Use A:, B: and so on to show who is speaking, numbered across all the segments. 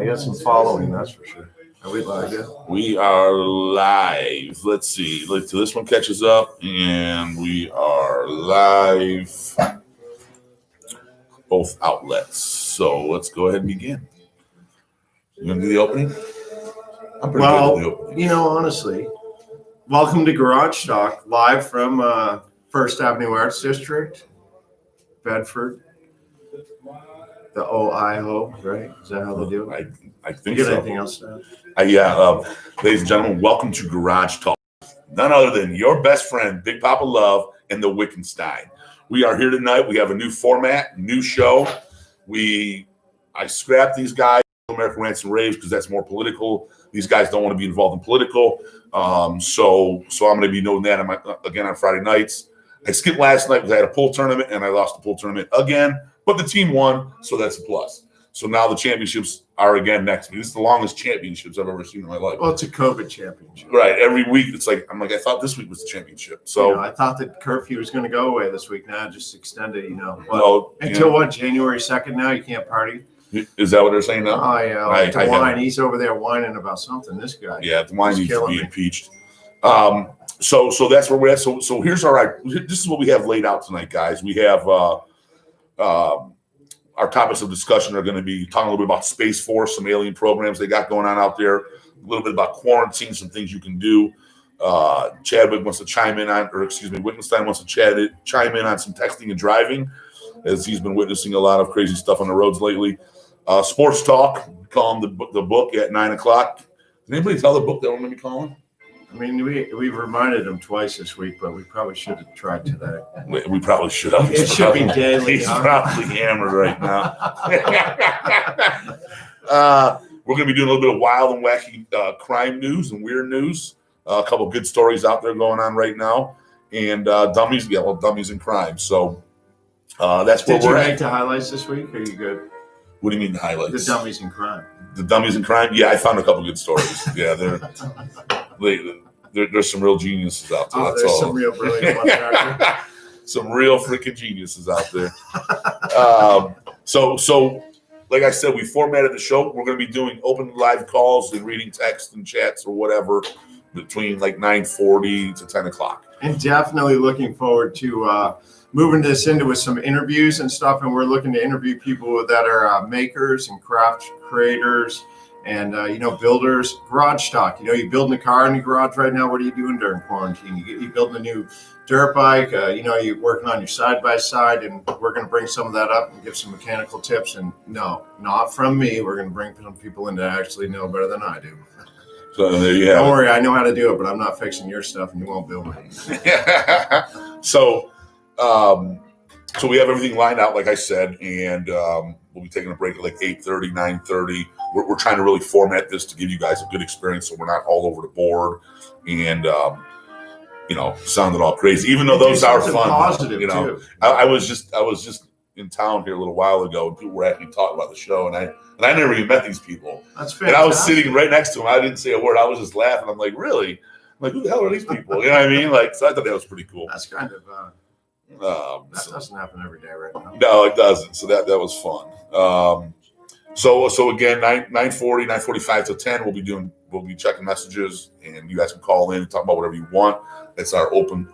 A: I got some following, that's for sure. Are we live yet?
B: We are live. Let's see. Till this one catches up, and we are live. Both outlets. So let's go ahead and begin. You gonna do the opening?
A: I'm pretty good at the opening. Honestly, welcome to Garage Talk, live from First Avenue Arts District, Bedford. The Ohio, right? Is that how they do it?
B: I think
A: you
B: so.
A: Anything else to
B: ladies and gentlemen, welcome to Garage Talk. None other than your best friend, Big Papa Love, and the Wickenstein. We are here tonight. We have a new format, new show. I scrapped these guys, American Rants and Raves, because that's more political. These guys don't want to be involved in political. So I'm going to be doing that again on Friday nights. I skipped last night because I had a pool tournament, and I lost the pool tournament again. But the team won, so that's a plus. So now the championships are again next week. This is the longest championships I've ever seen in my life.
A: Well, it's a COVID championship.
B: Right. Every week, it's like, I thought this week was the championship. So
A: I thought that curfew was going to go away this week. Now just extended, until January 2nd now? You can't party?
B: Is that what they're saying now?
A: Oh, yeah. DeWine, he's over there whining about something, this guy.
B: Yeah, DeWine needs to be impeached. So that's where we're at. So here's this is what we have laid out tonight, guys. We have our topics of discussion are going to be talking a little bit about Space Force, some alien programs they got going on out there, a little bit about quarantine, some things you can do. Chadwick wants to Wickenstein wants to chime in on some texting and driving, as he's been witnessing a lot of crazy stuff on the roads lately. Sports Talk, call him the book at 9 o'clock. Did anybody tell the book that I'm going to be calling?
A: I mean, we've reminded him twice this week, but we probably should have tried today.
B: We probably should have.
A: It should be daily.
B: He's probably hammered right now. We're going to be doing a little bit of wild and wacky crime news and weird news. A couple of good stories out there going on right now. And dummies and crime. So that's where we're at. Did you
A: make the highlights this week? Are you good?
B: What do you mean the highlights?
A: The dummies and crime.
B: The dummies and crime? Yeah, I found a couple good stories. Yeah, there's some real geniuses out there. That's
A: there's
B: all.
A: Some real brilliant ones out there.
B: Some real freaking geniuses out there. So like I said, we formatted the show. We're going to be doing open live calls and reading texts and chats or whatever between like 9:40 to 10 o'clock.
A: And definitely looking forward to moving this into with some interviews and stuff. And we're looking to interview people that are makers and craft creators and, builders. Garage Talk. You building a car in your garage right now. What are you doing during quarantine? You building a new dirt bike. You're working on your side-by-side. And we're going to bring some of that up and give some mechanical tips. And no, not from me. We're going to bring some people in that actually know better than I do.
B: So there you have
A: Don't worry, I know how to do it, but I'm not fixing your stuff and you won't build it.
B: So we have everything lined out, like I said, and we'll be taking a break at like 8:30, 9:30. We're trying to really format this to give you guys a good experience so we're not all over the board and, sounding all crazy, even though those are fun.
A: Positive, too.
B: I was just in town here a little while ago and people were actually talking about the show and I never even met these people.
A: That's fantastic.
B: And I was sitting right next to them. I didn't say a word. I was just laughing. I'm like, really? I'm like, who the hell are these people? You know what I mean? Like, so I thought that was pretty cool.
A: That's kind of that doesn't happen every day right now.
B: No, it doesn't. So that was fun. So again, 9:40, 9:45 to 10, we'll be checking messages and you guys can call in and talk about whatever you want. That's our open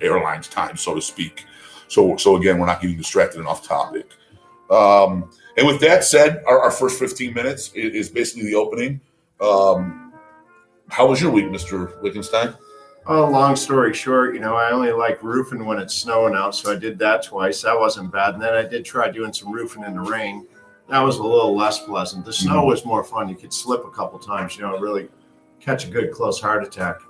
B: airlines time, so to speak. So again, we're not getting distracted and off topic. And with that said, our first 15 minutes is basically the opening. How was your week, Mr. Wickenstein?
A: Oh, long story short, I only like roofing when it's snowing out, so I did that twice. That wasn't bad. And then I did try doing some roofing in the rain. That was a little less pleasant. The snow was more fun. You could slip a couple times, really catch a good close heart attack.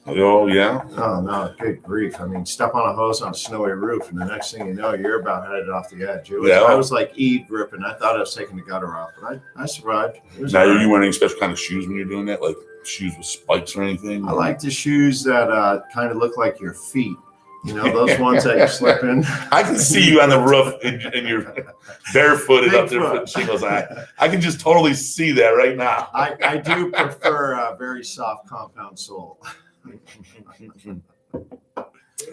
B: Oh, yeah?
A: Oh, no, good grief. I mean, step on a hose on a snowy roof, and the next thing you know, you're about headed off the edge. I was like Eve gripping. I thought I was taking the gutter off, but I survived.
B: Now, are you wearing any special kind of shoes when you're doing that, like shoes with spikes or anything?
A: I like the shoes that kind of look like your feet. Those ones that you slip in.
B: I can see you on the roof and you're barefooted up there putting shingles on. I can just totally see that right now.
A: I do prefer a very soft compound sole.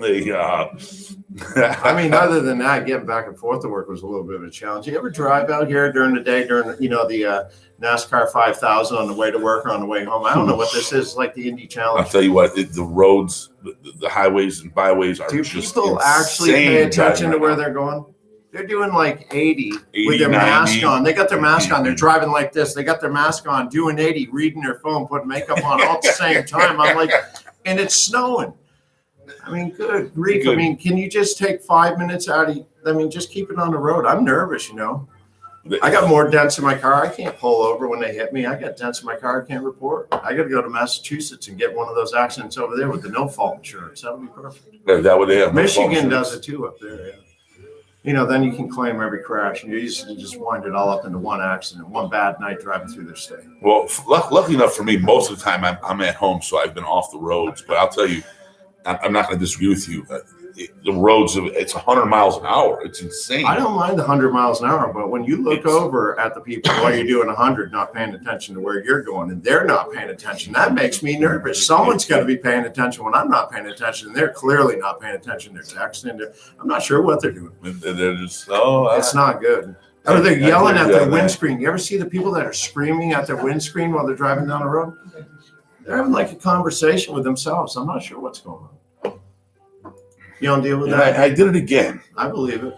B: They,
A: I mean, other than that, getting back and forth to work was a little bit of a challenge. You ever drive out here during the day, during the NASCAR 5000 on the way to work or on the way home? I don't know what this is, like the Indy Challenge.
B: I'll tell you what, the roads, the highways and byways are
A: Do
B: just
A: people actually pay attention to where they're going? They're doing like 80 with their
B: 90.
A: mask on. They got their mask on. They're driving like this. They got their mask on, doing 80, reading their phone, putting makeup on all at the same time. I'm like, and it's snowing. I mean, good grief.
B: Good.
A: I mean, can you just take 5 minutes out of, I mean, just keep it on the road. I'm nervous, I got more dents in my car. I can't pull over when they hit me. I got dents in my car. I can't report. I got to go to Massachusetts and get one of those accidents over there with the no-fault insurance. That would be perfect.
B: Is that what they have?
A: Michigan does it too up there, yeah. Then you can claim every crash, and you just wind it all up into one accident, one bad night driving through their state.
B: Well, lucky enough for me, most of the time I'm at home, so I've been off the roads. But I'll tell you, I'm not going to disagree with you. The roads, it's 100 miles an hour. It's insane.
A: I don't mind the 100 miles an hour, but when you look over at the people while you're doing 100, not paying attention to where you're going, and they're not paying attention, that makes me nervous. Someone's got to be paying attention when I'm not paying attention, and they're clearly not paying attention. They're texting. I'm not sure what they're doing.
B: They're just,
A: it's not good. Or they're yelling at their windscreen. You ever see the people that are screaming at their windscreen while they're driving down the road? They're having like a conversation with themselves. I'm not sure what's going on. You don't deal with that?
B: I did it again.
A: I believe it.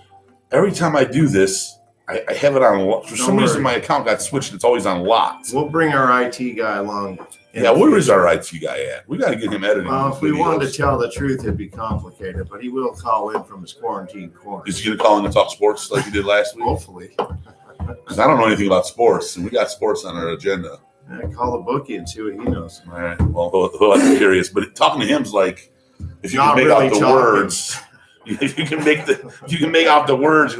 B: Every time I do this, I have it on. For some reason, my account got switched. It's always on locked.
A: We'll bring our IT guy along.
B: Yeah, where is our IT guy at? We got to get him editing.
A: Well, if we wanted to tell the truth, it'd be complicated. But he will call in from his quarantine corner.
B: Is he going to call in and talk sports like he did last week?
A: Hopefully.
B: Because I don't know anything about sports, and we got sports on our agenda.
A: Yeah, call the bookie and see what he knows.
B: All right. Well, he'll have to be curious. But talking to him's like, if you
A: Not
B: can make
A: really
B: out the
A: talking.
B: words, if you can make out the words.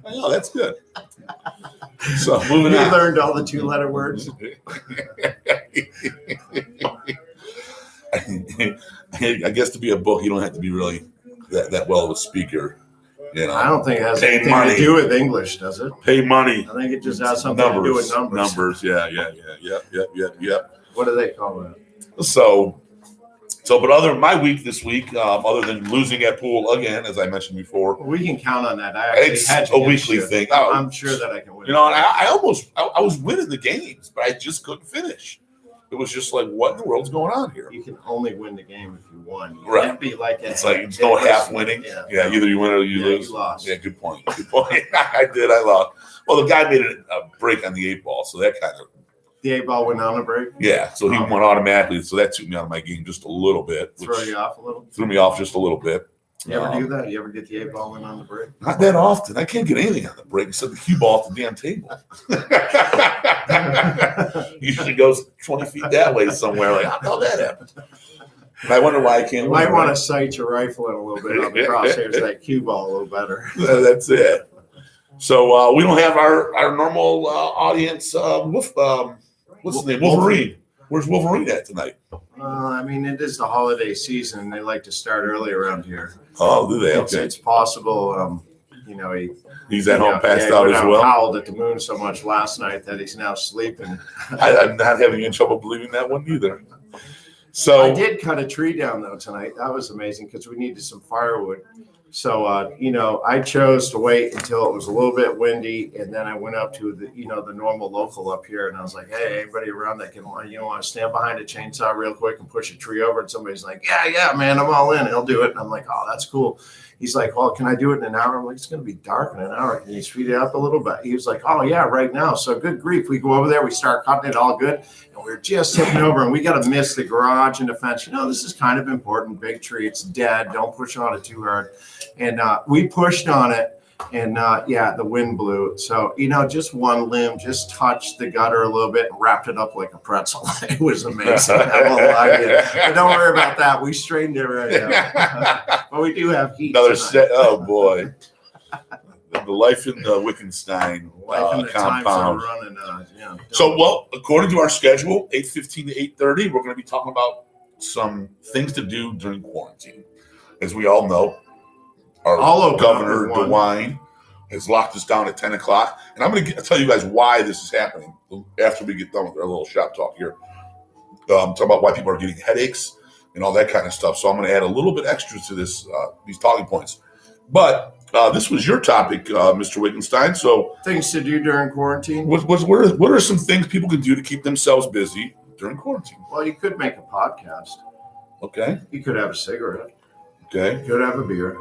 B: Oh, that's good. So moving
A: You
B: on.
A: learned all the 2-letter words.
B: I guess to be a book, you don't have to be really that well of a speaker.
A: I don't think it has
B: Pay
A: anything
B: money.
A: to do with English, does it?
B: Pay money.
A: I think it just has something to do with numbers.
B: Numbers, yeah. Yep.
A: What do they call that?
B: So, but my week this week, other than losing at pool again, as I mentioned before,
A: We can count on that. I actually
B: it's
A: hedged
B: a
A: against
B: weekly
A: you.
B: thing.
A: I'm sure that I can win.
B: And I was winning the games, but I just couldn't finish. It was just like, what in the world's going on here?
A: You can only win the game if you won. You
B: Right.
A: can't be like
B: It's like it's no half winning. Yeah, either you win or you lose.
A: You lost.
B: Yeah, good point. I did. I lost. Well, the guy made a break on the 8-ball, so that kind of.
A: The 8-ball went on a break.
B: Yeah, so he won automatically. So that took me out of my game just a little bit.
A: Throw you off a little.
B: Threw me off just a little bit.
A: You ever do that? You ever get the 8-ball went on the break?
B: Not that often. I can't get anything on the break except the cue ball off the damn table. Usually goes 20 feet that way somewhere. Like, how did that happen? And I wonder why I can't.
A: You might want to sight your rifle in a little bit on the crosshairs of that cue ball a little better.
B: That's it. So we don't have our normal audience. What's his name? Wolverine. Where's Wolverine at tonight?
A: I mean, it is the holiday season, and they like to start early around here.
B: Oh, do they? Okay.
A: It's possible.
B: He's at home, passed
A: he
B: out
A: went
B: as
A: out
B: well.
A: Howled at the moon so much last night that he's now sleeping.
B: I'm not having any trouble believing that one either. So
A: I did cut a tree down though tonight. That was amazing because we needed some firewood. So I chose to wait until it was a little bit windy, and then I went up to the normal local up here, and I was like, "Hey, anybody around that can want to stand behind a chainsaw real quick and push a tree over?" And somebody's like, "Yeah, man, I'm all in. He'll do it." And I'm like, "Oh, that's cool." He's like, "Well, can I do it in an hour?" I'm like, "It's going to be dark in an hour. Can you speed it up a little bit?" He was like, "Oh yeah, right now." So good grief, we go over there, we start cutting it all good, and we're just tipping over, and we got to miss the garage and the fence. This is kind of important. Big tree, it's dead. Don't push on it too hard. And we pushed on it, and the wind blew. So just one limb just touched the gutter a little bit and wrapped it up like a pretzel. It was amazing. I won't lie to you. But don't worry about that. We straightened it right out. But we do have heat.
B: another
A: tonight.
B: set. Oh boy, the life in the Wickenstein
A: Life and the times
B: compound.
A: are running.
B: So, according to our schedule, 8:15 to 8:30, we're going to be talking about some things to do during quarantine. As we all know, our governor, DeWine, has locked us down at 10 o'clock. And I'm going to tell you guys why this is happening after we get done with our little shop talk here. Talk about why people are getting headaches and all that kind of stuff. So I'm going to add a little bit extra to this these talking points. But this was your topic, Mr. Wickenstein. So
A: things to do during quarantine.
B: What are some things people can do to keep themselves busy during quarantine?
A: Well, you could make a podcast.
B: Okay.
A: You could have a cigarette.
B: Okay.
A: You could have a beer.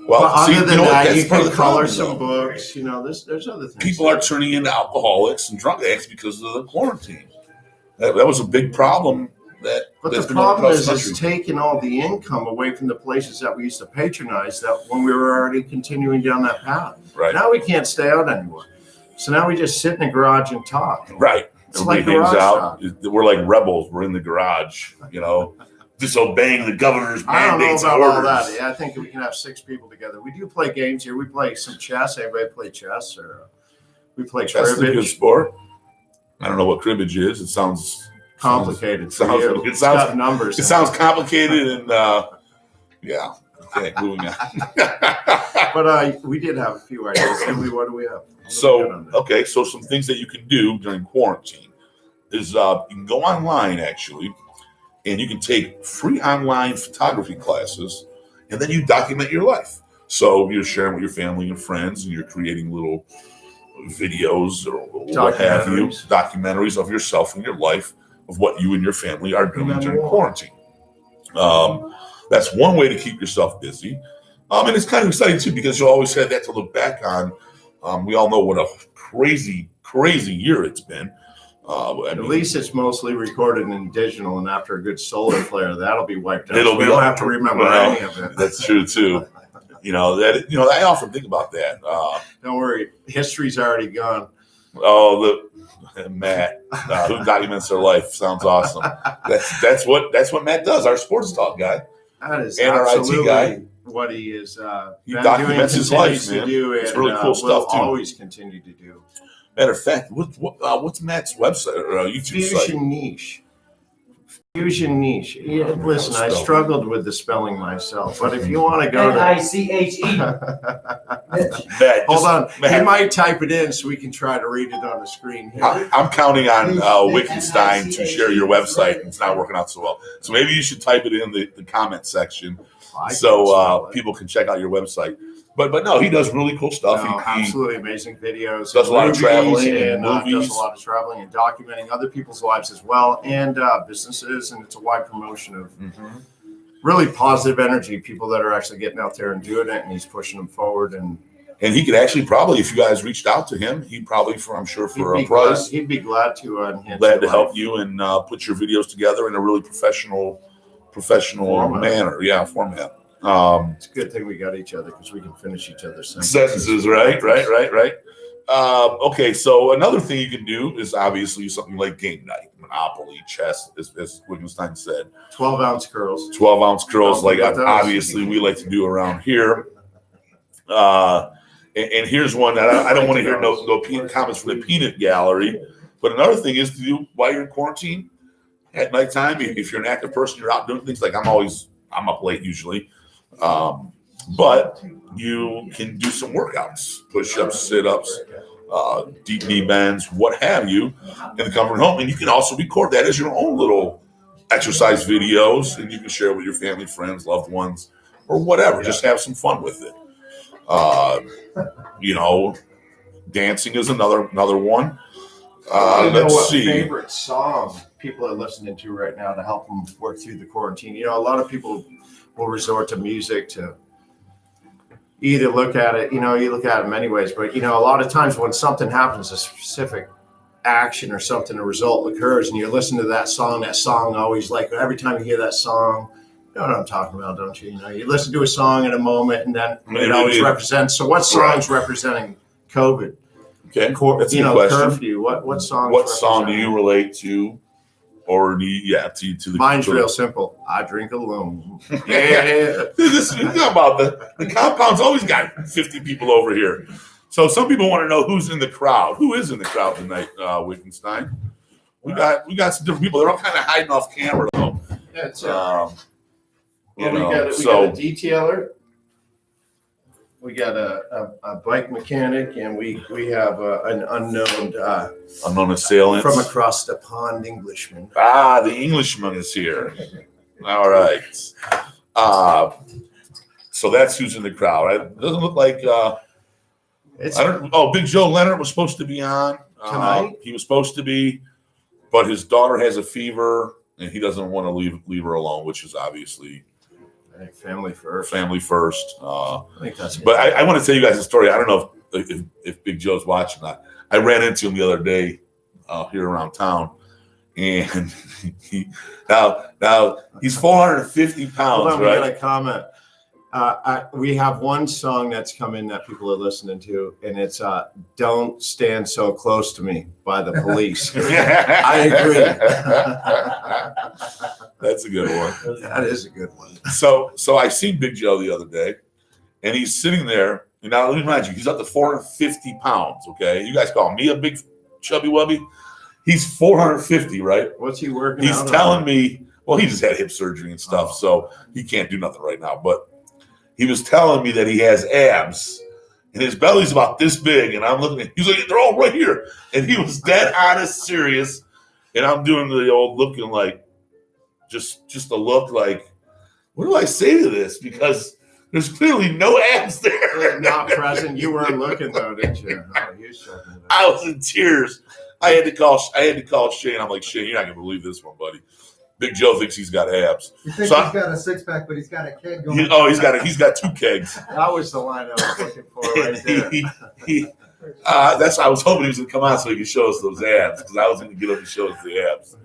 B: Well,
A: other than that, you
B: can
A: can color some books. You know, there's other things.
B: People are turning into alcoholics and drug addicts because of the quarantine. That was a big problem.
A: But the problem is it's taking all the income away from the places that we used to patronize that when we were already continuing down that path.
B: Right.
A: Now we can't stay out anymore. So now we just sit in the garage and talk.
B: Right.
A: It's like garage talk.
B: We're like rebels. We're in the garage, disobeying the governor's mandates.
A: I don't know about all that. Yeah, I think we can have 6 people together. We do play games here. We play some chess. Anybody play chess? Or we play
B: chess.
A: cribbage.
B: Is a good sport. I don't know what cribbage is. It sounds
A: complicated.
B: It sounds
A: numbers.
B: It sounds complicated and yeah. Okay, moving on.
A: But we did have a few ideas. What do we have?
B: So some things that you can do during quarantine is you can go online actually, and you can take free online photography classes, and then you document your life. So you're sharing with your family and friends, and you're creating little videos or what have you, documentaries of yourself and your life, of what you and your family are doing during quarantine. That's one way to keep yourself busy. And it's kind of exciting too, because you always have that to look back on. We all know what a crazy, crazy year it's been.
A: At least it's mostly recorded in digital, and after a good solar flare, that'll be wiped out.
B: We
A: don't have to remember any of it.
B: That's true too. I often think about that.
A: Don't worry, history's already gone.
B: Oh, Matt, who documents their life, sounds awesome. That's what Matt does. Our sports talk guy,
A: that is
B: and our IT guy.
A: What he is,
B: he documents his life, man. It's really cool stuff too.
A: Always continue to do.
B: Matter of fact, what's Matt's website or YouTube site?
A: Fusion Niche. Yeah, listen, I struggled with the spelling myself, but if you want to go to
C: Niche.
A: Hold on. He might type it in so we can try to read it on the screen here.
B: I'm counting on Wickenstein to share your website, and it's not working out so well. So maybe you should type it in the comment section so people can check out your website. But no, he does really cool stuff.
A: No, absolutely amazing videos.
B: Does a lot of traveling and
A: does a lot of traveling and documenting other people's lives as well, and businesses. And it's a wide promotion of really positive energy. People that are actually getting out there and doing it, and he's pushing them forward. And
B: he could actually probably, if you guys reached out to him, he'd probably, for a price,
A: he'd be glad to
B: help you and put your videos together in a really professional manner. Yeah, format.
A: It's a good thing we got each other because we can finish each other's
B: sentences. Right. Okay, so another thing you can do is obviously something like game night, Monopoly, chess, as Wickenstein said.
A: 12-ounce curls.
B: 12-ounce curls, like obviously we like to do around here. And here's one that I don't want to hear no comments from the peanut gallery. But another thing is to do while you're in quarantine at nighttime. If you're an active person, you're out doing things like I'm up late usually. But you can do some workouts, push-ups, sit-ups, deep knee bends, what have you, in the comfort of home. And you can also record that as your own little exercise videos, and you can share with your family, friends, loved ones, or whatever. Yeah. Just have some fun with it. Dancing is another one. Let's see.
A: Favorite song people are listening to right now to help them work through the quarantine? A lot of people will resort to music to either look at it, you look at it many ways, but a lot of times when something happens, a specific action or something, a result occurs, and you're listening to that song always, like, every time you hear that song, you know what I'm talking about, don't you? You listen to a song in a moment, and then it always represents. So what song's representing COVID?
B: Okay, that's a good question.
A: Curfew. What song?
B: What song do you relate to? Or to the
A: mine's real simple. I drink alone.
B: Yeah. Listen, you know about the compound's always got 50 people over here. So some people want to know who's in the crowd. Who is in the crowd tonight, Wickenstein? We got some different people. They're all kind of hiding off camera though.
A: Yeah, we got a detailer. We got a bike mechanic, and we have an unknown
B: assailant
A: from across the pond, Englishman.
B: The Englishman is here. All right. So that's who's in the crowd. It doesn't look like Big Joe Leonard was supposed to be on
A: tonight.
B: He was supposed to be, but his daughter has a fever and he doesn't want to leave her alone, which is obviously
A: family first.
B: Family first.
A: I think that's.
B: But I want to tell you guys a story. I don't know if Big Joe's watching that. I ran into him the other day here around town, and now he's 450 pounds.
A: Hold on,
B: right?
A: We got a comment. We have one song that's come in that people are listening to, and it's "Don't Stand So Close to Me" by the Police. I agree.
B: That's a good one.
A: That is a good one.
B: So I seen Big Joe the other day, and he's sitting there. And now let me remind you, he's up to 450 pounds. Okay, you guys call me a big chubby wubby. He's 450, right?
A: What's he working?
B: He's telling me. Well, he just had hip surgery and stuff, so he can't do nothing right now. But he was telling me that he has abs, and his belly's about this big. And I'm looking at. He's like, they're all right here, and he was dead honest, serious. And I'm doing the old looking like. Just a look like, what do I say to this? Because there's clearly no abs there.
A: They're not present. You weren't looking though, didn't you? Oh,
B: I was in tears. I had to call Shane. I'm like, Shane, you're not gonna believe this one, buddy. Big Joe thinks he's got abs.
C: He thinks he's got a six pack, but he's got a keg going.
B: He's got two kegs.
A: That was the line I was looking for right there.
B: That's I was hoping he was gonna come out so he could show us those abs, because I was gonna get up and show us the abs.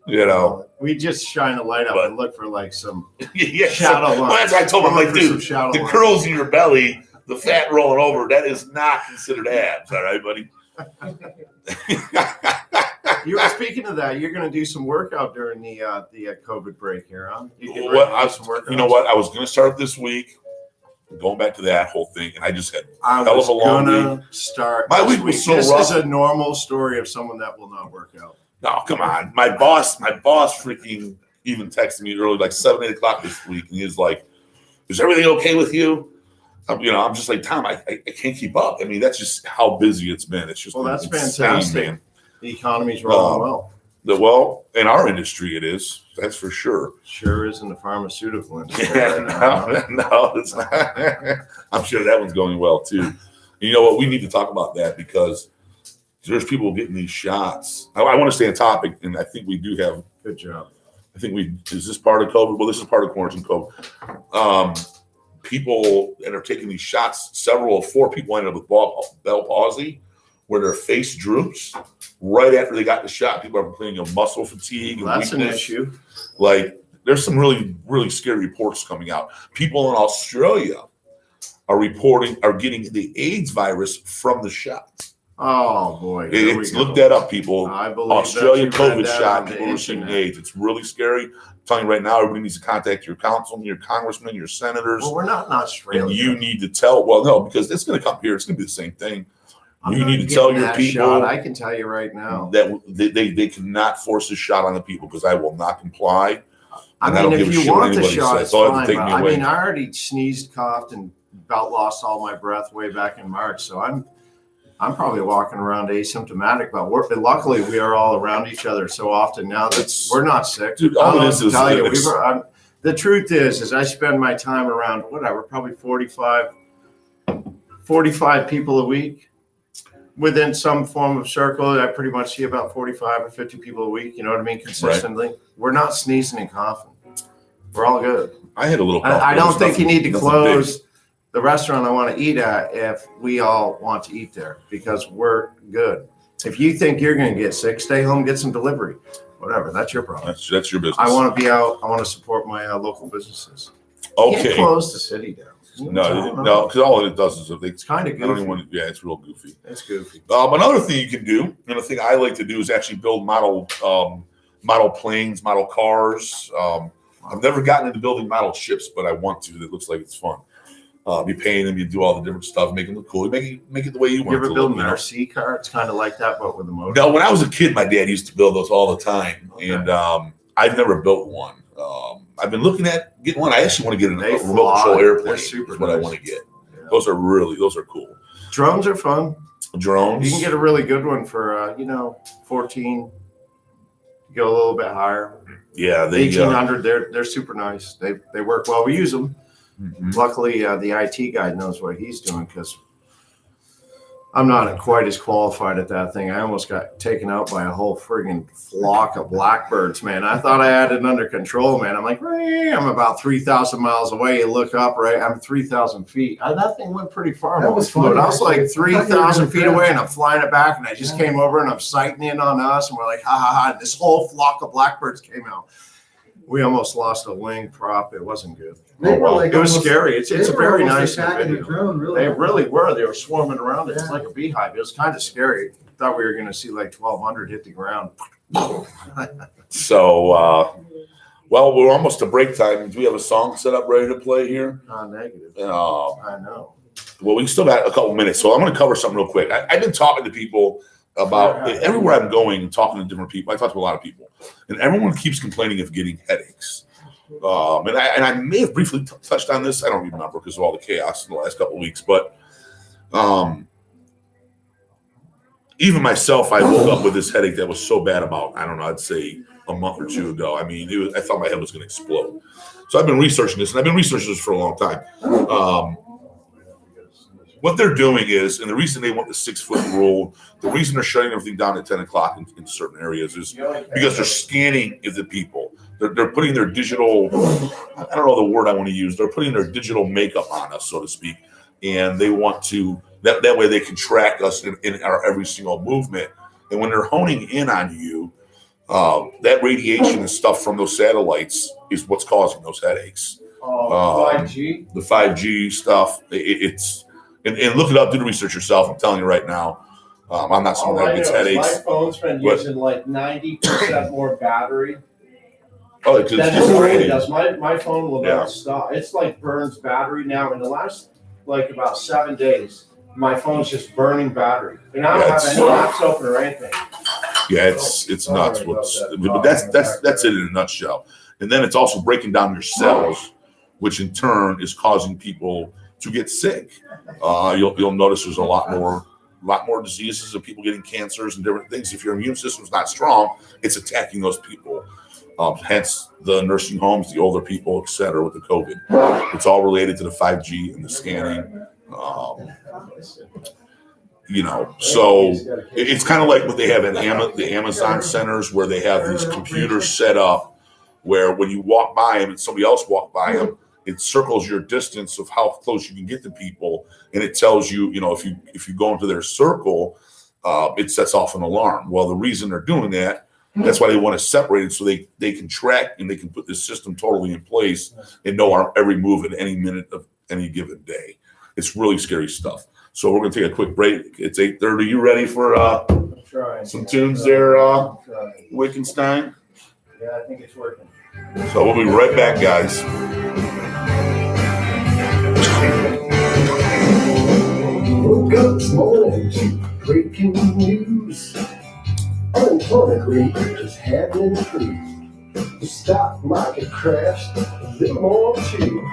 B: You know,
A: we just shine a light up and look for like some
B: shadow lines. Well, that's what I told him. I'm like, dude, the curls in your belly, the fat rolling over, that is not considered abs. All right, buddy.
A: You were speaking of that. You're going to do some workout during the COVID break here, huh?
B: You know what? I was going to start this week. Going back to that whole thing, and I just had hell of a long week.
A: My week was so rough. This is a normal story of someone that will not work out.
B: No, come on. My boss freaking even texted me early, like 7, 8 o'clock this week, and he was like, "Is everything okay with you?" I'm just like, Tom, I can't keep up. I mean, that's just how busy it's been. It's just
A: that's
B: insane,
A: fantastic,
B: man.
A: The economy's rolling well.
B: Well, in our industry, it is. That's for sure.
A: Sure is in the pharmaceutical industry.
B: No, it's not. I'm sure that one's going well too. You know what? We need to talk about that because there's people getting these shots. I want to stay on topic, and I think we do have.
A: Good job.
B: I think is this part of COVID? Well, this is part of quarantine COVID. People that are taking these shots, 4 people ended up with Bell palsy, where their face droops right after they got the shot. People are complaining of muscle fatigue and
A: that's
B: weakness.
A: An issue.
B: Like, there's some really, really scary reports coming out. People in Australia are getting the AIDS virus from the shot.
A: Oh boy!
B: Look that up, people.
A: I believe
B: Australian COVID shot. People are seeing AIDS. It's really scary. I'm telling you right now, everybody needs to contact your councilman, your congressman, your senators.
A: Well, we're not in Australia.
B: And you need to tell. Well, no, because it's going to come here. It's going to be the same thing. You need to tell your people.
A: I can tell you right now
B: that they cannot force a shot on the people because I will not comply.
A: I mean, if you want the shot, it's fine. But I mean, I already sneezed, coughed, and about lost all my breath way back in March. So I'm probably walking around asymptomatic, but luckily we are all around each other so often now that we're not sick.
B: Dude, all this is
A: the truth is I spend my time around probably 45 people a week within some form of circle. I pretty much see about 45 or 50 people a week. You know what I mean? Consistently. Right. We're not sneezing and coughing. We're all good.
B: I had a little.
A: I don't think you need to close the restaurant I want to eat at if we all want to eat there because we're good. If you think you're going to get sick, stay home, get some delivery, whatever. That's your problem.
B: That's your business.
A: I want to be out. I want to support my local businesses.
B: Okay.
A: Can't close the city down.
B: No, because all it does is
A: it's kind of goofy.
B: It's real goofy.
A: It's goofy.
B: Another thing you can do, and a thing I like to do, is actually build model planes, model cars. I've never gotten into building model ships, but I want to. It looks like it's fun. You paint them, you do all the different stuff, make them look cool. You make it the way you want.
A: You ever build an RC car? It's kind of like that, but with a motor.
B: No, when I was a kid, my dad used to build those all the time, and I've never built one. I've been looking at getting one. I actually want to get a remote control airplane. Is what I want to get. Yeah. Those are cool.
A: Drones are fun.
B: Drones.
A: You can get a really good one for 14. You go a little bit higher.
B: Yeah,
A: 1800. They're super nice. They work well. We use them.
B: Mm-hmm.
A: Luckily, the IT guy knows what he's doing because I'm not quite as qualified at that thing. I almost got taken out by a whole friggin' flock of blackbirds, man. I thought I had it under control, man. I'm like, I'm about 3,000 miles away. You look up, right? I'm 3,000 feet. That thing went pretty far.
C: That was funny.
A: I was like 3,000 feet away, and I'm flying it back, and I just came over, and I'm sighting in on us, and we're like, ha, ha, ha. And this whole flock of blackbirds came out. We almost lost a wing prop. It wasn't good.
C: They were like
A: it was
C: almost-
A: scary. It's
C: they were
A: very
C: almost
A: nice
C: attacking the
A: video.
C: drone, really.
A: They really were. They were swarming around it. It's
C: Yeah.
A: like a beehive. It was kind of scary. Thought we were going to see like 1,200 hit the ground.
B: So, well, we're almost to break time. Do we have a song set up ready to play here?
A: Negative. I know.
B: Well, we still got a couple minutes, so I'm going to cover something real quick. I've been talking to people about everywhere I'm going and talking to different people. I talk to a lot of people, and everyone keeps complaining of getting headaches. And I may have briefly touched on this. I don't remember because of all the chaos in the last couple of weeks. But even myself, I woke up with this headache that was so bad about, I don't know, I'd say a month or two ago. I mean, I thought my head was going to explode. So I've been researching this, and I've been researching this for a long time. What they're doing is, and the reason they want the 6-foot rule, the reason they're shutting everything down at 10 o'clock in certain areas is because they're scanning the people. They're putting their digital, I don't know the word I want to use, they're putting their digital makeup on us, so to speak. And they want to, that way they can track us in our every single movement. And when they're honing in on you, that radiation and stuff from those satellites is what's causing those headaches.
A: 5G?
B: The 5G stuff, it's, and look it up, do the research yourself. I'm telling you right now. I'm not someone that gets headaches.
D: My phone's been using like 90% more battery
B: Oh, because
D: than
B: it's
D: it
B: just
D: normally
B: raining.
D: does. My phone will
B: Yeah.
D: not stop. It's like burns battery now. In the last like about 7 days, my phone's just burning battery. And I don't have any apps open or anything.
B: Yeah, it's nuts. But that's it in a nutshell. And then it's also breaking down your cells, which in turn is causing people to get sick. You'll notice there's a lot more diseases of people getting cancers and different things. If your immune system's not strong, it's attacking those people. Hence the nursing homes, the older people, et cetera, with the COVID. It's all related to the 5G and the scanning. So it's kind of like what they have in the Amazon centers, where they have these computers set up where when you walk by them and somebody else walked by them, it circles your distance of how close you can get to people, and it tells you, if you go into their circle, it sets off an alarm. Well, the reason they're doing that's why they want to separate it, so they can track and they can put this system totally in place and know our every move at any minute of any given day. It's really scary stuff. So we're going to take a quick break. It's 8:30. You ready for some tunes there, Wickenstein?
D: Yeah, I think it's working.
B: So we'll be right back, guys.
E: Woke up this morning to breaking news. Unemployment rate just hadn't improved. The stock market crashed a little more too.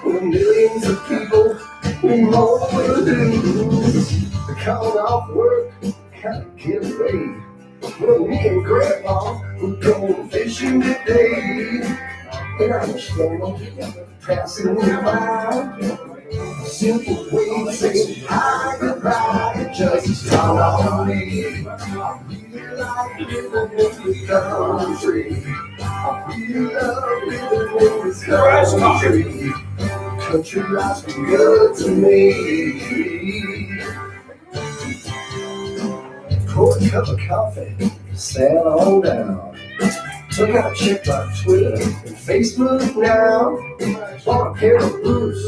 E: With millions of people with more to do. They're calling off work, kinda get away. Well, me and Grandpa were going fishing today. And I was slowly passing by. Simple way to say hi, goodbye, just dawned on me. I really like living in this country. I really love living in this country. Country life's been good to me. Pour a cup of coffee, sat on down. So I gotta check my Twitter and Facebook now. Bought a pair of boots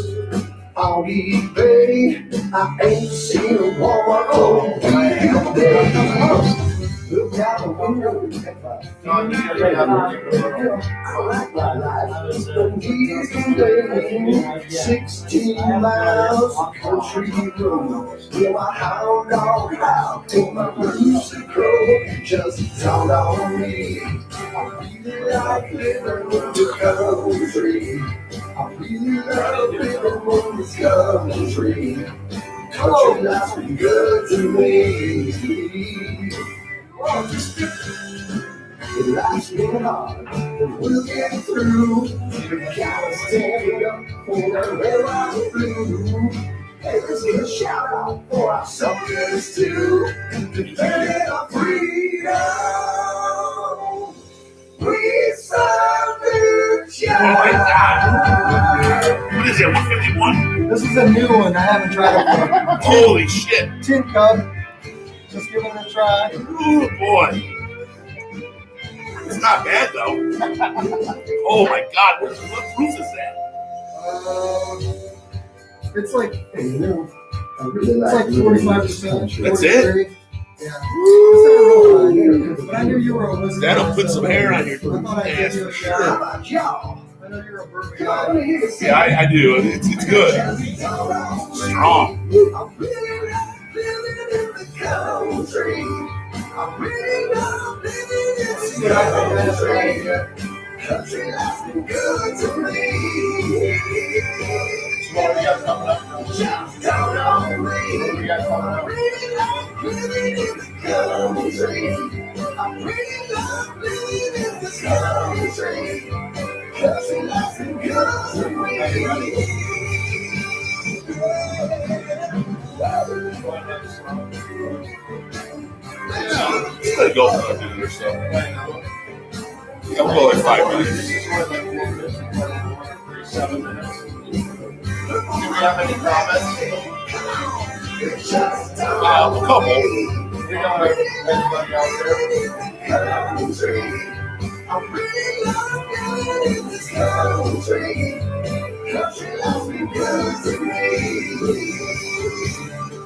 E: on eBay. I ain't seen a Walmart clothes all day. Look out the window at my feet. I like my life. It's been easy day. 16 miles of country road. Yeah, my hound dog howl till my rooster crow. Just dawned on me. I really like living in the country. I really love living in this country. Country life's been good to me. Life's been hard, but we'll get through. Gotta stand up for where I'm through. Hey, let's give a shout out for our soldiers too. Defending our freedom. We serve the job.
B: Oh my God. What is it, 151?
C: This is a new one. I haven't tried it
B: Holy shit.
C: for Tin Cup. Just give it a try.
B: Oh boy. It's not bad though. Oh my God. What proof is that?
C: It's like
E: Hey, you know, I really
C: it's like 45%.
B: That's it?
C: 43. Yeah. It's not real high, but I knew you were a listener.
B: That'll put some hair on your
C: I thought I'd give you a
B: ass.
C: shot.
E: How about y'all?
C: I know you're a bourbon
E: Y'all
C: guy.
E: wanna hear the
B: Yeah, I do. It's good. Strong.
E: I'm really not living in the country. I'm really not living in the country. Country life's been good to me. Just don't on me. I'm really not living in the country. I'm really not living in the country. Country life's been good to me.
B: Just let it go for a minute or so. Yeah, we'll go like 5 minutes.
D: 7 minutes. Do we have any comments?
B: A couple.
D: We don't have anybody out there.
E: I'm really not living in this country. Country life's been good to me.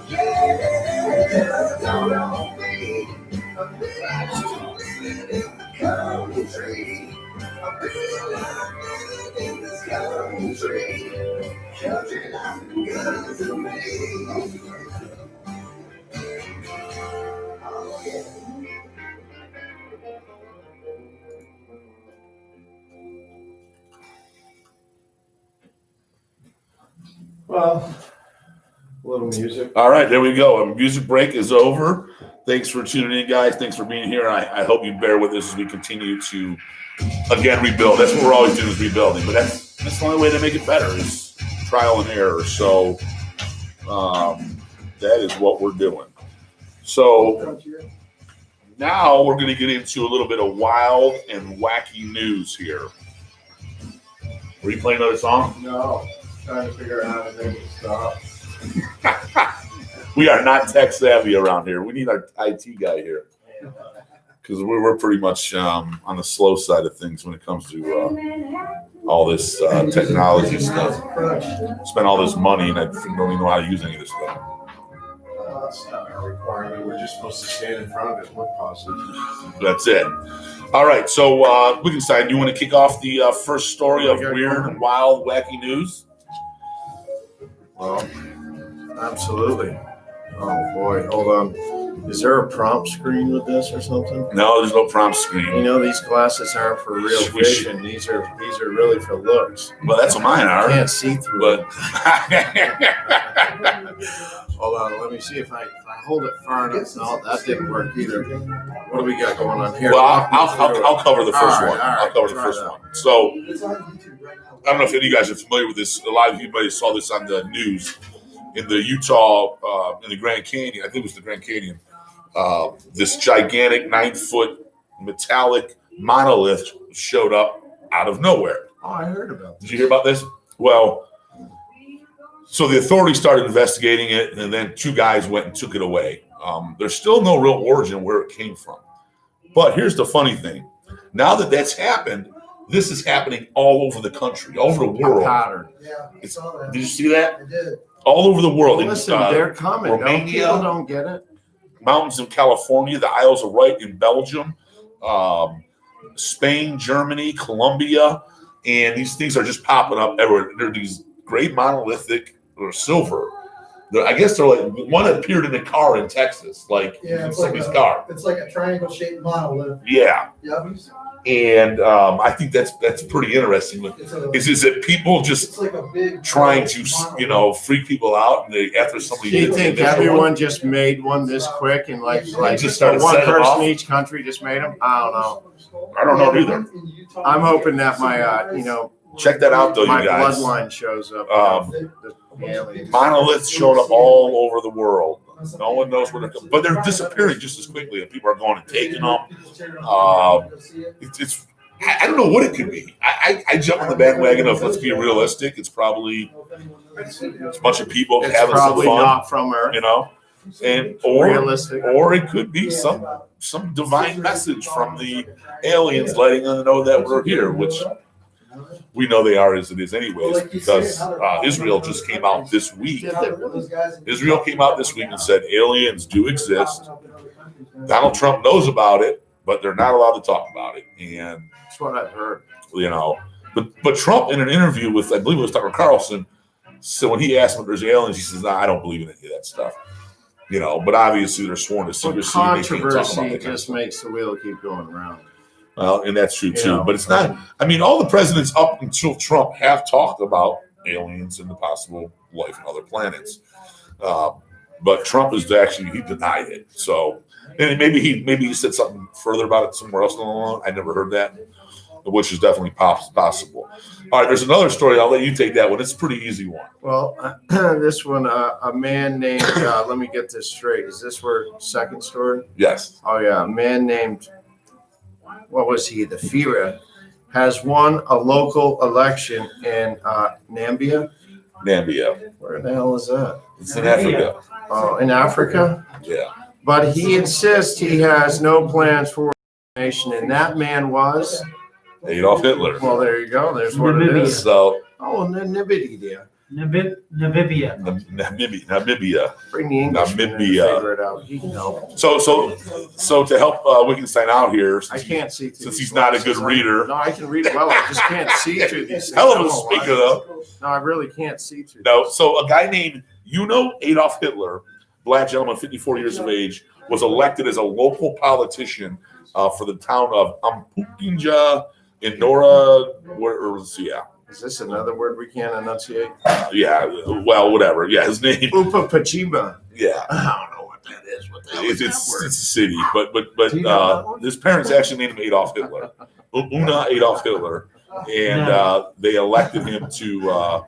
E: Yeah, don't know me. I'm really not living in the country. I'm really not living in this country. Country life's been good to me. Oh, yeah.
D: Well, a little music.
B: All right, there we go. Our music break is over. Thanks for tuning in, guys. Thanks for being here. I hope you bear with us as we continue to, again, rebuild. That's what we're always doing, is rebuilding. But that's the only way to make it better, is trial and error. So that is what we're doing. So now we're going to get into a little bit of wild and wacky news here. Were you playing another song?
D: No, trying to figure out how to make it stop.
B: We are not tech savvy around here. We need our IT guy here, because we're pretty much on the slow side of things when it comes to all this technology stuff. Spend all this money and I don't even know how to use any of this stuff.
D: That's not a requirement. We're just supposed to stand in front of it and look positive.
B: That's it. All right. So, Wickenstein, do you want to kick off the first story of weird and wild, wacky news?
A: Well, absolutely. Oh boy, hold on. Is there a prompt screen with this or something?
B: No, there's no prompt
A: You
B: screen.
A: know, these glasses aren't for real
B: We should-
A: vision. These are really for looks.
B: Well, that's what mine
A: I
B: are.
A: can't see through
B: But
A: it. Hold on, let me see if I hold it far enough. No, that didn't work either. What do we got going on here?
B: well, I'll cover the first
A: All right,
B: one.
A: all right,
B: I'll cover the
A: try
B: first
A: that.
B: one. So,
C: It's on YouTube right now.
B: I don't know if any of you guys are familiar with this. A lot of you might saw this on the news in the Utah, in the Grand Canyon. I think it was the Grand Canyon. This gigantic 9-foot metallic monolith showed up out of nowhere.
A: Oh, I heard about
B: Did
A: this.
B: you hear about this? Well, so the authorities started investigating it, and then 2 guys went and took it away. There's still no real origin where it came from. But here's the funny thing. Now that that's happened, this is happening all over the country, all over the world.
A: Pattern.
C: Yeah, I
B: It's-
C: saw that.
B: Did you see that?
C: I did.
B: All over the world.
A: Well,
B: In,
A: listen, they're coming.
B: Romania.
A: People don't get it.
B: mountains in California, the Isles of Wight in Belgium, Spain, Germany, Colombia, and these things are just popping up everywhere. They're these great monolithic or silver. I guess they're like one appeared in a car in Texas, like
C: Yeah,
B: in
C: it's like
B: somebody's
C: a-
B: car.
C: It's like a triangle-shaped monolith.
B: Yeah.
C: Yep.
B: And I think that's pretty interesting. Is that people just trying to freak people out, and they after somebody?
A: Do you think everyone just made one this quick and like
B: just started
A: one
B: setting them
A: person
B: off?
A: each country just made them? I don't know.
B: I don't know either.
A: I'm hoping that my
B: Check that out though,
A: my
B: you guys.
A: bloodline shows up. The aliens.
B: Monoliths showing up all over the world. No one knows where they're coming, but they're disappearing just as quickly, and people are going and taking them. It's I don't know what it could be. I jump on the bandwagon of let's be realistic. It's probably a bunch of people
A: It's
B: having some
A: probably
B: fun,
A: not from Earth.
B: and
A: Realistic.
B: or it could be some divine message from the aliens letting them know that we're here, which we know they are as it is anyways, because Israel just came out this week. Israel came out this week and said aliens do exist. Donald Trump knows about it, but they're not allowed to talk about it. And
A: That's what I've heard.
B: but Trump in an interview with, I believe it was Tucker Carlson, so when he asked him if there's aliens, he says, "Nah, I don't believe in any of that stuff." But obviously they're sworn to
A: But
B: secrecy. And they can't talk about
A: controversy
B: that kind of
A: just
B: stuff.
A: makes the wheel keep going around.
B: Well, and that's true too. But it's not. I mean, all the presidents up until Trump have talked about aliens and the possible life on other planets. But Trump he denied it. So, and maybe he said something further about it somewhere else along. I never heard that, which is definitely possible. All right, there's another story. I'll let you take that one. It's a pretty easy one.
A: Well, this one, a man named, let me get this straight. Is this where second story?
B: Yes.
A: Oh, yeah. A man named, what was he? The Fira has won a local election in Nambia.
B: Nambia.
A: Where the hell is that?
B: It's in Africa.
A: Oh, in Africa?
B: Yeah.
A: But he insists he has no plans for nation, and that man was,
B: Adolf Hitler.
A: well, there you go. There's what it
C: Namibia.
A: is.
B: So
A: Oh, Namibia.
C: Namibia.
B: Namibia.
A: Bring the English
B: Namibia.
A: figure it out. He can help.
B: So to help Wickenstein out here,
A: I can't see through
B: since
A: these
B: he's not a
A: glasses.
B: good reader.
A: No, I can read it well. I just can't see through these things.
B: Hell of
A: I
B: a
A: don't know why.
B: speaker though.
A: No, I really can't see through.
B: No,
A: these.
B: so a guy named Adolf Hitler, black gentleman, 54 years of age, was elected as a local politician for the town of Ampukinja in Nora.
A: Is this another word we can't enunciate?
B: Well, whatever. Yeah, his name.
A: Upa Pachima.
B: Yeah,
A: I don't know what that is. What the hell is
B: it's
A: that word?
B: a city, but
A: Do you know that one?
B: his parents actually named him Adolf Hitler, Una Adolf Hitler, and they elected him to.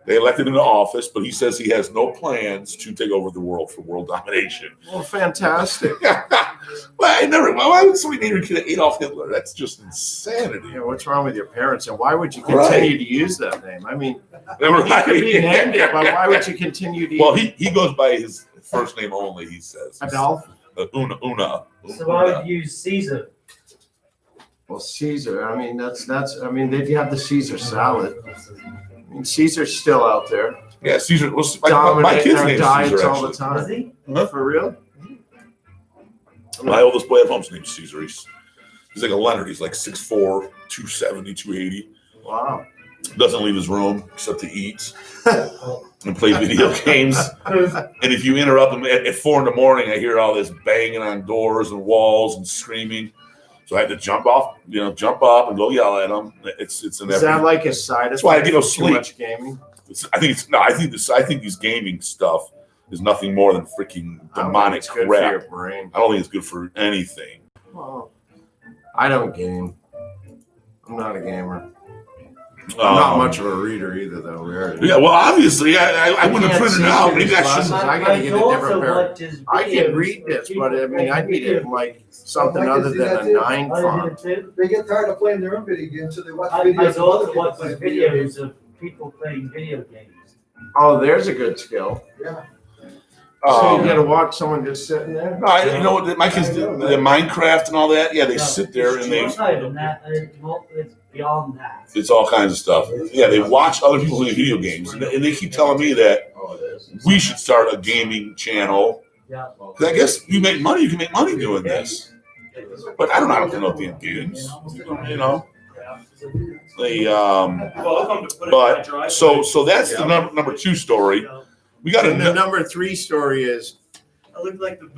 B: They elected him to office, but he says he has no plans to take over the world for world domination.
A: Well, fantastic.
B: Why would somebody name your kid Adolf Hitler? That's just insanity.
A: Yeah, what's wrong with your parents, and why would you continue to use that name? I mean, you
B: Right.
A: could be named it, but why would you continue to?
B: Well,
A: use
B: he goes by his first name only. He says
A: Adolf?
B: Una.
C: So I would use Caesar.
A: Well, Caesar. I mean, that's. I mean, they'd have the Caesar salad. I mean, Caesar's still out there,
B: Yeah, Caesar. Well, my
A: dominating
B: kid's
A: our
B: name is
A: diets
B: Caesar.
A: all the
B: Actually,
A: time. For real?
B: my oldest boy at home's named Caesar. He's like a Leonard. He's like 6'4", 270, 280.
A: Wow.
B: Doesn't leave his room except to eat and play video games. And if you interrupt him at 4 a.m, I hear all this banging on doors and walls and screaming. So I had to jump up and go yell at him. It's an.
A: Is that like a side
B: That's why I
A: effect
B: get no
A: of too
B: sleep.
A: much gaming?
B: I think this gaming stuff is nothing more than freaking demonic
A: It's good
B: crap.
A: for your brain.
B: I don't think it's good for anything.
A: Well, I don't game. I'm not a gamer. I'm not much of a reader either, though. Really.
B: Yeah, well, obviously, I wouldn't have
A: can't
B: printed it
A: see
B: out.
A: through
B: Maybe I
A: these
B: shouldn't.
A: glasses. I gotta get a different pair. I can read this, but I mean, I need it like something other than a 9 font.
E: They get tired of playing their own video games, so they watch
C: My
E: videos. of other
C: daughter
E: people
C: watches
E: playing video games.
C: videos of people playing video games.
A: Oh, there's a good skill.
E: Yeah.
A: So you gotta watch someone just sitting there.
B: No, what my kids do, the Minecraft and all that. Yeah, they sit there and
C: It's not even that. It's beyond that.
B: it's all kinds of stuff. Yeah, they watch other people play video games, and they keep telling me that
A: Oh, it is.
B: we should start a gaming channel.
C: Yeah.
B: 'Cause I guess you make money. You can make money doing this. But I don't know how to play no damn games. You know, they But so that's the number 2 story. We got
A: And the
B: a
A: number 3 story is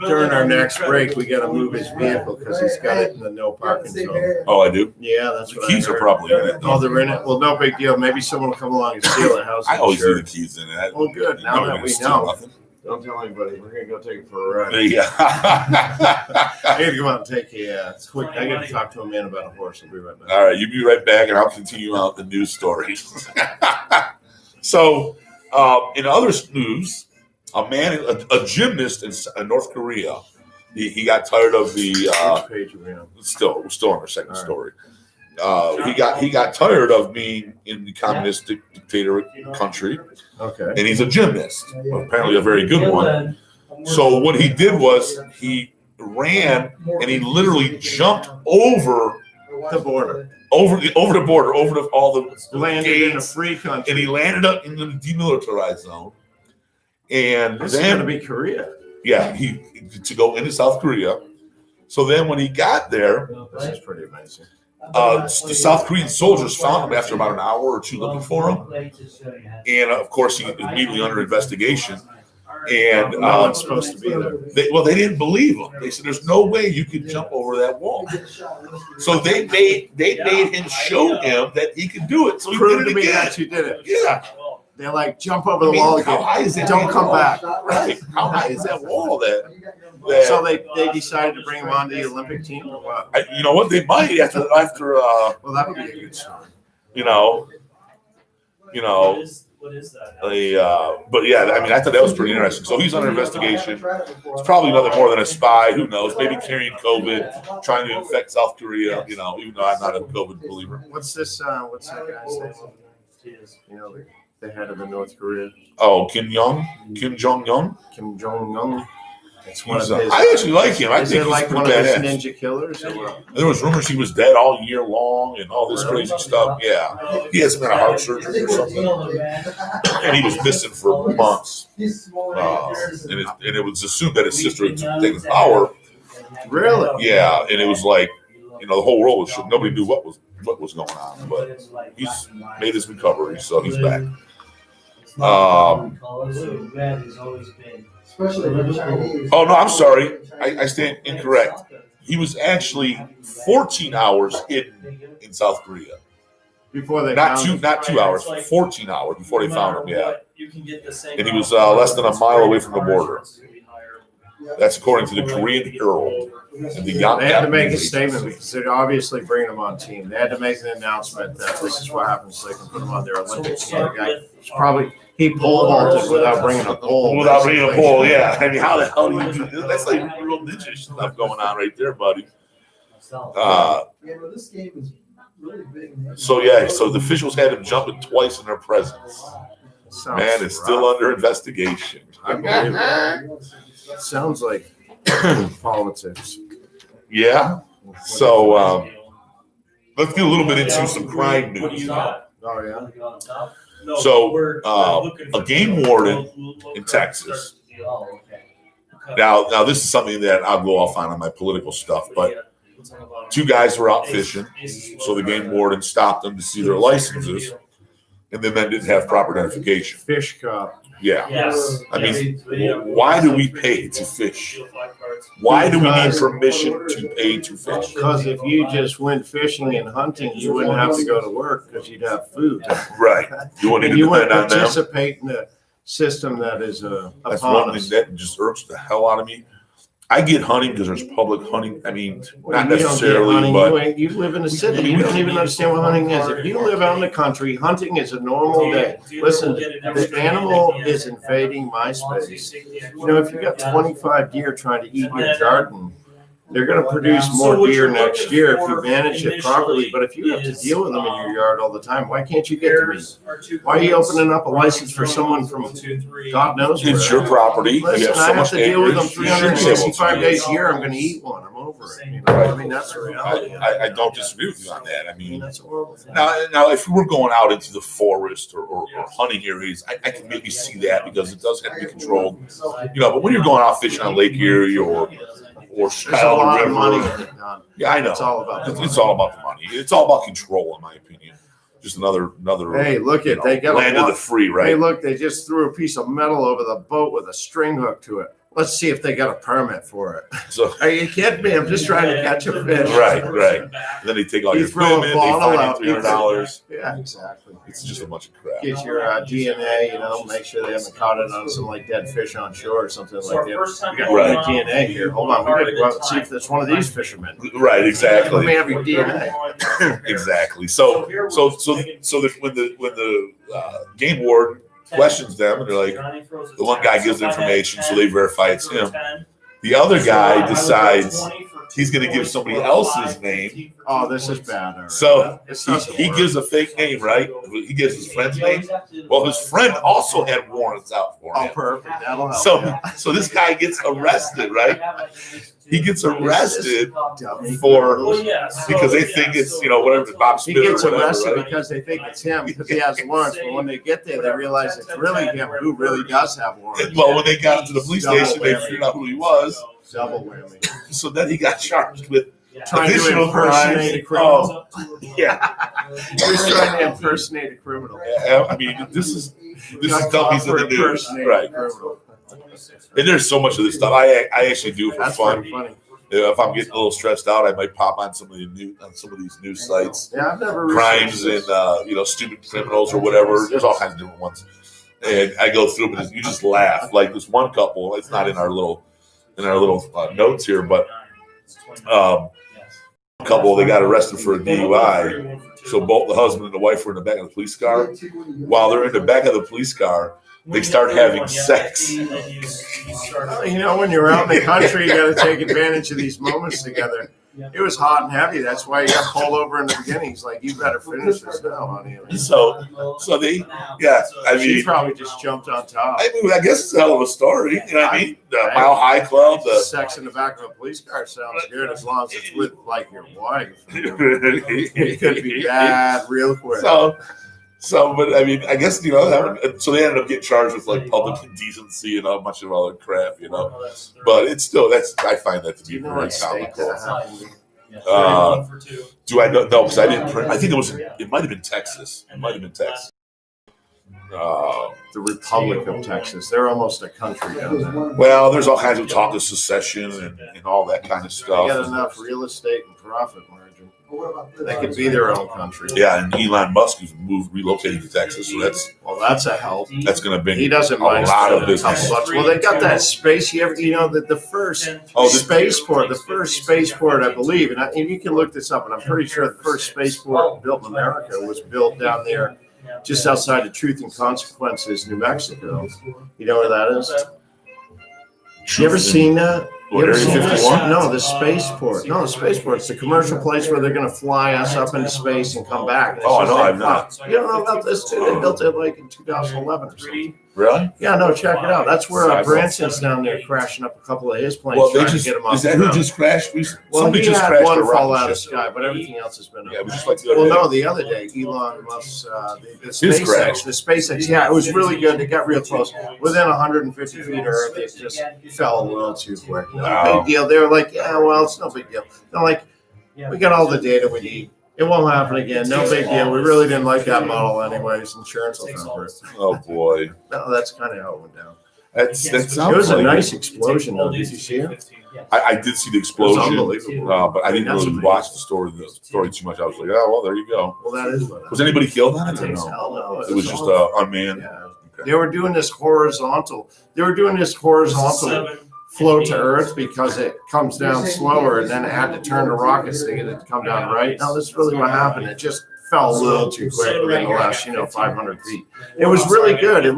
A: during our next break, we got to move his vehicle because he's got it in the no parking zone.
B: Oh, I do.
A: Yeah, that's
B: The
A: what
B: keys
A: I
B: are
A: heard.
B: probably in it.
A: Oh, they're in it. Well, no big deal. Maybe someone will come along and steal it. How's
B: I always
A: sure.
B: leave the keys in it.
A: Oh, good. Now that we know.
B: Nothing.
A: Don't tell anybody. We're gonna go take it for a ride.
B: Yeah.
A: I gotta go out and take a quick. I gotta talk to a man about a horse. I'll be right back.
B: All right, you be right back, and I'll continue out the news stories. So, in other news, a gymnast in North Korea, he got tired of the.
A: Page we're on.
B: Still on our second
A: All right.
B: story. He got tired of being in the communist dictator country,
A: Okay.
B: and he's a gymnast, apparently a very good one. So what he did was he ran and he literally jumped over
A: The border.
B: the border, all the
A: Landed in a
B: gates,
A: free country.
B: and he landed up in the demilitarized zone. And
A: This is
B: then
A: gonna be Korea.
B: yeah, to go into South Korea. So then when he got there,
A: This is pretty amazing.
B: the South Korean soldiers found him after about an hour or two looking for him, and of course he was immediately under investigation. And
A: No one's supposed to be there.
B: they didn't believe him. They said, "There's no way you could jump over that wall." So they made him show him that he could do it. So he
A: Prove
B: did
A: to
B: it
A: me
B: again.
A: that you did it.
B: Yeah,
A: They're like, jump over the
B: I mean,
A: wall
B: how high is
A: again.
B: that
A: Don't come back.
B: right? How high is that wall?
A: So they decided to bring him on the Olympic team or what?
B: You know what? They might after
A: Well, that would be a good story.
B: you know.
C: What is that?
B: But yeah, I mean, I thought that was pretty interesting. So he's under investigation. It's probably nothing more than a spy. Who knows? Maybe carrying COVID, trying to infect South Korea. Even though I'm not a COVID believer.
A: What's this? What's that guy's name? You know, the head of the North Korea,
B: Oh, Kim Jong Un.
A: Kim Jong Un. It's one of
B: He's,
A: his.
B: I actually like him. I
A: Is
B: think
A: it
B: he's
A: like
B: pretty
A: one of his
B: badass.
A: ninja killers? Or what?
B: There was rumors he was dead all year long and all this crazy stuff. Yeah, he had some kind of heart surgery or something, and he was missing for months. And it was assumed that his sister had taken power.
A: Really?
B: Yeah, and it was like, the whole world was shook. Nobody knew what was going on, but he's made his recovery, so he's back. Oh no, I'm sorry, I stand incorrect. He was actually 14 hours in South Korea.
A: Before they
B: Not
A: found him.
B: 2 hours, 14 hours before they found him. Yeah, and he was less than a mile away from the border. That's according to the Korean Herald. And the
A: They had to make a statement because they're obviously bringing him on team. They had to make an announcement that this is what happens so they can put him on their Olympic team. The guy he pole vaulted without bringing a pole.
B: Without bringing a pole, yeah. I mean, how the hell do you do this? That's like real ninja stuff going on right there, buddy.
E: This game is really big.
B: So the officials had him jumping twice in their presence. Man, it's still under investigation.
A: I believe it. Sounds like politics.
B: Yeah. So let's get a little bit into some crime news.
A: Oh yeah.
B: So a game warden in Texas. Now this is something that I'll go off on my political stuff, but two guys were out fishing, so the game warden stopped them to see their licenses, and the men didn't have proper identification.
A: Fish cop.
B: Yeah.
C: Yes.
B: I mean, why do we pay to fish? Why do we need permission to pay to fish?
A: Because if you just went fishing and hunting, you wouldn't have to go to work because you'd have food.
B: Right. You wouldn't
A: And
B: need
A: you
B: to
A: wouldn't
B: depend on them.
A: participate in the system that is
B: That's
A: upon
B: one
A: us.
B: thing that just irks the hell out of me. I get hunting because there's public hunting. I mean,
A: Well,
B: not
A: you don't get
B: necessarily,
A: hunting.
B: but
A: You live in a city. You don't even understand what hunting is. If you live out in the country, hunting is a normal day. Listen, the animal is invading my space. You know, if you got 25 deer trying to eat your garden, they're going to produce more deer next year if you manage it properly. But if you have to deal with them in your yard all the time, why can't you get to me? Why are you opening up a license for someone from God knows where?
B: it's your property. You
A: Listen,
B: have so
A: I have
B: much
A: to deal with them
B: acreage. You should be able to.
A: 365 days a year. I'm going to eat one. I'm over it. You know? I mean, that's the reality.
B: I don't disagree with you on that. I
A: I mean,
B: mean,
A: that's a horrible thing.
B: now if we're going out into the forest or hunting areas, I can maybe see that because it does have to be controlled. But when you're going out fishing on Lake Erie or
A: There's a
B: Skyler
A: lot of
B: River,
A: money in it, Don.
B: yeah, I know.
A: It's all about the money.
B: It's all about the money. It's all about control, in my opinion. Just another.
A: Hey, look
B: you
A: it.
B: know,
A: They got
B: land of the free,
A: Hey,
B: right?
A: look, they just threw a piece of metal over the boat with a string hook to it. let's see if they got a permit for it.
B: So
A: Are you kidding me? I'm just trying to catch a fish.
B: right. And then they take all
A: You
B: your
A: throw a
B: equipment. They
A: bottle
B: fine
A: out,
B: you $300.
A: Yeah, exactly.
B: It's just a bunch of crap.
A: Get your DNA, make sure they haven't caught it on some like dead fish on shore or something like that. We got
B: Right.
A: DNA here. Hold on, we got to go out and see if it's one of these fishermen.
B: Right, exactly.
A: Let me have your DNA.
B: Exactly. So that when the game ward questions them, and they're like, the one guy gives the information, so they verify it's him. The other guy decides he's going to give somebody else's name.
A: Oh, this is bad. Already.
B: So
A: This
B: he
A: doesn't work.
B: gives a fake name, right? He gives his friend's name. Well, his friend also had warrants out for
A: Oh,
B: him.
A: perfect. That'll help.
B: So this guy gets arrested, right? He gets arrested
A: Dummy.
B: because they think it's whatever Bob
A: He
B: Spinner or
A: gets
B: whatever,
A: arrested
B: right?
A: because they think it's him because he has warrants. But when they get there, they realize it's really him who really does have warrants.
B: Well, when they got into the police
A: Double
B: station, they
A: whammy.
B: figured out who he was.
A: Double whammy.
B: So then he got charged with
A: Trying to
B: additional
A: impersonate a
B: crimes.
A: criminal.
B: Oh, yeah.
A: He's trying to impersonate a criminal.
B: I mean, this is dummies in the news,
A: Impersonate a
B: right?
A: criminal.
B: And there's so much of this stuff. I actually do it for
A: That's
B: fun.
A: pretty funny.
B: If I'm getting a little stressed out, I might pop on some of these news sites,
A: Yeah, I've never
B: crimes
A: researched
B: and
A: this.
B: stupid criminals or whatever. There's all kinds of different ones, and I go through them and you just laugh. Like this one couple, it's not in our little notes here, but couple they got arrested for a DUI. So both the husband and the wife were in the back of the police car. While they're in the back of the police car, they start having sex.
A: Well, when you're out in the country, you got to take advantage of these moments together. It was hot and heavy. That's why he got pulled over in the beginning. He's like, "You better finish this now, honey."
B: So they, I
A: She
B: mean,
A: probably just jumped on top.
B: I guess it's a hell of a story. You know what I mean? The Mile High Club, the
A: Sex in the back of a police car sounds good as long as it's with like your wife. It could be bad real quick.
B: But I mean, I guess so they ended up getting charged with like public indecency and a bunch of other crap, But it's still I find that to
A: Do
B: be
A: you know
B: very
A: what state
B: comical.
A: that happened?
B: Do I know? No, because I didn't print. I think it might have been Texas. It might have been Texas.
A: The Republic of Texas. They're almost a country down there.
B: Well, there's all kinds of talk of secession and all that kind of
A: They got
B: stuff.
A: enough real estate and profit margin. They could be their own country.
B: Yeah, and Elon Musk is relocating to Texas, so
A: That's a help.
B: that's going to bring
A: He doesn't
B: a
A: mind
B: lot of
A: spending a couple
B: business.
A: bucks. Well, they got that space. The first spaceport, I believe, and you can look this up, and I'm pretty sure the first spaceport built in America was built down there just outside of Truth and Consequences, New Mexico. You know where that is? You ever seen that?
B: What, Area 51?
A: No, the spaceport. No, the spaceport's the commercial place where they're going to fly us up into space and come back. And it's
B: Oh,
A: just
B: no,
A: like,
B: I've not.
A: You don't know about this too? They built it like in 2011 or something.
B: Really?
A: Yeah, no, check it out. That's where Branson's down there crashing up a couple of his planes
B: Well,
A: trying to get him off
B: is
A: the
B: that who
A: ground.
B: just crashed?
A: Well,
B: Somebody
A: he
B: just
A: had
B: crashed
A: one
B: a
A: fall
B: rocket
A: out of the
B: ship.
A: sky, but everything else has been
B: Yeah,
A: up.
B: it was just like the other
A: Well,
B: day.
A: no, the other day, Elon Musk, the
B: His crash.
A: SpaceX, yeah, it was really good. They got real close. Within 150 feet of Earth, it just fell a little too quick. No
B: Wow.
A: big deal. They were like, yeah, well, it's no big deal. They're like, we got all the data we need. It won't happen again. No big deal. We really didn't like that model anyways. Insurance will cover it.
B: Oh boy,
A: No, that's kind of how it went down.
B: that
A: It
B: sounds
A: was a
B: like
A: nice explosion, though. Did you see it?
B: I did see the
A: It was
B: explosion,
A: unbelievable.
B: but I didn't
A: That's
B: really
A: amazing.
B: watch the story too much. I was like, oh well, there you go.
A: Well, that is what
B: Was anybody killed on it or no?
A: Hell no.
B: It was just unmanned.
A: Yeah.
B: Okay.
A: They were doing this horizontal. Flow to Earth because it comes down slower, and then it had to turn the rockets to get it to come down right. No, this is really what happened. It just fell a little too quick within the last, 500 feet. It was really good. It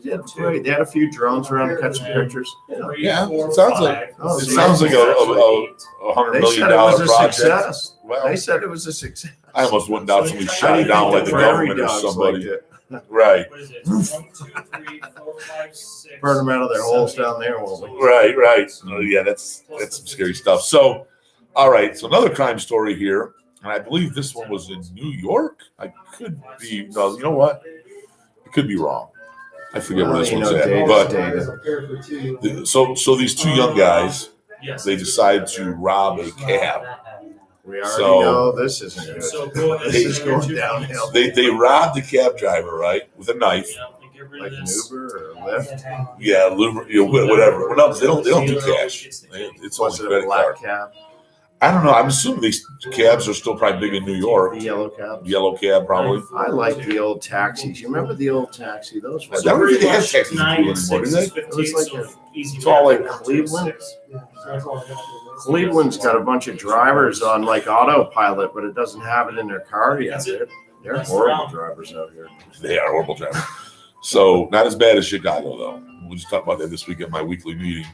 A: did great. They had a few drones around to catch some pictures.
B: Yeah, it sounds like
A: Oh,
B: it sounds like a $100
A: They
B: million
A: said it was a
B: project.
A: success.
B: Well,
A: They said it was a success.
B: I almost went down somebody
A: How do
B: shot
A: you
B: it down
A: think
B: like the
A: prairie
B: government or
A: dogs
B: somebody.
A: liked it?
B: Right,
F: What is it? 1, 2, 3, 4, 5, 6.
A: Burn them out of their holes down there, won't we?
B: right. Oh, yeah, that's some scary stuff. So, all right. So another crime story here, and I believe this one was in New York. I could be no. You know what? It could be wrong. I forget where this one's at. But so these two young guys,
F: Yes.
B: they decide to rob a cab.
A: We already
B: So-
A: know this isn't good.
F: So go ahead.
A: This is going downhill.
B: They robbed the cab driver, right, with a knife.
F: get rid
A: like
F: of
A: an
F: this.
A: Uber or a Lyft?
B: Yeah, whatever. Well, no, they don't do cash. It's
A: Was
B: only
A: it a
B: credit
A: black
B: card.
A: cab?
B: I don't know. I'm assuming these cabs are still probably big in New York.
A: The yellow cab?
B: Yellow cab, probably.
A: I like the old taxis. You remember the old taxi? Those were
B: I don't think they have
F: much
B: taxis in
F: 9
B: Cleveland
F: and
B: anymore, do
F: 6 is
B: they?
F: 15,
A: It was like
F: so easy
A: it's all
F: math,
A: like
F: 1, 2,
A: Cleveland.
F: 6.
A: Cleveland's got a bunch of drivers on like autopilot, but it doesn't have it in their car yet.
F: That's it.
A: They're
F: That's
A: horrible
F: around.
A: drivers out here.
B: They are horrible drivers. So not as bad as Chicago, though. We'll just talk about that this week at my weekly meeting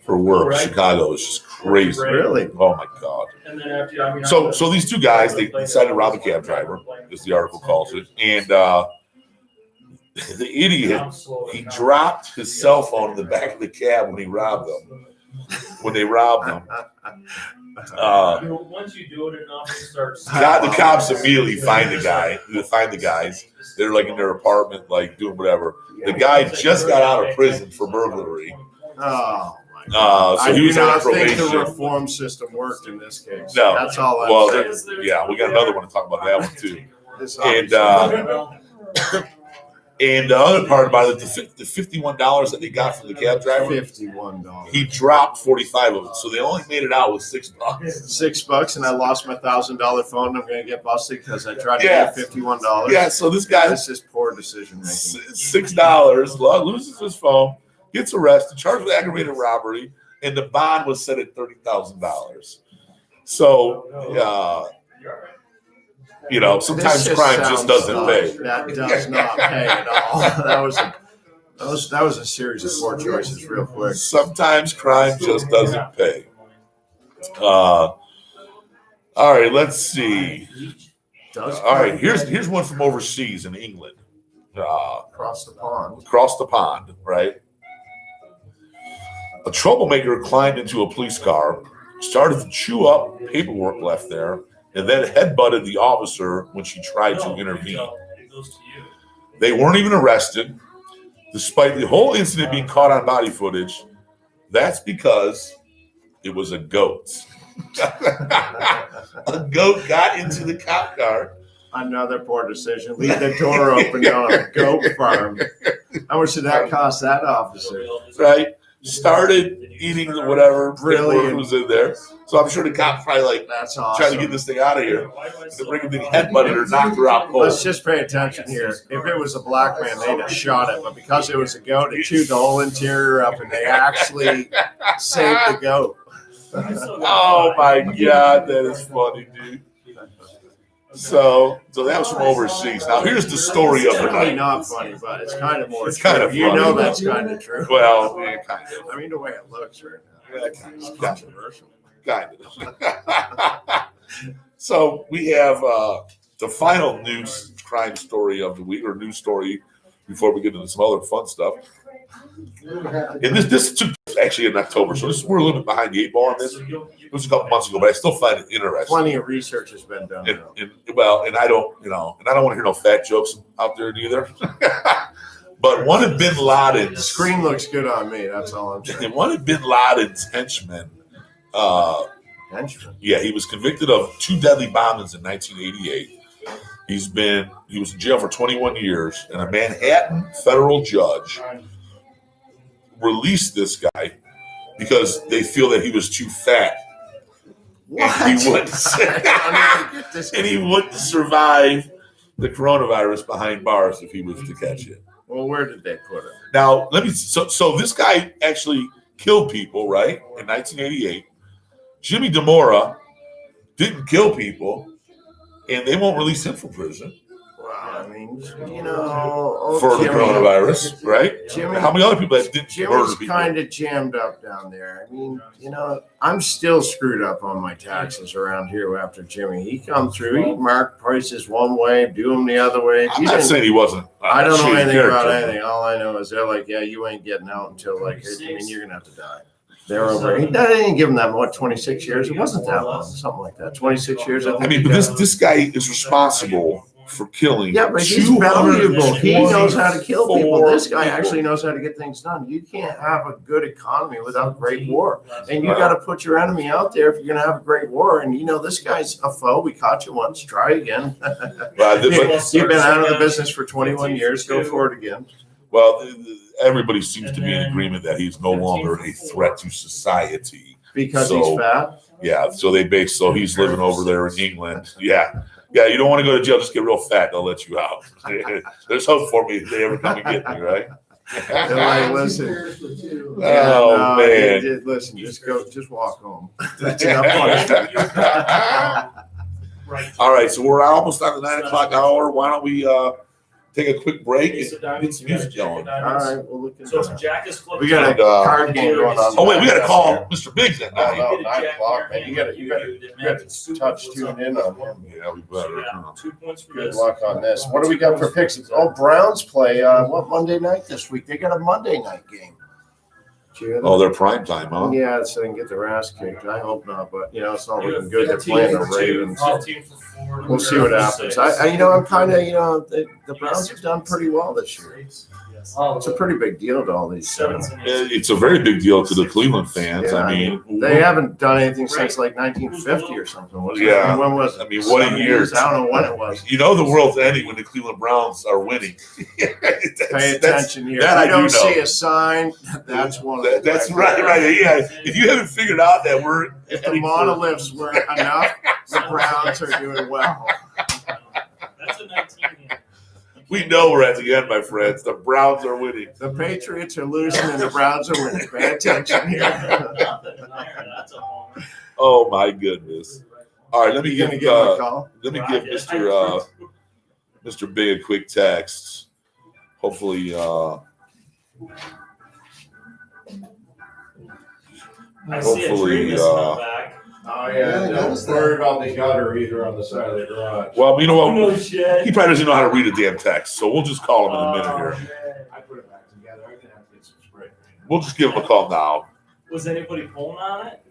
B: for work.
F: Right.
B: Chicago is just crazy.
A: Really?
B: Oh my God.
F: And then after, I mean,
B: So these two guys, they decided to rob a cab driver, as the article calls it, and the idiot, he dropped his cell phone in the back of the cab when he robbed them. When they robbed him,
F: once you do it enough, it starts.
B: the cops immediately find the guy. They find the guys. They're like in their apartment, like doing whatever. The guy just got out of prison for burglary.
A: Oh my God.
B: So he was on
A: think the
B: probation.
A: reform system worked in this case.
B: No.
A: That's all I'm
B: Well,
A: saying.
B: yeah, we got another one to talk about that one too.
A: This
B: And
A: obviously-
B: and the other part about it, the $51 that they got from the cab driver,
A: $51.
B: he dropped 45 of it, so they only made it out with $6.
A: $6, and I lost my $1,000 phone. I'm going to get busted because I tried to
B: Yeah.
A: get $51.
B: Yeah, so this guy,
A: This is poor decision making.
B: $6, loses his phone, gets arrested, charged with aggravated robbery, and the bond was set at $30,000. So, sometimes
A: This
B: crime just
A: sounds
B: doesn't
A: not-
B: pay.
A: That does not pay at all. That was a series of poor choices, real quick.
B: Sometimes crime just doesn't pay. All right, let's see.
A: Does
B: All right, here's one from overseas in England.
A: across the pond.
B: Across the pond, right? A troublemaker climbed into a police car, started to chew up paperwork left there, and then headbutted the officer when she tried to intervene. They weren't even arrested, despite the whole incident being caught on body footage. That's because it was a goat. A goat got into the cop car.
A: Another poor decision. Leave the door open on a goat farm. How much did that cost that officer?
B: Right? Started eating the whatever
A: Brilliant.
B: was in there. So I'm sure the cop probably like
A: That's awesome.
B: trying to get this thing out of here. To bring him the headbutted her, knocked her out cold.
A: Let's just pay attention here. If it was a black man, they'd have shot it. But because it was a goat, it chewed the whole interior up, and they actually saved the goat.
B: Oh my God, that is funny, dude. So that was from overseas. Now here's the story of
A: It's
B: the
A: really
B: night.
A: not funny, but it's kind of more.
B: It's kind of
A: true. You
B: funny.
A: know that's kind of true.
B: Well, yeah, kind of.
A: I mean, the way it looks right now, it's
B: Kind
A: controversial.
B: of. So we have the final news crime story of the week, or news story, before we get into some other fun stuff. And this took actually in October, so we're a little bit behind the 8 ball on this. It was a couple months ago, but I still find it interesting.
A: Plenty of research has been done.
B: And I don't want to hear no fat jokes out there either. But one of Bin
A: The
B: Laden's
A: screen looks good on me. That's all I'm saying.
B: and one of Bin Laden's henchmen,
A: Henchman.
B: yeah, he was convicted of 2 deadly bombings in 1988. He was in jail for 21 years, and a Manhattan federal judge released this guy because they feel that he was too fat.
A: What?
B: And he wouldn't,
A: I mean, get this
B: and he wouldn't survive the coronavirus behind bars if he was to catch it.
A: Well, where did they put him?
B: Now, so this guy actually killed people, right? In 1988. Jimmy DeMora didn't kill people, and they won't release him from prison
A: Well, I mean, old
B: for the
A: Jimmy-
B: coronavirus, right?
A: Jimmy,
B: How many other people that didn't murder
A: Jimmy's
B: people?
A: kind of jammed up down there. I mean, I'm still screwed up on my taxes around here after Jimmy. He come through, he marked prices one way, do them the other way.
B: I'm not saying he wasn't.
A: I don't know
B: shady
A: anything about
B: character.
A: anything. All I know is they're like, yeah, you ain't getting out until you're gonna have to die. They're over. He didn't give him that 26 years. It wasn't that long, something like that. 26 years.
B: I mean, but this guy is responsible for killing.
A: Yeah, but he's
B: 224
A: valuable. He knows how to kill people. This guy actually knows how to get things done. You can't have a good economy without great war. And you got to put your enemy out there if you're going to have a great war. And this guy's a foe. We caught you once. Try again.
B: But
A: You've been out of the business for 21 years. Go for it again.
B: Well, everybody seems to be in agreement that he's no longer a threat to society.
A: Because
B: So-
A: he's fat.
B: Yeah, so so he's living over there in England. Yeah. Yeah, you don't want to go to jail, just get real fat, they'll let you out. There's hope for me if they ever come and get me, right?
A: They're like, listen.
B: Oh, man.
A: Listen, just walk home. That's enough punishment.
F: Right.
B: All right, so we're almost on the 9 o'clock hour. Why don't we take a quick break
F: Ace of
B: and get
F: diamonds,
B: some
F: you got a
B: music
F: jack of
B: going?
A: All
F: diamonds.
A: right, we'll look into
F: So if
A: that.
F: Jack is flipped,
A: We got a
B: And,
A: card game going on.
B: Oh, wait, we got to call Mr. Biggs that
A: Oh,
B: night.
A: no,
F: You get a
A: 9
F: jack
A: o'clock,
F: in
A: man.
F: your
A: You
F: hand,
A: got to touch tune in on him.
B: Yeah, we
F: So
B: better.
F: yeah, 2 points for
A: Good
F: this.
A: luck on this. What do we got for picks? Oh, Browns play what Monday night this week? They got a Monday night game. Did you hear that?
B: Oh, they're prime time, huh?
A: Yeah, so they can get their ass kicked. I hope not, but it's not
F: You
A: looking
F: have
A: good. They're
F: 15
A: playing the
F: for two,
A: Ravens.
F: 15 for 4.
A: We'll see what happens. I'm kind of, the Browns have done pretty well this year. It's a pretty big deal to all these.
F: Sevens and eights.
B: It's a very big deal to the Cleveland fans.
A: Yeah,
B: I mean,
A: They haven't done anything since like 1950 or something. Was it?
B: Yeah.
A: When was it?
B: I mean, what a
A: 70s?
B: year.
A: I don't know when it was.
B: you know the world's ending when the Cleveland Browns are winning.
A: Pay attention here.
B: that I
A: If you
B: do
A: don't see
B: know.
A: a sign, that's one of them.
B: That's right. Yeah. If you haven't figured out that we're
A: If the monoliths weren't enough, the Browns are doing well.
F: That's a 19 hand.
B: we know we're at the end, my friends. The Browns are winning.
A: The Patriots are losing and the Browns are winning. Pay attention here.
F: Nothing in there. That's a homer.
B: Oh my goodness! All right, let me
A: You
B: give
A: gonna give him a call?
B: Mr. Big a quick text. Hopefully,
F: I see a
B: Hopefully,
F: tree missing up back.
A: Oh
C: Yeah, I
A: don't
C: noticed that.
A: worry about the gutter either on the side of the garage.
B: well, you know what?
F: No shit.
B: He probably doesn't know how to read a damn text, so we'll just call him in a minute here.
F: Man.
A: I put it back together. I'm gonna have to get some spray.
B: We'll just give him a call now.
F: Was anybody pulling on it?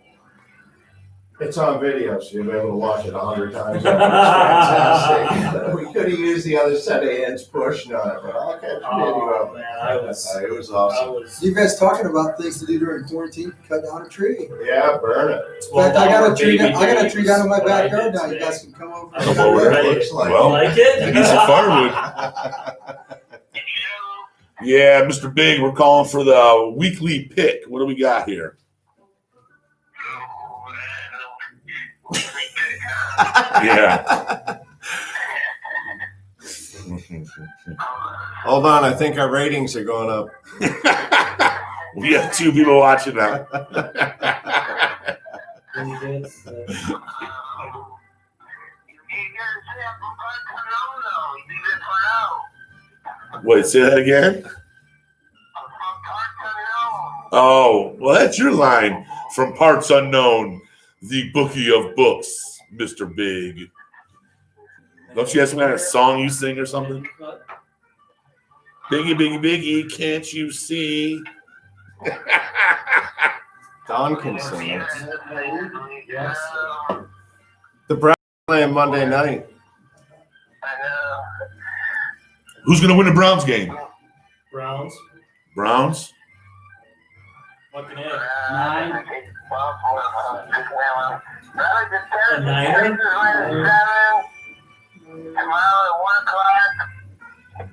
A: It's on video, so you'll be able to watch it 100 times. It's fantastic. We could have used the other set of hands pushing on it, but I'll catch a
F: Oh
A: video.
F: man,
A: It was awesome.
C: You guys talking about things to do during quarantine? Cut down a tree.
A: Yeah, burn it.
C: In fact, I got a tree. I got a tree down in my backyard now. You guys can come over.
B: Come over.
A: It looks like.
B: Well,
F: like
B: I
F: it?
B: need some firewood. Yeah, Mr. Big, we're calling for the weekly pick. What do we got here? Yeah.
A: Hold on, I think our ratings are going up.
B: We have 2 people watching now. Wait, say that again? Oh, well, that's your line from Parts Unknown, the bookie of books, Mr. Big. Don't you have some kind of song you sing or something? Biggie, biggie, biggie, can't you see?
A: Don can sing it. The Browns playing Monday night.
B: Who's going to win the Browns game?
F: Browns.
B: Browns?
F: Fucking A.
G: 9.
F: A niner?
G: Tomorrow at 1 o'clock. And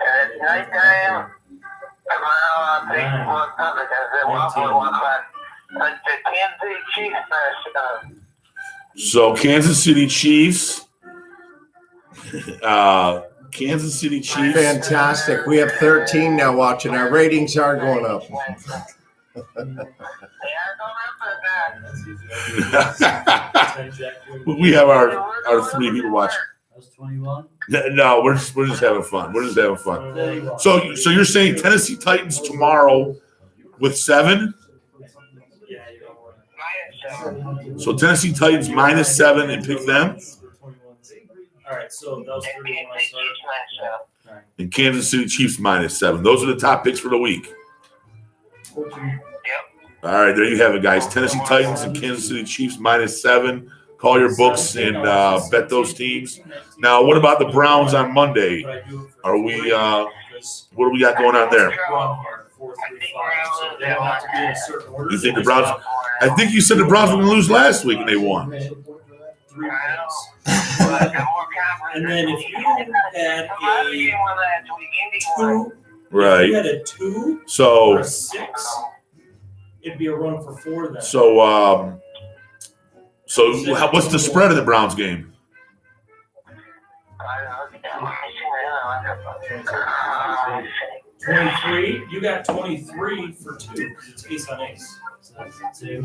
G: at nighttime, tomorrow I'll take 1 o'clock. At 1 o'clock. Like the Kansas City Chiefs.
B: So Kansas City Chiefs. Kansas City Chiefs.
A: Fantastic. We have 13 now watching. Our ratings are going up.
B: We have our 3 people watching.
G: That's 21.
B: No, we're just having fun. We're just having fun. So you're saying Tennessee Titans tomorrow with 7?
F: Yeah, you don't want
B: So Tennessee Titans -7 and pick them,
F: All right, so that was 31 I started.
B: and Kansas City Chiefs -7. Those are the top picks for the week. All right, there you have it, guys. Tennessee Titans and Kansas City Chiefs -7. Call your books and bet those teams. Now, what about the Browns on Monday?
F: But I do it for
B: Are we?
F: because
B: What do we got going on there?
F: run here 4-3-5, so they don't have to be in a certain order.
B: You think the Browns? I think you said the Browns were going to lose last week and they won.
F: 3 points. And then if you had a 2
B: Right.
F: If you had a 2 or
B: So
F: a 6, it'd be a run for 4 then.
B: What's the spread of the Browns game?
F: 23. You got 23 for 2 because it's ace on ace. So that's 2.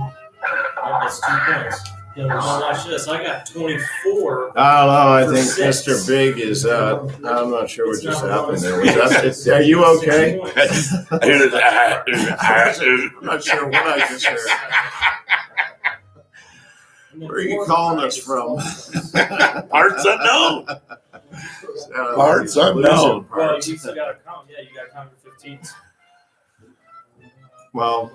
F: That's 2 points. Now watch this. I got 24.
A: I don't know. I
F: For
A: think
F: 6.
A: Mr. Big is. I'm not sure what
F: It's
A: just
F: not
A: happened there.
F: wrong.
A: Was that, are you okay?
B: I'm
A: not sure what I just heard. Where are you calling us from?
B: Parts unknown. Parts
A: Losing
B: unknown.
F: Well,
A: parts.
F: you still got to count. Yeah, you got to count your 15s.
A: Well,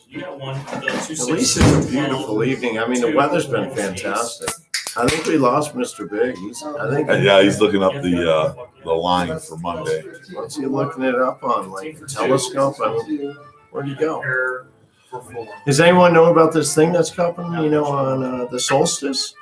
F: You got 1.
A: at least it's a beautiful evening. I mean, the weather's been fantastic. I think we lost Mr. Big.
B: He's looking up the line for Monday.
A: What's he looking it up on? Like a telescope? I mean, where'd he go?
F: For 4.
A: Does anyone know about this thing that's coming, on the solstice?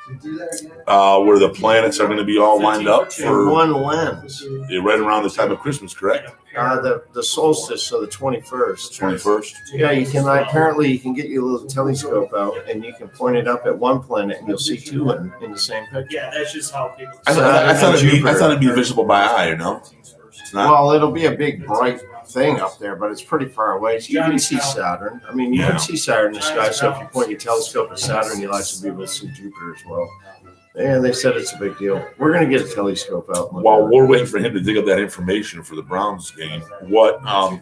B: Where the planets are going to be all lined up
A: In
B: for
A: one lens.
B: right around the time of Christmas, correct?
A: The solstice, so the 21st.
B: 21st.
A: Yeah, you can apparently you can get your little telescope out and you can point it up at one planet and you'll see 2 in the same picture.
F: Yeah, that's just how people.
B: I thought it'd be visible by eye, It's not.
A: Well, it'll be a big bright thing up there, but it's pretty far away. So you can see Saturn. I mean, you can see Saturn in the sky. So if you point your telescope at Saturn, you'll actually be able to see Jupiter as well. And they said it's a big deal. We're going to get a telescope out. And look
B: While
A: at
B: we're waiting for him to dig up that information for the Browns game, what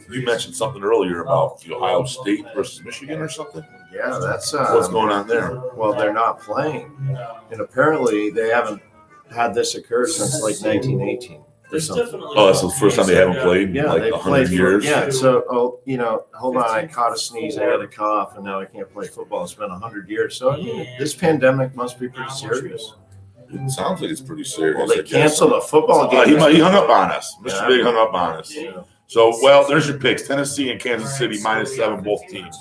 B: you mentioned something earlier about the Ohio State versus Michigan or something?
A: it. Yeah, that's
B: What's going on there?
A: Well, they're not playing, and apparently they haven't had this occur since like 1918. Or
F: There's
A: something.
F: definitely.
B: Oh, that's the first time they haven't played in
A: Yeah,
B: like
A: they
B: 100
A: played
B: years.
A: Yeah, so hold on, I caught a sneeze, I got a cough, and now I can't play football. It's been 100 years, so I mean, this pandemic must be pretty serious.
B: It sounds like it's pretty serious.
A: Well, they
B: I guess.
A: canceled a football game.
B: He hung up on us. Mr.
A: Yeah.
B: Big hung up on us.
A: Yeah.
B: So, there's your picks. Tennessee and Kansas City -7, both teams.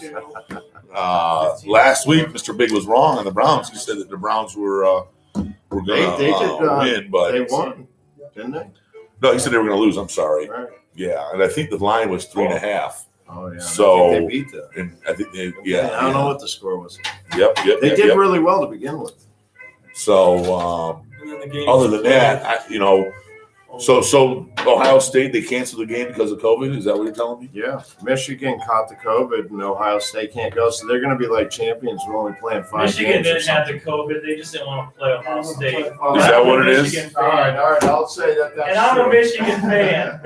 B: Last week, Mr. Big was wrong on the Browns. He said that the Browns were going to
A: They did,
B: win, but
A: They won, didn't they?
B: no, he said they were going to lose. I'm sorry.
A: Right.
B: Yeah, and I think the line was 3.5.
A: Oh yeah.
B: So-
A: I think they beat them.
B: And I think they,
A: I don't know what the score was.
B: Yep.
A: They did really well to begin with.
B: So, other than that, so Ohio State, they canceled the game because of COVID. Is that what you're telling me?
A: Yeah, Michigan caught the COVID, and Ohio State can't go, so they're going to be like champions. We're only playing 5
F: Michigan
A: games or
F: didn't have
A: something.
F: the COVID. They just didn't want to play Ohio State.
B: Is that what it is?
F: Michigan
A: All
F: fan.
A: right, I'll say that. That's
F: And I'm
A: true.
F: a Michigan fan.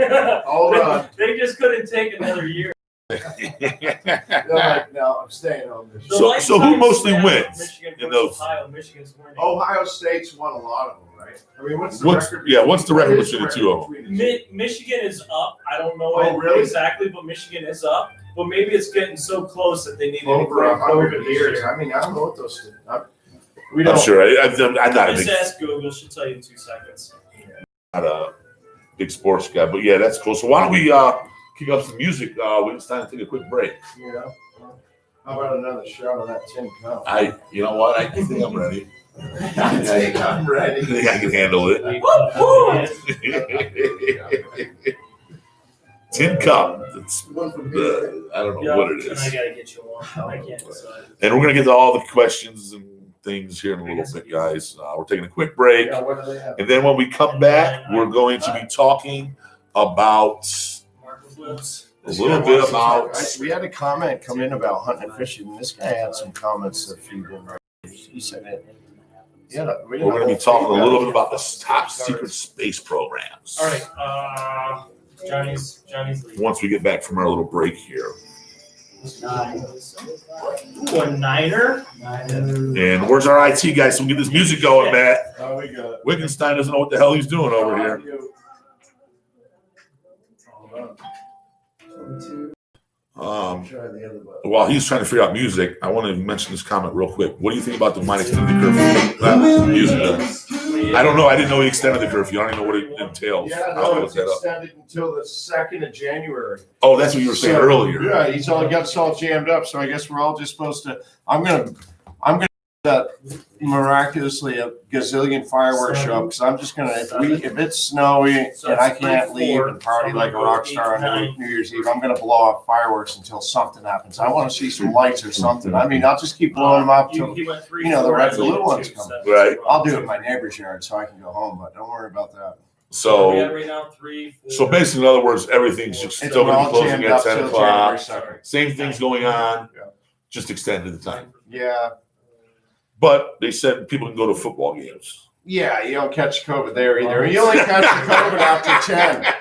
A: Hold on.
F: They just couldn't take another year.
A: They're like, no, I'm staying home.
F: The
B: So
F: lifetime
B: who mostly
F: span of
B: wins
F: Michigan
B: in
F: versus
B: those?
F: Ohio. Michigan's winning.
A: Ohio State's won a lot of them, right? I mean, what's the
B: What's
A: record?
B: the record
A: What is
B: between the
A: record
B: two of them?
A: between the two?
F: Michigan is up. I don't know
A: Oh, really?
F: exactly, but Michigan is up. But maybe it's getting so close that they need to
A: Over
F: declare
A: 100
F: COVID this
A: years.
F: year.
A: I mean, I don't know what those. We
B: I'm
A: don't.
B: sure. I'm not a
F: Just
B: big,
F: ask Google. She'll tell you in 2 seconds.
B: not a big sports guy, but yeah, that's cool. So why don't we kick up some music? Wickenstein, and take a quick break.
A: Yeah. How about another shot of that tin cup?
B: You know what? I think I'm ready.
A: I think I'm
B: I
A: ready.
B: think I can handle it. Tin cup. It's I don't know what it
F: And I
B: is.
F: gotta get you one. I can't decide.
B: And we're gonna get to all the questions and things here in a little bit, guys. We're taking a quick break,
A: Yeah, what do they have?
B: and then when we come back, we're going to be talking about
F: Market flips.
B: a little bit about.
A: We had a comment come in about hunting and fishing, and this guy had some comments that feed in. He said it. Yeah,
B: We're going to be talking a little bit about the top secret space programs.
F: All right. Johnny's leaving.
B: Once we get back from our little break here,
F: Ooh, a niner.
B: and where's our IT guy? So we can get this music going, Matt.
A: Oh, we got it.
B: Wickenstein doesn't know what the hell he's doing over here. While he's trying to figure out music, I want to mention this comment real quick. What do you think about the minus extended curfew? Music. I don't know. I didn't know he extended the curfew. I don't even know what it entails.
A: Yeah,
B: I'll
A: no,
B: look
A: it's
B: that up.
A: extended until the 2nd of January.
B: Oh, that's what you were saying earlier.
A: Yeah, he's all got us all jammed up. So I guess we're all just supposed to. I'm gonna
D: that miraculously a gazillion fireworks show up, because I'm just gonna, if it's snowy and I can't leave and party like a rock star on New Year's Eve, I'm gonna blow off fireworks until something happens. I want to see some lights or something. I mean, I'll just keep blowing them up till, the red blue ones come.
B: Right.
D: I'll do it in my neighbor's yard so I can go home, but don't worry about that.
B: So,
F: right now, 3, 4,
B: so basically, in other words, everything's just
D: It's
B: still going to
D: all
B: be closing
D: jammed
B: at
D: up
B: 10
D: till
B: o'clock.
D: January 2nd.
B: Same things going on,
D: Yeah.
B: just extended the time.
D: Yeah.
B: But they said people can go to football games.
D: Yeah, you don't catch COVID there either. You only catch the COVID after 10.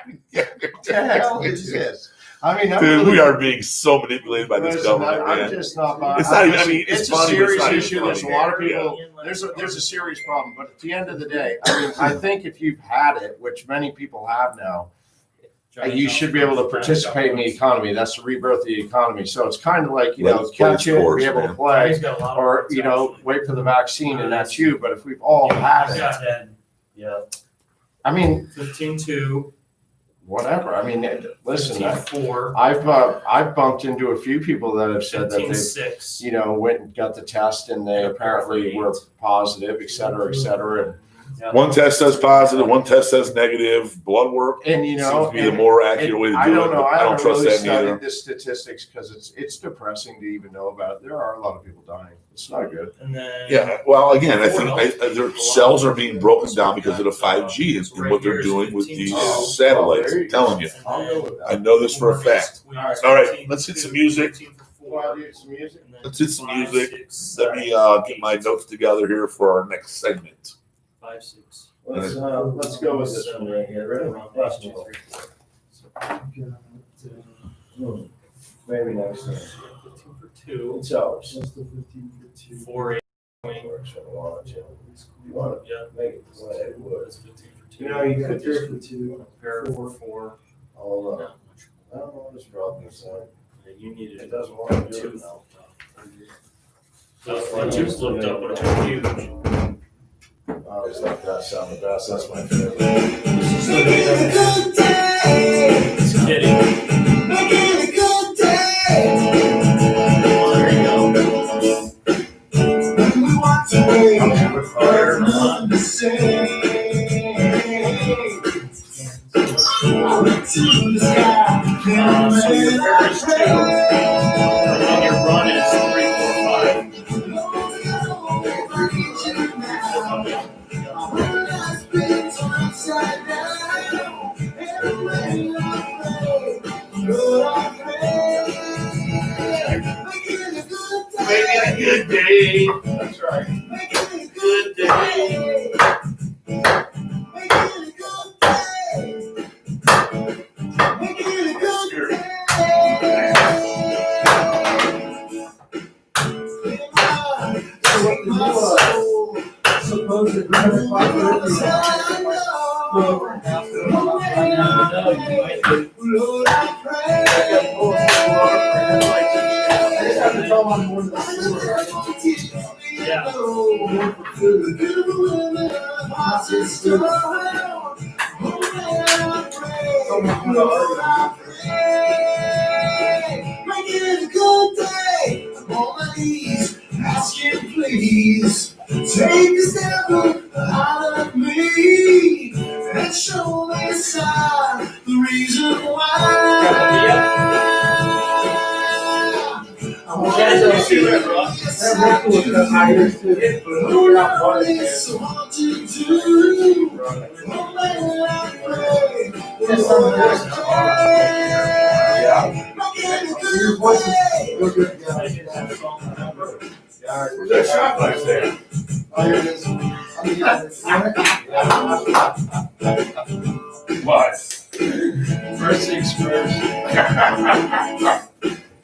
D: What the hell is this? I mean,
B: Dude, we are being so manipulated by this
D: Listen,
B: government,
D: I'm
B: man.
D: just not.
B: It's not even. I mean,
D: it's a
B: funny, but
D: serious
B: it's not even
D: issue.
B: funny.
D: There's a lot of
B: Yeah.
D: people. There's a serious problem. But at the end of the day, I mean, I think if you've had it, which many people have now, you should be able to participate in the economy. That's the rebirth of the economy. So it's kind of like,
B: Let's
D: catch
B: play
D: it,
B: sports,
D: be able to
B: man.
D: play, or wait for the vaccine, and that's you. But if we've all had it,
F: Yeah.
D: I mean,
F: 15-2.
D: whatever. I mean, listen,
F: 15-4.
D: I've bumped into a few people that have said that they've
F: 15-6.
D: went and got the test and they apparently were positive, et cetera, et cetera.
B: One test says positive, one test says negative. Blood work
D: And
B: seems to be the more accurate way to do
D: I
B: it.
D: don't know.
B: But
D: I
B: I don't
D: haven't
B: trust
D: really
B: that
D: studied
B: neither.
D: the statistics because it's depressing to even know about it. There are a lot of people dying. It's not good.
F: And then
B: Yeah, well, again, I think their cells are being broken down because of the 5G and what they're doing with these satellites. I'm telling you.
D: I'll go with
B: I
D: that.
B: know this for a fact. All right, let's hit some music.
D: Well, dude, some music.
B: Let's hit some music. Let me get my notes together here for our next segment.
F: 5, 6.
D: Let's go with this one right here. Ready? Last one. Maybe next time.
F: 15 for 2.
D: It's ours.
F: 4, 8.
D: Works when you want it to. You want to
F: Yeah.
D: make it the way it would.
F: That's 15 for 2.
D: You could just
C: for 2.
F: Pair for 4.
D: Hold on.
F: Not much.
D: I don't know what his problem is.
F: Yeah, you needed
D: It doesn't want to do
F: Two.
D: it now.
F: The two's looked up, but it's huge.
D: I always like that sound the best. That's my favorite.
F: Just kidding. There you go. So your pair is 2. And then your run is 3, 4, 5. Making a good day. That's right. Good day.
C: Suppose that we have a 5:30. I just have to tell my more than the
F: Yeah.
E: Asking please, take this devil out of me and show me a sign, the reason why.
C: I'm going to see that, bro. That was the highest too. We're not funny, man.
E: So hard to do.
C: Just some of this. Your voice is real good.
B: Where's that shot place there?
C: Oh, here it is.
B: What?
D: First things first.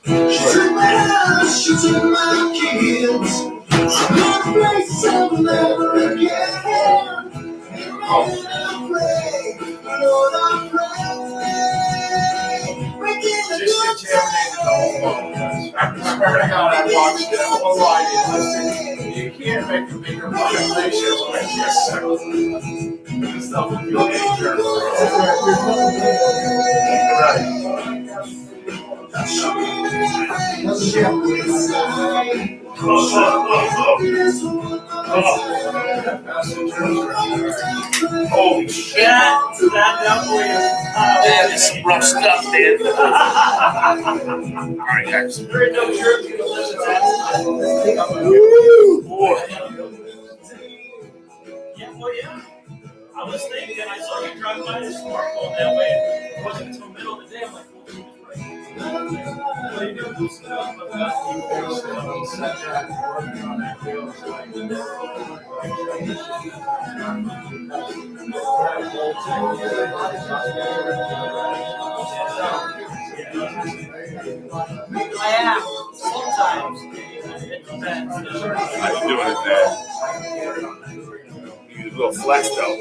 E: Shoot my house, shooting my kids. I'm gonna play some never again. And I pray, Lord, I pray. Making a
D: Just
E: good
D: contaminated the whole phone. I swear to God, I watched it. I won't lie to you. Listen, you can't make a bigger violation like this. This stuff will be dangerous. Right.
E: Show me the way, show me the sign.
B: Holy shit.
F: That definitely is.
B: That is some rough stuff, man. All right, guys.
F: There ain't no church you can listen to.
B: Boy.
F: Yeah, well, yeah. I was thinking, I saw you drive by the smartphone that way. It wasn't until the middle of the day. I'm like, well, he was right. Well, you do cool stuff, but that's the cool stuff. He said that working on that deal. So I did that. Yeah, sometimes it depends.
B: How you doing it, man? You need a little flex, though.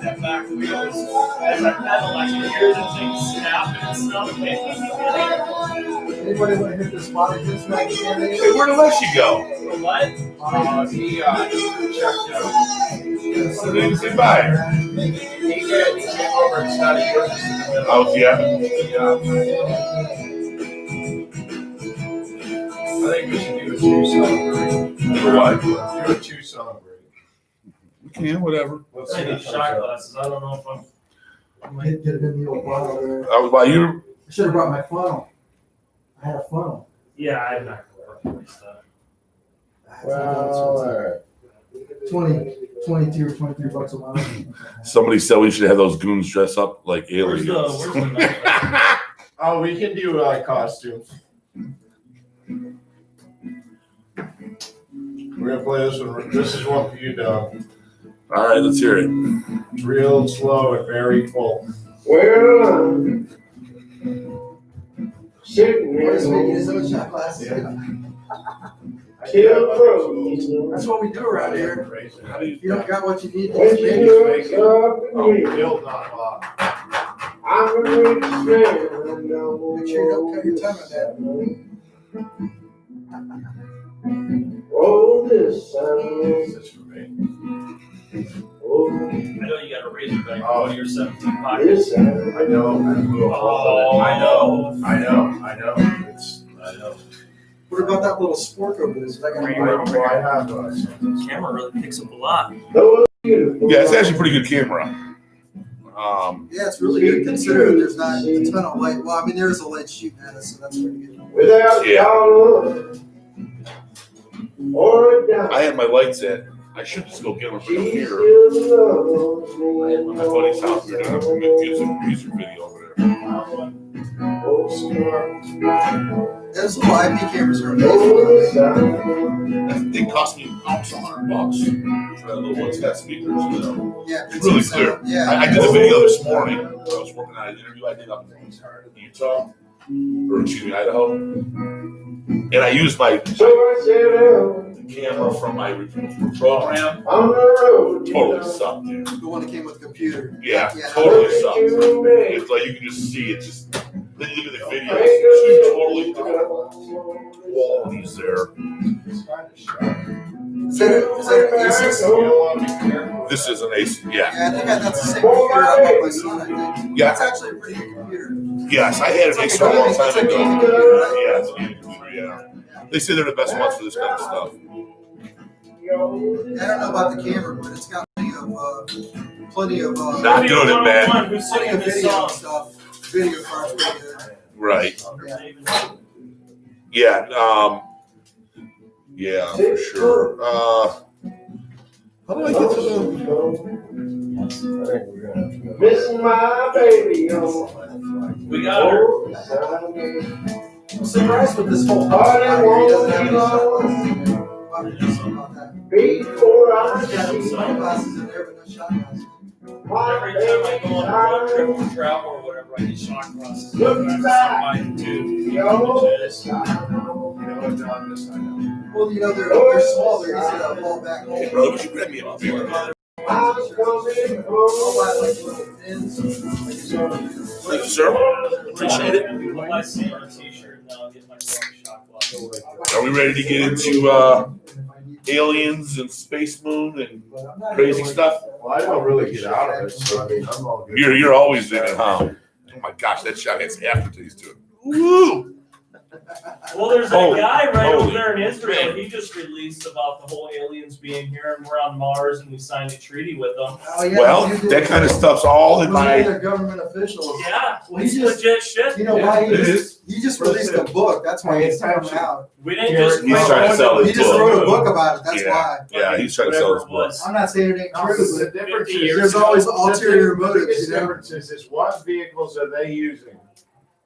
F: That back wheels as I pedal, I can hear the thing snap and stuff.
C: Anybody want to hit this body just like
B: Hey, where did Leshy go?
F: What?
C: he checked out.
B: Didn't say bye.
C: He came over and started working.
B: Oh, yeah.
C: I think we should do a two-song break.
B: What?
C: Do a two-song break.
B: We can, whatever.
C: Let's
F: I
C: see
F: need
C: what
F: shot
C: comes up.
F: glasses. I don't know if
H: I might get it in the old bottle there.
B: I was by you.
H: I should have brought my funnel. I had a funnel.
F: Yeah, I'm not going to work stuff.
C: Well, all right.
H: 22 or 23 bucks a month.
B: Somebody said we should have those goons dress up like
F: Where's
B: aliens.
F: the knife?
D: Oh, we can do costumes. We're gonna play this one. This is one for you, Doug.
B: All right, let's hear it.
D: It's real slow and very full.
E: Well, I'm sitting
H: What is making
E: here
H: his own shot glasses?
E: till frozen.
H: That's what we do around here.
B: How do
H: If you don't got what you need,
E: When
H: just
E: she
H: make it.
E: looks up at
D: Oh,
E: me,
D: Bill, not Bob.
E: I'm a rich man.
H: Make sure you don't cut your tongue on that.
E: Oh, this sound.
D: This is for me.
E: Oh,
F: I know you got a razor back.
D: Oh.
F: Oh, your 17 pocket.
E: this sound.
D: I know. I blew a hole in it. I know. It's. I know.
H: What about that little spork over there? So that
D: I have those.
F: Camera really picks up a lot.
E: Those beautiful.
B: Yeah, it's actually a pretty good camera.
H: Yeah, it's really good considering there's not a ton of light. Well, I mean, there is a light shooting at us, so that's pretty good.
E: Without
B: Yeah.
E: collar or a dime.
B: I had my lights in. I should just go get them and
E: She
B: bring them here.
E: still loves me.
B: I had my buddy's house. They're doing a music video over there.
E: Oh, smart.
H: Those little IP cameras are
E: Oh,
H: amazing.
E: this sound.
B: That thing cost me almost $100 for that little one's got speakers. You know.
H: Yeah,
B: It's really clear.
H: Yeah.
B: I did a video this morning. I was working on an interview I did up in Utah, or excuse me, Idaho, and I used my
E: So I said,
B: camera from my program.
E: on the road.
B: Totally sucked, dude.
H: The one that came with the computer.
B: Yeah,
H: Yeah.
B: totally sucked. It's like you can just see it. Just then you look at the video. It's two totally different qualities there.
H: Is that an Asus?
B: This is an Ace. Yeah.
H: Yeah, I think that's the same computer I bought my son, I think.
B: Yeah.
H: It's actually a pretty good computer.
B: Yes, I had an Ace a long time ago. Yeah, it's a gaming computer. Yeah. They say they're the best ones for this kind of stuff.
H: I don't know about the camera, but it's got plenty of
B: Not doing it, man.
F: Who's
H: plenty
F: singing
H: of
F: this
H: video
F: song?
H: stuff. Video part's pretty good.
B: Right.
H: Yeah.
B: Yeah. Yeah, for sure. How do I get to the?
E: Missing my baby.
F: We got her.
H: I'm surprised with this whole
E: All I
H: he doesn't have any
E: want
H: shot glasses. Why would you do something about that?
E: before I
H: He's got some
E: see
H: sunglasses in there, but no shot glasses.
E: my
F: Every time I go on a road trip
E: baby.
F: or travel or whatever, I get shot glasses.
E: Look
F: Somebody too.
E: Yo,
H: Well, you know, they're small. They're easy to haul back home.
B: Hey, brother, would you grab me a beer?
E: I'm coming
H: I'll
E: home.
H: buy like little pins.
B: Thank you, sir. Appreciate it.
F: When I see our t-shirt, now I'll get myself a shot glass.
B: Are we ready to get into aliens and space moon and crazy stuff?
D: Well, I don't really get out of it, so I mean, I'm all good.
B: You're always in it, huh? Oh my gosh, that shot has aftertaste to it. Woo!
F: Well, there's that guy right over
B: holy
F: there in Israel.
B: man.
F: He just released about the whole aliens being here and we're on Mars and we signed a treaty with them.
H: Oh, yeah,
B: Well,
H: you did.
B: that kind of stuff's all in
H: One of
B: my.
H: their government officials.
F: Yeah,
H: Well,
F: it's
H: he just-
F: legit shit.
H: You know why
B: It is.
H: he just released a book. That's why it's coming out.
F: We didn't just.
B: He's trying to sell
H: He
B: his
H: just
B: book.
H: wrote a book about it. That's
B: Yeah.
H: why.
B: Yeah, he's trying to sell his
F: Whatever it
B: book.
F: was.
H: I'm not saying it ain't
D: No,
H: true,
D: the
H: but
D: difference
F: 50
D: is
F: years
H: there's
F: ago.
H: always
D: the
H: ulterior
D: biggest
H: motives. You know?
D: difference is what vehicles are they using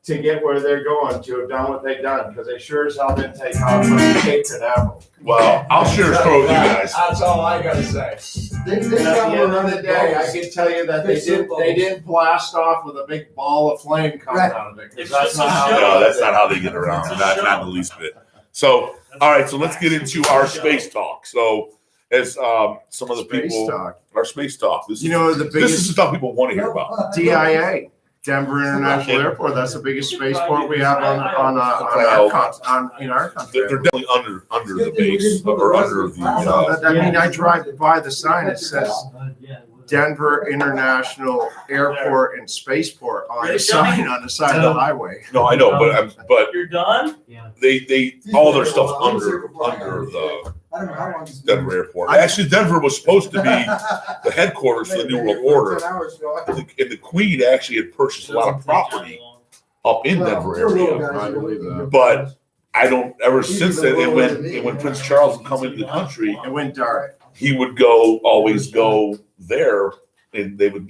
D: to get where they're going to have done what they've done? Because they sure as hell didn't take off from Cape Canaveral.
B: Well, I'll share a story with you guys.
D: That's all I gotta say.
H: They
D: At the end of the day, I can tell you that
H: Big soup
D: they didn't blast off with a big ball of flame coming
H: Right.
D: out of it. 'Cause
F: It's
D: that's
F: just
D: not
F: a
D: how.
F: show.
B: No, that's not how they get around. Not the least bit. So, all right. So let's get into our space talk. So, as some of the
D: Space
B: people,
D: talk.
B: our space talk. This
D: You
B: is
D: know, the
B: this is the
D: biggest
B: stuff people want to hear about.
D: DIA, Denver International Airport. That's the biggest spaceport we have in our country.
B: They're definitely under the base or under the.
D: I mean, I drive by the sign. It says Denver International Airport and Spaceport on the sign on the side of the highway.
B: No, I know, but
F: You're done?
B: they all their stuff's under the
H: I don't know how long he's been.
B: Denver airport. Actually, Denver was supposed to be the headquarters for the New World Order.
H: 10 hours ago.
B: And the Queen actually had purchased a lot of property up in Denver area.
D: I believe that.
B: But I don't ever since then. And when Prince Charles would come into the country,
D: It went dark.
B: he would always go there, and they would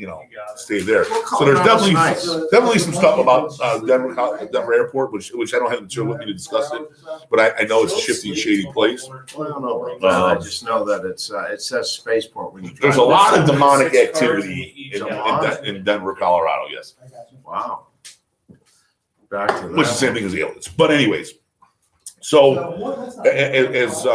B: stay there. So there's
D: Colorado's
B: definitely some stuff about Denver Airport, which I don't have the material with me to discuss it. But I know it's a shifty, shady place.
D: Well, I don't know about that. I just know that it says spaceport when you drive.
B: There's a lot of
F: There's
B: demonic
F: 6 cars
B: activity
F: in each
B: in Denver, Colorado. Yes,
D: Wow. Back to that.
B: which is the same thing as aliens. But anyways, so as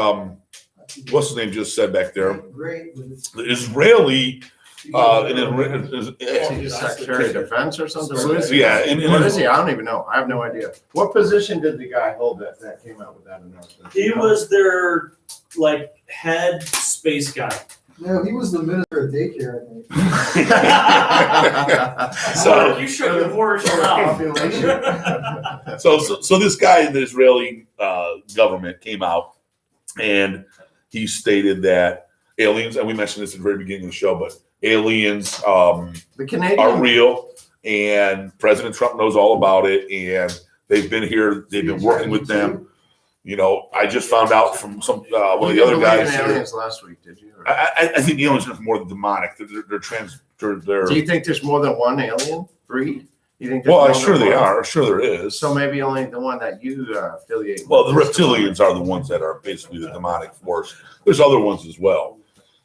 B: what's his name just said back there,
H: Great.
B: the Israeli
D: Is he Secretary of Defense or something? What is he?
B: Yeah, and
D: What is he? I don't even know. I have no idea. What position did the guy hold that came out with that announcement?
F: He was their head space guy.
H: No, he was the minister of daycare, I think.
B: So-
F: You should have horse out.
D: Population.
B: So this guy in the Israeli government came out and he stated that aliens, and we mentioned this at the very beginning of the show, but aliens
D: The
B: are
D: Canadian.
B: real, and President Trump knows all about it, and they've been here, they've been working with them. I just found out from some one of the other guys.
D: Aliens last week, did you?
B: I think the aliens are more demonic. They're
D: Do you think there's more than one alien breed? You think? there's
B: well, I'm
D: more
B: sure
D: than
B: they
D: one?
B: are. Sure there is.
D: So maybe only the one that you affiliate.
B: Well, the
D: with is
B: reptilians are the ones that are basically the demonic force. There's other ones as well.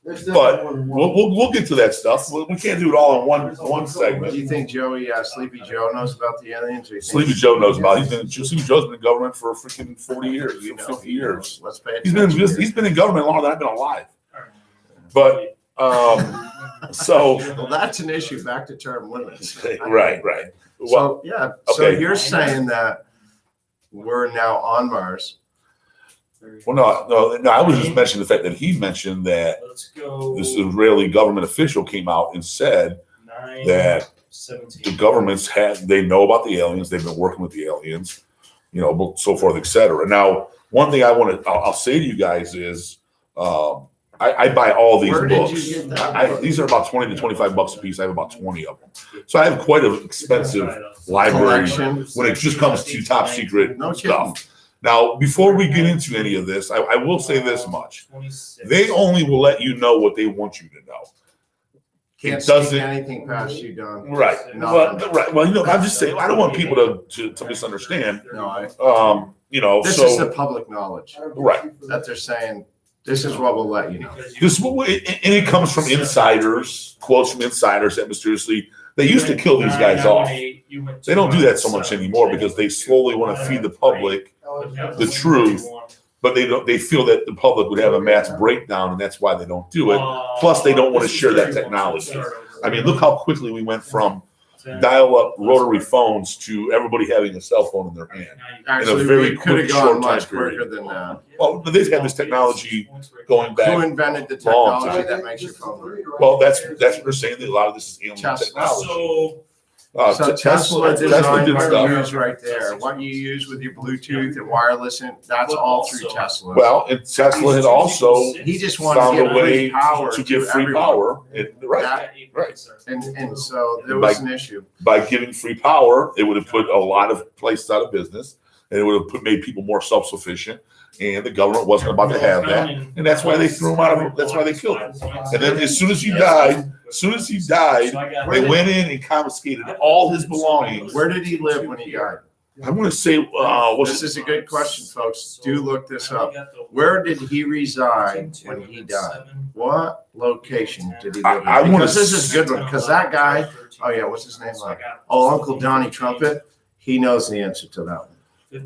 H: There's
B: But
H: definitely more than one.
B: we'll get to that stuff. We can't do it all in one
D: Do
B: segment.
D: you think Joey Sleepy Joe knows about the aliens? Or you think-
B: Sleepy Joe knows about it. Sleepy Joe's been in government for freaking 40 years,
D: You know,
B: 50 years.
D: Let's pay
B: He's
D: attention.
B: been in government longer than I've been alive. But so
D: Well, that's an issue. Back to term limits.
B: right. Well,
D: So yeah. So
B: okay.
D: you're saying that we're now on Mars.
B: no. I was just mentioning the fact that he mentioned that
F: Let's go.
B: this Israeli government official came out and said
F: 9,
B: that
F: 17.
B: the governments they know about the aliens. They've been working with the aliens, so forth, etc. Now, one thing I'll say to you guys is, I buy all these
D: Where did
B: books.
D: you get that?
B: These are about $20 to $25 a piece. I have about 20 of them, so I have quite an expensive library
D: Collection.
B: when it just comes to top secret
D: No
B: stuff. Now, before we get into any of this, I will say this much:
F: 26.
B: they only will let you know what they want you to know.
D: Can't
B: It doesn't-
D: sneak anything past you, Don.
B: Right.
D: Nothing.
B: Well, I'm just saying, I don't want people to misunderstand.
D: No, this is the public knowledge
B: Right.
D: that they're saying. This is what we'll let you know.
B: And it comes from insiders, quotes from insiders that mysteriously, they used to kill these guys off. They don't do that so much anymore because they slowly want to feed the public the truth, but they feel that the public would have a mass breakdown, and that's why they don't do it. Plus, they don't want to share that technology. I mean, look how quickly we went from dial-up rotary phones to everybody having a cell phone in their hand.
A: Actually,
B: very
A: we could have
B: quick,
A: gone
B: short
A: much
B: time period.
A: quicker than that.
B: Well, they've had this technology going
A: Who
B: back.
A: invented the
B: long
A: technology
B: time.
A: that makes your phone ring?
B: Well, that's what they're saying. That a lot of this is alien
A: Tesla.
B: technology.
A: So
B: Tesla
A: designed
B: did
A: what
B: stuff.
A: you use right there. What you use with your Bluetooth and wireless, and that's all through Tesla.
B: Well, and Tesla had also
A: He just wanted
B: found
A: to
B: a
A: give
B: way
A: free power
B: to give free
A: everyone.
B: power. Right.
A: And so there
B: And
A: was an issue.
B: By giving free power, it would have put a lot of places out of business, and it would have made people more self-sufficient. And the government wasn't about to have that, and that's why they threw him out of. That's why they killed him. And then as soon as he died, they went in and confiscated all his belongings.
A: Where did he live when he died?
B: I want to say,
A: This is a good question, folks. Do look this up. Where did he reside when he died? What location did he live in?
B: I wanna
A: Because this is a good one. Because that guy, oh yeah, what's his name? Oh, Uncle Donnie Trumpet. He knows the answer to that one.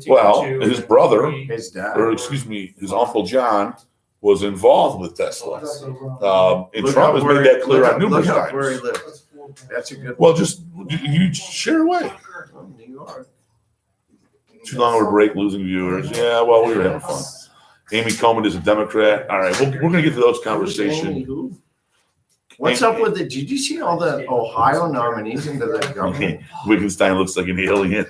B: well, his brother,
A: His dad.
B: or excuse me, his uncle John, was involved with Tesla. And
A: Look
B: Trump
A: up
B: has
A: where
B: made
A: he-
B: that clear
A: look
B: on
A: up-
B: numerous
A: look up where he
B: times.
A: lived. That's a good one.
B: Well, just you share away.
A: New York.
B: Too long of a break, losing viewers. Yeah, well, we were having fun. Amy Coleman is a Democrat. All right, we're going to get to those conversations.
A: Who? What's up with it? Did you see all the Ohio nominees into the government?
B: Wickenstein looks like an alien.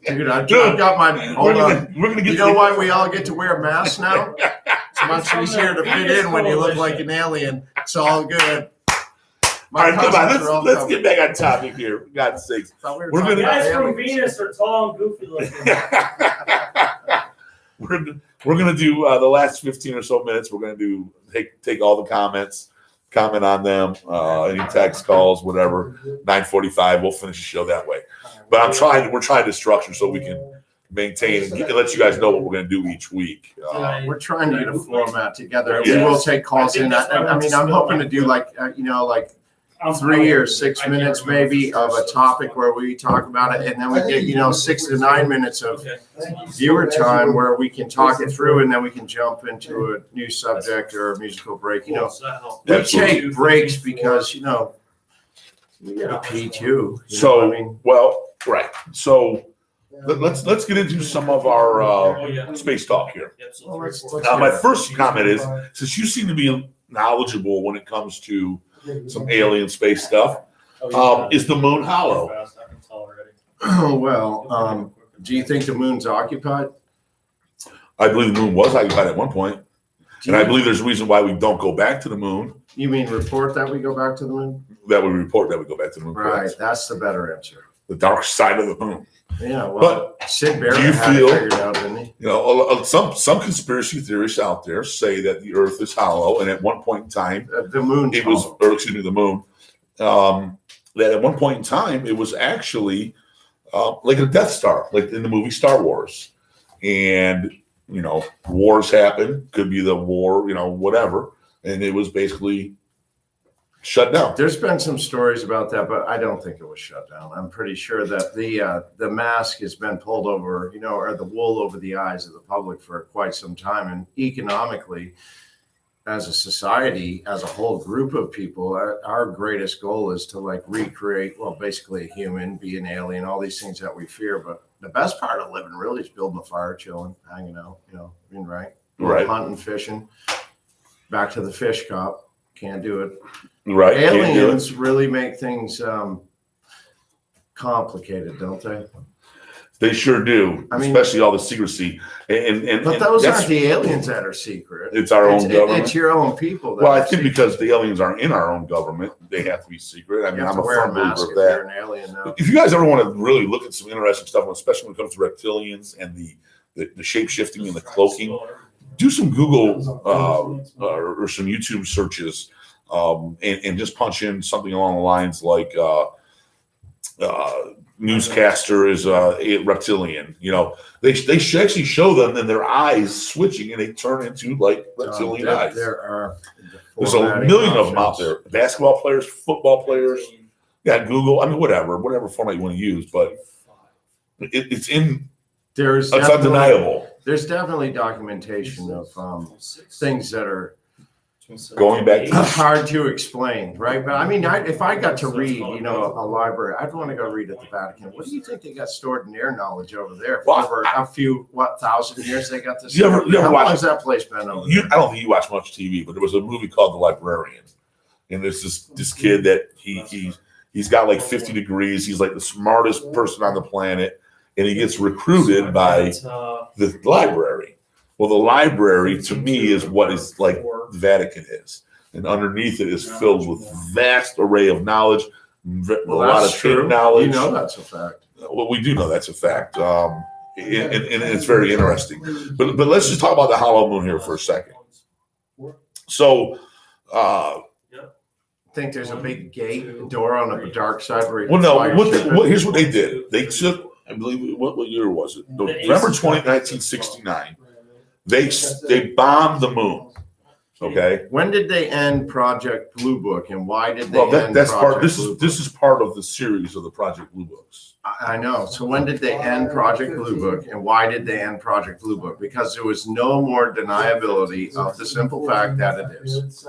A: Dude, I've got my. Hold on.
B: We're gonna get.
A: You know why we all get to wear masks now? It's much easier to fit in when you look like an alien. It's all good.
B: All right, come on.
A: cousins are all
B: Let's
A: covered.
B: get back on topic here. For God's sakes.
A: Thought we were
B: We're
A: talking
B: gonna-
A: about
F: Guys from
A: aliens.
F: Venus are tall and goofy looking.
B: we're gonna do the last 15 or so minutes. We're gonna do take all the comments, comment on them, any text calls, whatever. 9:45. We'll finish the show that way. But we're trying to structure so we can maintain and let you guys know what we're gonna do each week.
A: We're trying to get a format together.
B: Yeah.
A: We will take calls in. I mean, I'm hoping to do like 3 or 6 minutes maybe of a topic where we talk about it, and then we get 6 to 9 minutes of viewer time where we can talk it through, and then we can jump into a new subject or a musical break. We
B: Absolutely.
A: take breaks because we got to pee too.
B: So,
A: I mean,
B: well, right. So let's get into some of our space talk here.
A: let's
B: Now, my
A: hear it.
B: first comment is, since you seem to be knowledgeable when it comes to some alien space stuff, is the moon hollow?
A: Well, do you think the moon's occupied?
B: I believe the moon was occupied at one point, and I believe there's a reason why we don't go back to the moon.
A: You mean report that we go back to the moon?
B: That we report that we go back to the moon.
A: Right,
B: correct?
A: that's the better answer.
B: The dark side of the moon.
A: Yeah, well, Sid Barrett
B: do you
A: had
B: feel-
A: it figured out, didn't he?
B: Some conspiracy theorists out there say that the Earth is hollow, and at one point in time,
A: The moon.
B: it was, or excuse me, the moon. That at one point in time, it was actually like a Death Star, like in the movie Star Wars. And wars happen. Could be the war, whatever. And it was basically shut down.
A: There's been some stories about that, but I don't think it was shut down. I'm pretty sure that the mask has been pulled over, or the wool over the eyes of the public for quite some time. And economically, as a society, as a whole group of people, our greatest goal is to recreate, basically a human, be an alien, all these things that we fear. But the best part of living really is building a fire, chilling, hanging out, being right. Hunting, fishing, back to the fish cop. Can't do it.
B: Right. can't do it.
A: Aliens really make things complicated, don't they?
B: They sure do,
A: I mean-
B: especially all the secrecy. And
A: But those
B: that's-
A: aren't the aliens that are secret.
B: It's our own government.
A: It's your own people. That
B: Well, I
A: are
B: think
A: secret.
B: because the aliens aren't in our own government, they have to be secret. I
A: You
B: mean,
A: have
B: I'm
A: to
B: a
A: wear
B: firm
A: a
B: believer
A: mask
B: of
A: if
B: that.
A: you're an alien now.
B: If you guys ever want to really look at some interesting stuff, especially when it comes to reptilians and the shape shifting and the cloaking, do some Google or some YouTube searches and just punch in something along the lines like newscaster is a reptilian. They actually show them and their eyes switching and they turn into like reptilian eyes. There's a million of them out there. Basketball players, football players. Yeah, Google. I mean, whatever format you want to use, but it's undeniable.
A: There's definitely documentation of things that are
B: Going back to
D: hard to explain, right? But I mean, if I got to read, you know, a library, I'd want to go read at the Vatican. What do you think they got stored in their knowledge over there? For over a few, 1,000 years they got this.
B: You ever
D: How long
B: watch
D: has that place been over there?
B: I don't think you watch much TV, but there was a movie called The Librarian, and there's this kid that he's got like 50 degrees. He's like the smartest person on the planet, and he gets recruited by the library. Well, the library to me is what is like the Vatican is, and underneath it is filled with vast array of knowledge, a lot of true knowledge.
D: You know that's a fact.
B: Well, we do know that's a fact, and it's very interesting. But let's just talk about the hollow moon here for a second. So,
D: Think there's a big gate door on the dark side where you
B: well, no.
D: fly your ship in?
B: Here's what they did. They took, I believe, what year was it? November 20, 1969. They bombed the moon. Okay.
D: When did they end Project Blue Book, and why did they
B: Well,
D: end
B: that's
D: Project
B: part. This
D: Blue Book?
B: is part of the series of the Project Blue Books.
D: I know. So when did they end Project Blue Book, and why did they end Project Blue Book? Because there was no more deniability of the simple fact that it is.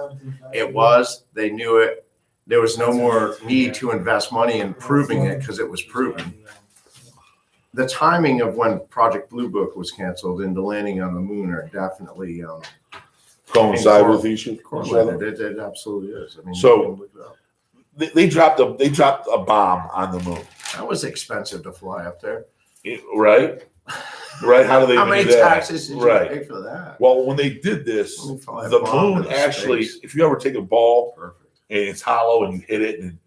D: It was. They knew it. There was no more need to invest money in proving it because it was proven. The timing of when Project Blue Book was canceled and the landing on the moon are definitely
B: Coincide with each
D: correlated.
B: other.
D: It absolutely is. I mean,
B: So-
D: you can look it up.
B: They dropped a bomb on the moon,
D: That was expensive to fly up there.
B: right? Right? How do they
D: How
B: do
D: many
B: that?
D: taxes did you
B: Right.
D: pay for that?
B: Well, when they did this,
D: Let me fly a
B: the
D: bomb
B: moon
D: into
B: actually,
D: space.
B: if you ever take a ball
D: Perfect.
B: and it's hollow and you hit it, and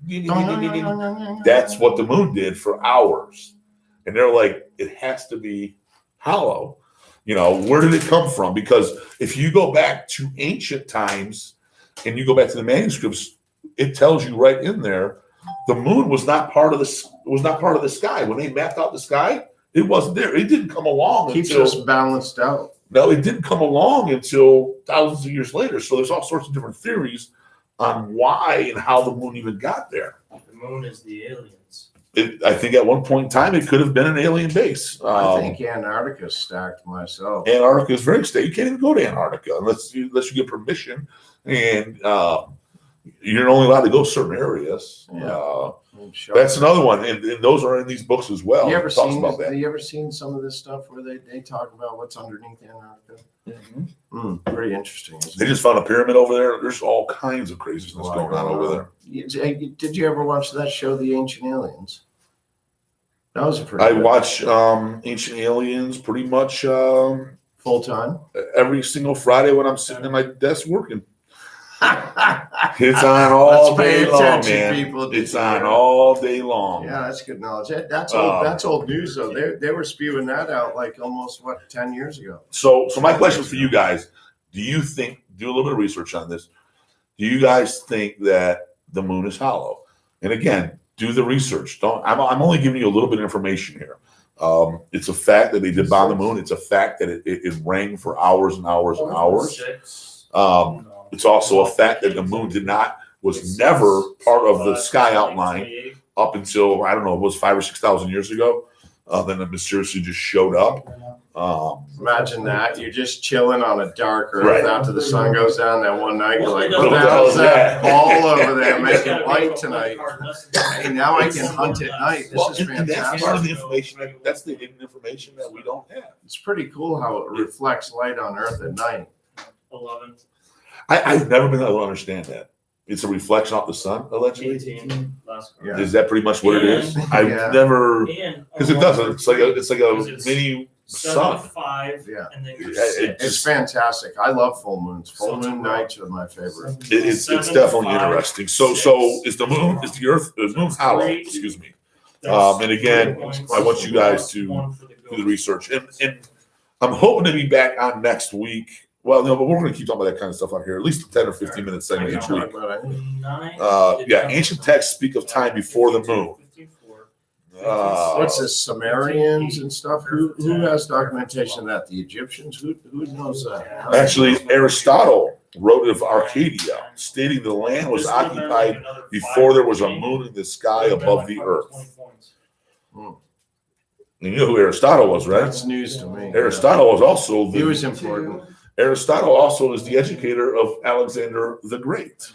B: that's what the moon did for hours. And they're like, it has to be hollow. You know, where did it come from? Because if you go back to ancient times and you go back to the manuscripts, it tells you right in there, the moon was not part of the sky. When they mapped out the sky, it wasn't there. It didn't come along
D: Keeps
B: until
D: us balanced out.
B: no, it didn't come along until thousands of years later. So there's all sorts of different theories on why and how the moon even got there.
F: The moon is the aliens.
B: I think at one point in time it could have been an alien base.
D: I think Antarctica's stacked myself.
B: Antarctica is very stable. You can't even go to Antarctica unless you get permission, and you're only allowed to go certain areas.
D: Yeah.
B: That's another one, and those are in these books as well.
D: You ever
B: It talks
D: seen?
B: about that.
D: You ever seen some of this stuff where they talk about what's underneath Antarctica? Pretty interesting. Isn't
B: They
D: it?
B: just found a pyramid over there. There's all kinds of craziness going on over there.
D: Did you ever watch that show, The Ancient Aliens? That was a pretty.
B: I
D: good-
B: watch Ancient Aliens pretty much
D: full time.
B: every single Friday when I'm sitting at my desk working. It's on all
D: Let's pay
B: day long,
D: attention,
B: man.
D: people.
B: It's on all day long.
D: Yeah, that's good knowledge. That's old. That's old news, though. They were spewing that out like almost 10 years ago.
B: So my question for you guys: do you think? Do a little bit of research on this. Do you guys think that the moon is hollow? And again, do the research. Don't. I'm only giving you a little bit of information here. It's a fact that they did bomb the moon. It's a fact that it rang for hours and hours and hours. It's also a fact that the moon was never part of the sky outline up until, I don't know, it was 5,000 or 6,000 years ago. Then it mysteriously just showed up.
D: Imagine that. You're just chilling on a dark earth
B: Right.
D: after the sun goes down that one night. You're like,
B: What
D: what
B: the
D: the
B: hell
D: hell
B: is
D: is that
B: that?
D: ball over there making light tonight? Hey, now I can hunt at night. This
B: Well,
D: is
B: and that's part of the
D: fantastic.
B: information. That's the hidden information that we don't have.
D: It's pretty cool how it reflects light on earth at night.
F: 11,
B: I've never been able to understand that. It's a reflection off the sun, allegedly.
F: 18, last card.
D: Yeah.
B: Is that pretty much what it is? I've
D: Yeah.
B: never,
F: And
B: because it doesn't. It's like a
F: Because it's
B: mini
F: 7
B: sun.
F: to 5,
D: Yeah.
F: and then you're
B: Yeah, it
F: 6.
D: It's fantastic. I love full moons.
F: So
D: Full
F: it's
D: moon
F: a rock.
D: nights are my favorite.
B: It's
F: 7,
B: definitely
F: 5,
B: interesting. So
F: 6.
B: is the moon's hollow? Excuse me. And again, I want you guys to do the research, and I'm hoping to be back on next week. Well, no, but we're going to keep talking about that kind of stuff on here. At least a 10 or 15 minute segment each week. Ancient texts speak of time before the moon.
D: What's this, Sumerians and stuff? Who has documentation of that? The Egyptians? Who knows that?
B: Actually, Aristotle wrote of Arcadia, stating the land was occupied before there was a moon in the sky above the earth. And you know who Aristotle was, right?
D: That's news to me.
B: Aristotle was also
D: He was important.
B: Aristotle also is the educator of Alexander the Great,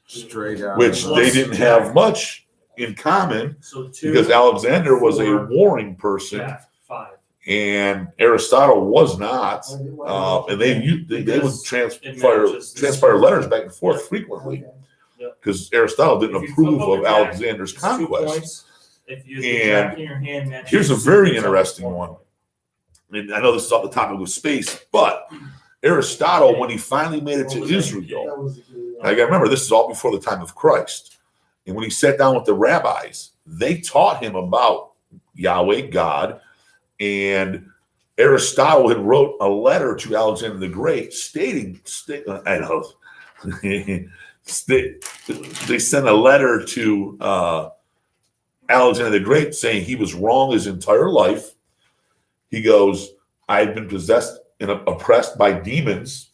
A: Straight out.
B: which they didn't have much in common
F: So 2,
B: because Alexander was a
F: 4,
B: warring person
F: yeah, 5.
B: and Aristotle was not. And they would transpire letters back and forth frequently because Aristotle didn't
F: If you
B: approve
F: flip over
B: of
F: back,
B: Alexander's
F: it's 2
B: conquest.
F: points. If you
B: And
F: jack in your hand, matches
B: here's a
F: the
B: very
F: sequence of
B: interesting
F: 1
B: one.
F: point.
B: And I know this is off the topic of space, but Aristotle, when he finally made it to Israel, I got to remember this is all before the time of Christ. And when he sat down with the rabbis, they taught him about Yahweh, God, and Aristotle had wrote a letter to Alexander the Great stating I know, they sent a letter to Alexander the Great saying he was wrong his entire life. He goes, I've been possessed and oppressed by demons,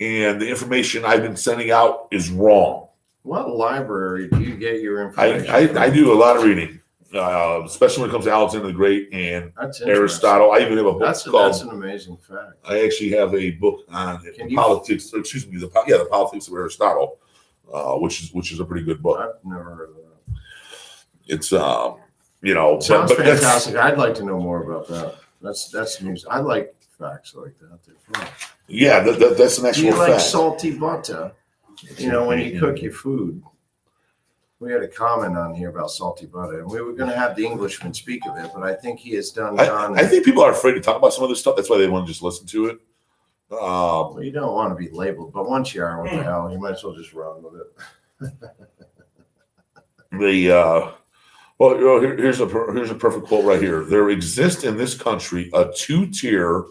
B: and the information I've been sending out is wrong.
A: What library do you get your information
B: I
A: from?
B: do a lot of reading, especially when it comes to Alexander the Great and
A: That's
B: Aristotle. I even have a book
A: That's
B: called.
A: an amazing fact.
B: I actually have a book on
A: Can you-
B: politics. Excuse me, the politics of Aristotle, which is a pretty good book.
A: I've never heard of that.
B: It's you know,
A: Sounds
B: but that's-
A: fantastic. I'd like to know more about that. That's news. I like facts like that. They're fun.
B: yeah, that's an
A: Do
B: actual
A: you like
B: fact.
A: salty butter? You know, when you cook your food. We had a comment on here about salty butter, and we were going to have the Englishman speak of it, but I think he has done.
B: I think people are afraid to talk about some of this stuff. That's why they want to just listen to it.
A: Well, you don't want to be labeled, but once you are, what the hell? You might as well just run with it.
B: Well, here's a perfect quote right here. There exists in this country a 2-tier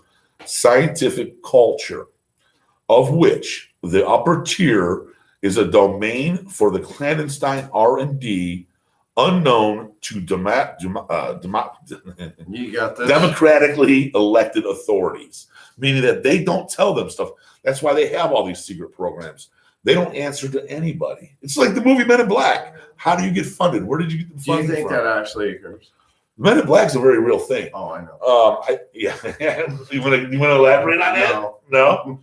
B: scientific culture, of which the upper tier is a domain for the clandestine R&D unknown to
A: You got this.
B: democratically elected authorities, meaning that they don't tell them stuff. That's why they have all these secret programs. They don't answer to anybody. It's like the movie Men in Black. How do you get funded? Where did you get the
A: Do you
B: funding
A: think
B: from?
A: that actually occurs?
B: Men in Black's a very real thing.
A: Oh, I know.
B: You want to elaborate on that?
A: No,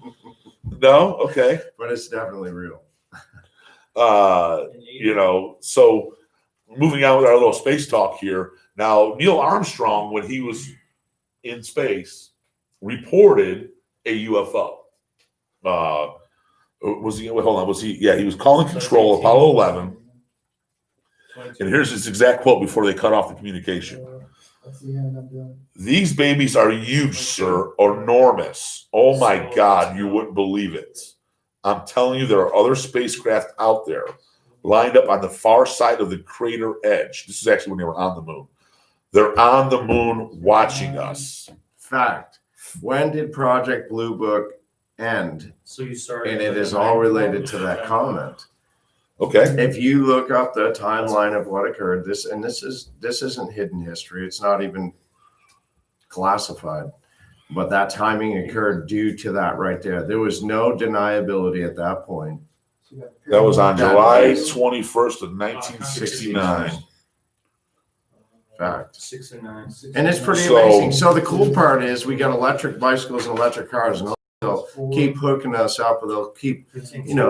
B: No. Okay.
A: but it's definitely real.
B: You know. So moving on with our little space talk here. Now, Neil Armstrong, when he was in space, reported a UFO. Was he? Wait, hold on. Was he? Yeah, he was calling control Apollo 11. And here's his exact quote before they cut off the communication. These babies are huge, sir, enormous. Oh my God, you wouldn't believe it. I'm telling you, there are other spacecraft out there lined up on the far side of the crater edge. This is actually when they were on the moon. They're on the moon watching us.
A: Fact. When did Project Blue Book end?
F: So you started.
A: And it is all related to that comment.
B: Okay.
A: If you look up the timeline of what occurred, this isn't hidden history. It's not even classified. But that timing occurred due to that right there. There was no deniability at that point.
B: That was on
A: That
B: July
A: was-
B: 21st of 1969.
A: Fact.
F: 6 and 9.
A: And it's pretty
B: So-
A: amazing. So the cool part is we got electric bicycles and electric cars, and they'll keep hooking us up, or they'll keep,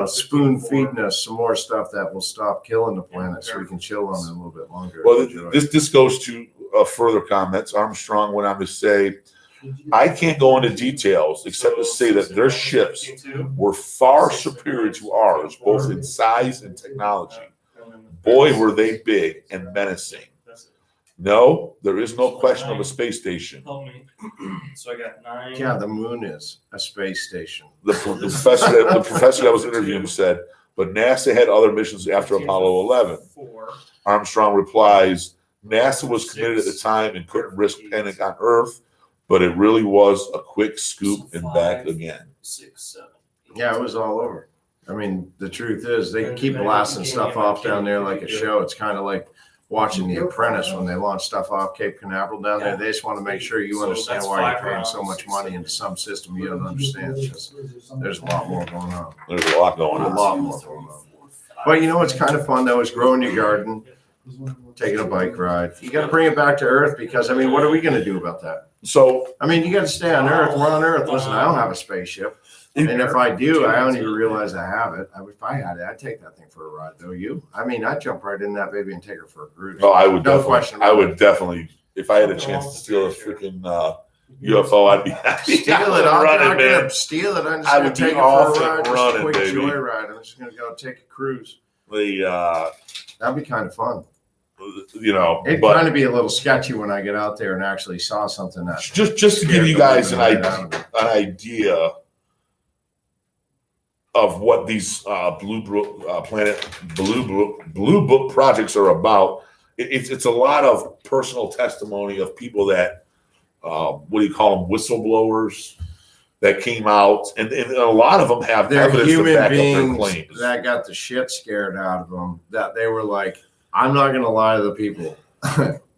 A: spoon feeding us some more stuff that will stop killing the planet, so we can chill on it a little bit longer.
B: Well, this goes to further comments. Armstrong went on to say, I can't go into details except to say that their ships were far superior to ours, both in size and technology. Boy, were they big and menacing. No, there is no question of a space station.
F: Help me. So I got 9.
A: Yeah, the moon is a space station.
B: The professor that was interviewing said, but NASA had other missions after Apollo 11.
F: 4.
B: Armstrong replies, NASA was committed at the time and couldn't risk panic on Earth, but it really was a quick scoop and back again.
F: 6, 7.
A: Yeah, it was all over. I mean, the truth is, they keep blasting stuff off down there like a show. It's kind of like watching The Apprentice when they launch stuff off Cape Canaveral down there. They just want to make sure you understand why you're paying so much money into some system you don't understand. Because there's a lot more going on.
B: There's a lot going
A: A
B: on.
A: lot more going on. But you know what's kind of fun though is growing your garden.
D: taking a bike ride. You got to bring it back to Earth because, I mean, what are we going to do about that?
B: So,
D: I mean, you got to stay on Earth. We're on Earth. Listen, I don't have a spaceship. And if I do, I don't even realize I have it. If I had it, I'd take that thing for a ride, though. I mean, I'd jump right in that baby and take her for a cruise.
B: oh, I would
D: No
B: definitely,
D: question.
B: I would definitely, if I had a chance to steal a freaking UFO, I'd be happy.
D: Steal it.
B: I'm
D: I'm
B: running,
D: not
B: man.
D: going to steal it. I'm just
B: I
D: going
B: would
D: to
B: be
D: take it
B: off
D: for a
B: and
D: ride. Just
B: running,
D: a quick
B: baby.
D: joyride. I'm just going to go take a cruise.
B: The
D: That'd be kind of fun.
B: you know,
D: It'd
B: but
D: kind of be a little sketchy when I get out there and actually saw something that.
B: just to give you guys an idea of what these Blue Book projects are about. It's a lot of personal testimony of people that what do you call them, whistleblowers that came out, and a lot of them have
D: They're
B: evidence to
D: human
B: back up their
D: beings
B: claims.
D: that got the shit scared out of them. That they were like, I'm not going to lie to the people.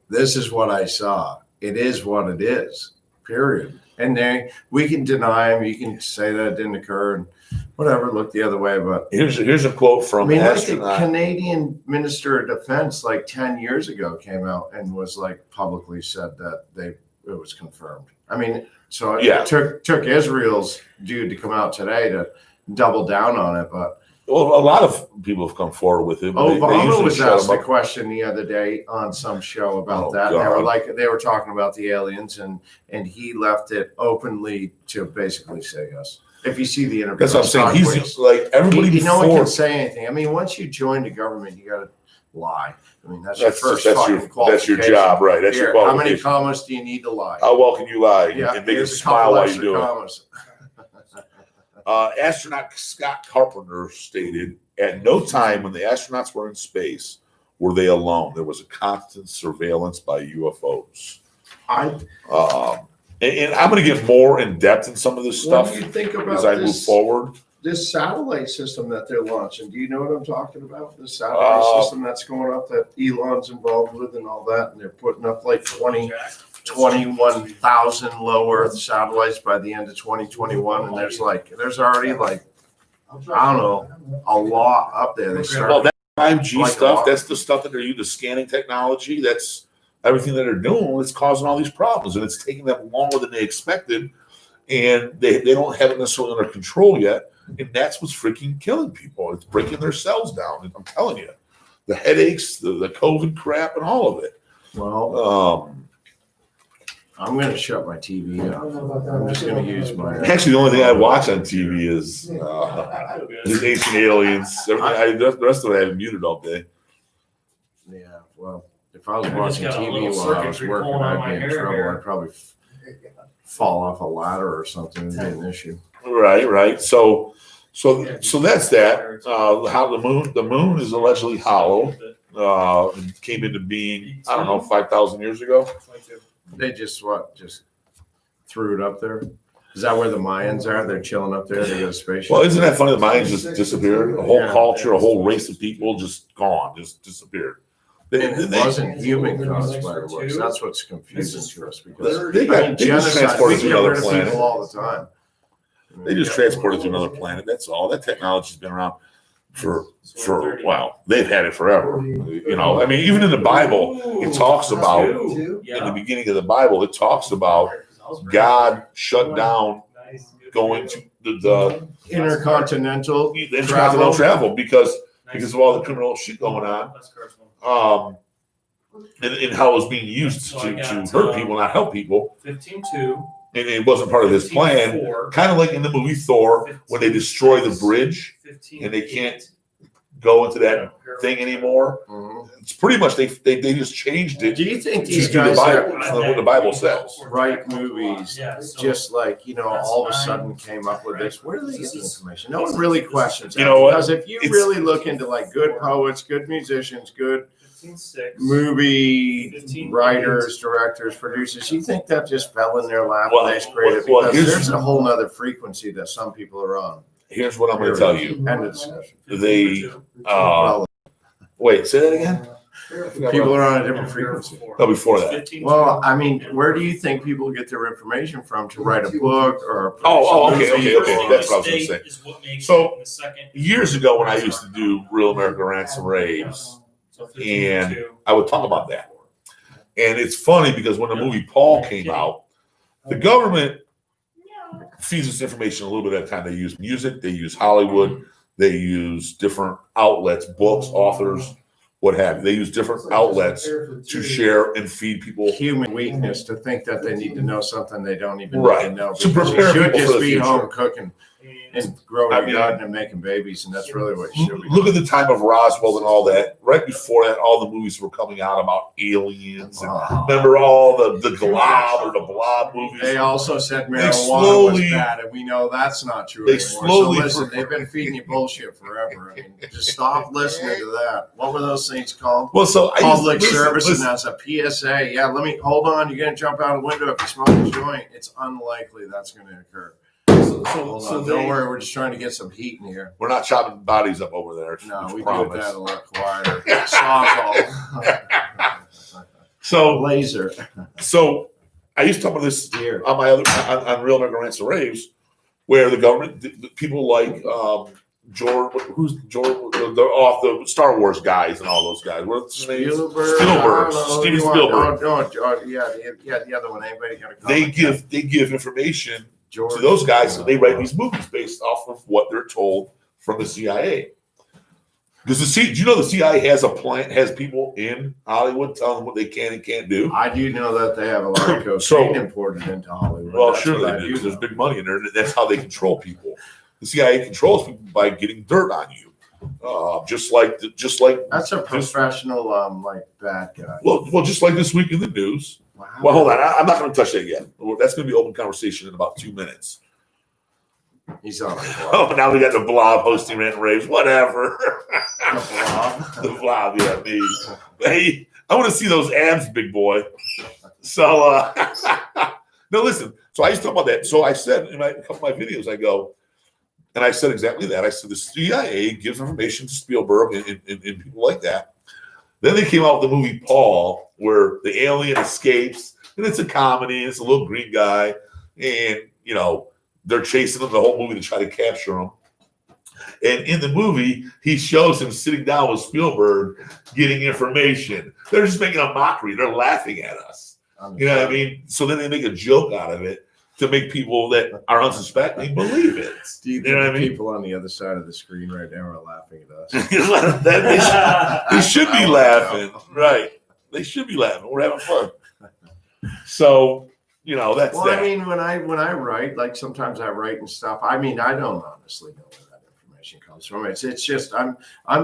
D: This is what I saw. It is what it is. Period. And we can deny them. You can say that it didn't occur and whatever. Look the other way, but
B: Here's a quote from
D: I mean,
B: an
D: like the
B: astronaut.
D: Canadian Minister of Defense, like 10 years ago, came out and was like publicly said that it was confirmed. I mean, so
B: Yeah.
D: it took Israel's dude to come out today to double down on it, but.
B: Well, a lot of people have come forward with it. But they
D: Obama
B: usually
D: was
B: shut
D: asked
B: them
D: a
B: up.
D: question the other day on some show about
B: Oh,
D: that.
B: God.
D: They were talking about the aliens, and he left it openly to basically say yes. If you see the interview,
B: That's what I'm saying. He's
D: Sideways,
B: like everybody
D: no one
B: before.
D: can say anything. I mean, once you join the government, you got to lie. I mean, that's your first
B: that's
D: fucking
B: your
D: qualification.
B: job, right? That's
D: Here,
B: your
D: how many
B: qualification.
D: commas do you need to lie?
B: How well can you lie
D: Yeah,
B: and make a
D: here's a
B: smile
D: couple
B: while you
D: extra
B: do it?
D: commas.
B: Astronaut Scott Carpenter stated, "At no time when the astronauts were in space were they alone. There was a constant surveillance by UFOs." And I'm going to get more in depth in some of this
D: What
B: stuff
D: do you think about
B: as I move forward.
D: this satellite system that they're launching? Do you know what I'm talking about? The satellite system that's going up that Elon's involved with and all that, and they're putting up like 21,000 low Earth satellites by the end of 2021, and there's already like, I don't know, a lot up there. They
B: Well,
D: started.
B: that 5G
D: Like a
B: stuff,
D: lot.
B: that's the stuff that they're using, the scanning technology. That's everything that they're doing. It's causing all these problems, and it's taking them longer than they expected. And they don't have it necessarily under control yet. And that's what's freaking killing people. It's breaking their cells down. I'm telling you, the headaches, the COVID crap, and all of it.
D: Well, I'm going to shut my TV off. I'm just going to use my.
B: Actually, the only thing I watch on TV is Ancient Aliens. The rest of it I have muted all day.
D: Yeah, well, if I was watching TV while I was working, I'd be in trouble. I'd probably fall off a ladder or something. It'd be an issue.
B: Right. So that's that. How the moon is allegedly hollow. It came into being, I don't know, 5,000 years ago.
D: They just threw it up there. Is that where the Mayans are? They're chilling up there. They got a spaceship.
B: Well, isn't that funny? The Mayans just disappeared. A whole
D: Yeah.
B: culture, a whole race of people just gone, just disappeared.
D: It wasn't human caused fireworks. That's what's confusing to us because
B: They just
D: genocide.
B: transported
D: We
B: to
D: get
B: another
D: rid of
B: planet.
D: people all the time.
B: They just transported to another planet. That's all. That technology's been around for wow. They've had it forever. You know, I mean, even in the Bible, it talks about in the beginning of the Bible, it talks about God shut down going to the
D: Intercontinental
B: travel because of all the criminal shit going on. And how it was being used to hurt people, not help people.
F: 15-2.
B: And it wasn't part of his plan. Kind of like in the movie Thor, when they destroy the bridge and they can't go into that thing anymore.
D: Mhm.
B: It's pretty much they just changed it
D: Do you think
B: to
D: these
B: the
D: guys
B: Bible,
D: are
B: to what the Bible says.
D: write movies just like, all of a sudden came up with this? Where do they get the information? No one really questions that.
B: You know what?
D: Because if you
B: It's-
D: really look into like good poets, good musicians, good movie
F: 15
D: writers, directors, producers, you think that just fell in their lap
B: Well,
D: and they just created?
B: well,
D: Because
B: here's-
D: there's a whole nother frequency that some people are on.
B: Here's what I'm going to tell you.
D: End of discussion.
B: They
D: Well,
B: wait, say that again.
D: people are on a different frequency.
B: No, before that.
D: Well, I mean, where do you think people get their information from to write a book or?
B: Okay.
D: Or-
B: That's what I was going to say. So, years ago, when I used to do Real American Rants and Raves, and I would talk about that. And it's funny because when the movie Paul came out, the government feeds us information a little bit at a time. They use music, they use Hollywood, they use different outlets, books, authors, what have you. They use different outlets to share and feed people.
D: Human weakness to think that they need to know something they don't even
B: Right.
D: need to know.
B: To
D: Because
B: prepare
D: you should
B: people for
D: just
B: the
D: be
B: future.
D: home cooking and growing
B: I
D: a
B: mean,
D: garden and making babies, and that's really what you should be
B: Look at the time of Roswell and all that. Right before that, all the movies were coming out about aliens. And remember all the Glob or the Blob movies?
D: They also said marijuana
B: slowly-
D: was bad, and we know that's not true
B: They
D: anymore.
B: slowly-
D: So listen, they've been feeding you bullshit forever. I mean, just stop listening to that. What were those things called?
B: Well, so I
D: Public
B: listen,
D: service
B: listen.
D: announcement, PSA. Yeah, let me hold on. You're gonna jump out a window if you smoke a joint. It's unlikely that's gonna occur. Hold on. Don't worry, we're just trying to get some heat in here.
B: We're not chopping bodies up over there.
D: No, we do
B: promise.
D: that a lot quieter. Sawzall.
B: So,
D: Laser.
B: so I used to talk about this
D: Deer.
B: on my other on Real American Rants and Raves, where the government, the people like George, who's George, the Star Wars guys and all those guys. What's his name?
D: Spielberg.
B: Spielberg.
D: I don't know.
B: Steven
D: You want-
B: Spielberg.
D: Yeah, the other one. Anybody got a
B: They
D: comment?
B: give information
D: George.
B: to those guys, and they write these movies based off of what they're told from the CIA. Because do you know the CIA has people in Hollywood telling them what they can and can't do?
D: I do know that they have a lot of cocaine
B: So-
D: imported into Hollywood.
B: Well,
D: That's
B: sure
D: what
B: they
D: I
B: do. 'Cause there's
D: know.
B: big money in there, and that's how they control people. The CIA controls people by getting dirt on you, just like
D: That's a professional, like bad guy.
B: well, just like this week in the news.
D: Wow.
B: Well, hold on, I'm not going to touch that yet. That's going to be open conversation in about 2 minutes.
D: He's on the
B: Oh, now we got the Blob hosting Rant and Raves, whatever.
D: blob.
B: The Blob, yeah, me. Hey, I want to see those abs, big boy. So, no, listen. So I used to talk about that. So I said in a couple of my videos, I go, and I said exactly that. I said the CIA gives information to Spielberg and people like that. Then they came out with the movie Paul, where the alien escapes, and it's a comedy. It's a little green guy, and they're chasing him the whole movie to try to capture him. And in the movie, he shows him sitting down with Spielberg getting information. They're just making a mockery. They're laughing at us. You know what I mean? So then they make a joke out of it to make people that are unsuspecting believe it.
D: Do you
B: You know
D: think
B: what I mean?
D: people on the other side of the screen right now are laughing at us?
B: They should be laughing. Right. They should be laughing. We're having fun. So, that's
D: Well,
B: that.
D: I mean, when I write, like sometimes I write and stuff. I mean, I don't honestly know where that information comes from. It's just I'm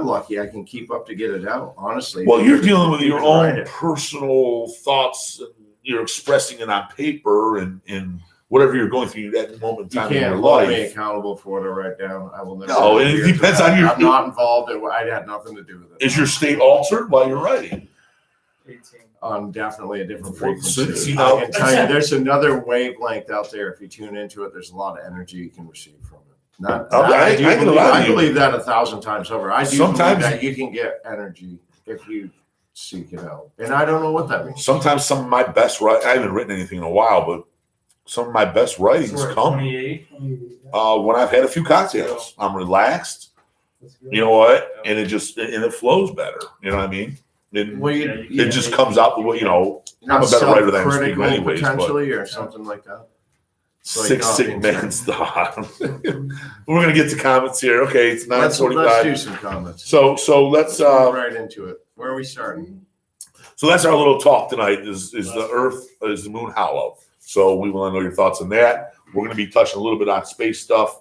D: lucky I can keep up to get it out. Honestly.
B: Well, you're dealing with your
D: You can write
B: own
D: it.
B: personal thoughts, and you're expressing it on paper and whatever you're going through at that moment in
D: You
B: time in your
D: can't hold me
B: life.
D: accountable for what I write down. I will never.
B: No, and it
D: adhere to
B: depends
D: that.
B: on your-
D: I'm not involved. I had nothing to do with it.
B: Is your state altered while you're writing?
D: On definitely a different
B: Well,
D: frequency.
B: see,
D: I
B: now-
D: can tell you, there's another wavelength out there. If you tune into it, there's a lot of energy you can receive from it.
B: I ain't gonna lie to
D: I
B: you.
D: believe that 1,000 times over. I do
B: Sometimes-
D: believe that you can get energy if you seek it out, and I don't know what that means.
B: Sometimes some of my best I haven't written anything in a while, but some of my best writings come
F: 28.
B: when I've had a few cocktails. I'm relaxed, you know what, and it flows better. You know what I mean? And
D: Well,
B: it just comes out the way,
D: not
B: I'm a better writer than I speak
D: self-critical
B: anyways, but-
D: potentially, or something like that.
B: sick
D: nothing.
B: man's thought. We're gonna get to comments here. Okay, it's
D: Let's
B: 9:45.
D: do some comments.
B: So let's
D: Move right into it. Where are we starting?
B: so that's our little talk tonight. Is the Earth, is the moon hollow? So we want to know your thoughts on that. We're gonna be touching a little bit on space stuff,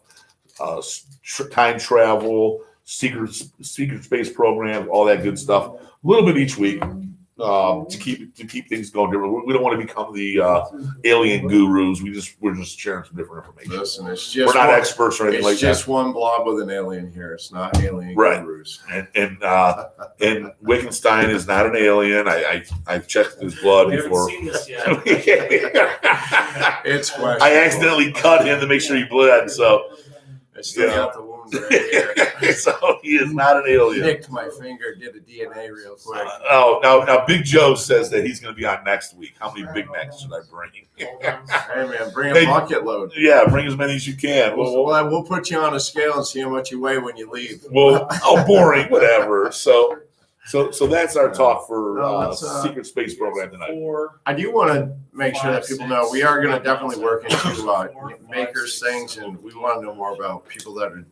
B: time travel, secret space program, all that good stuff. A little bit each week to keep things going different. We don't want to become the alien gurus. We're just sharing some different information.
D: Listen, it's just
B: We're not
D: one,
B: experts or anything
D: it's
B: like
D: just one blob with an alien here. It's not alien
B: Right.
D: gurus.
B: that. And Wickenstein is not an alien. I checked his blood
F: We haven't
B: before.
F: seen this yet.
D: It's questionable.
B: I accidentally cut him to make sure he bled. So
D: I still
B: Yeah.
D: got the wound right here.
B: so he is not an alien.
D: Nicked my finger, did a DNA real quick.
B: Now Big Joe says that he's going to be on next week. How many Big Macs should I bring?
D: Hey man, bring
B: Hey.
D: a bucket load.
B: Yeah, bring as many as you can.
D: We'll put you on a scale and see how much you weigh when you leave.
B: Boring, whatever. So So that's our talk for
A: No, let's,
B: Secret Space Program tonight.
A: I do want to make sure that people know we are going to definitely work into makers things, and we want to know more about people that are,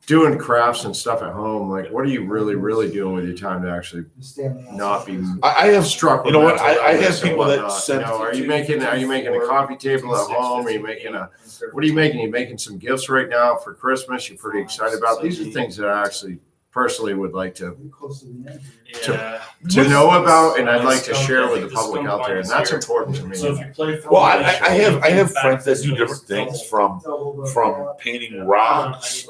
A: doing crafts and stuff at home. Like, what are you really doing with your time to actually not be
B: I have
A: struck?
B: You know what?
A: with mental
B: I have
A: illness or
B: people that
A: whatnot?
B: send.
A: Are you making a coffee table at home? Are you making what are you making? Are you making some gifts right now for Christmas? You're pretty excited about. These are things that I actually personally would like to know about, and I'd like to share with the public out there, and that's important to me.
B: Well, I have friends that do different things from painting rocks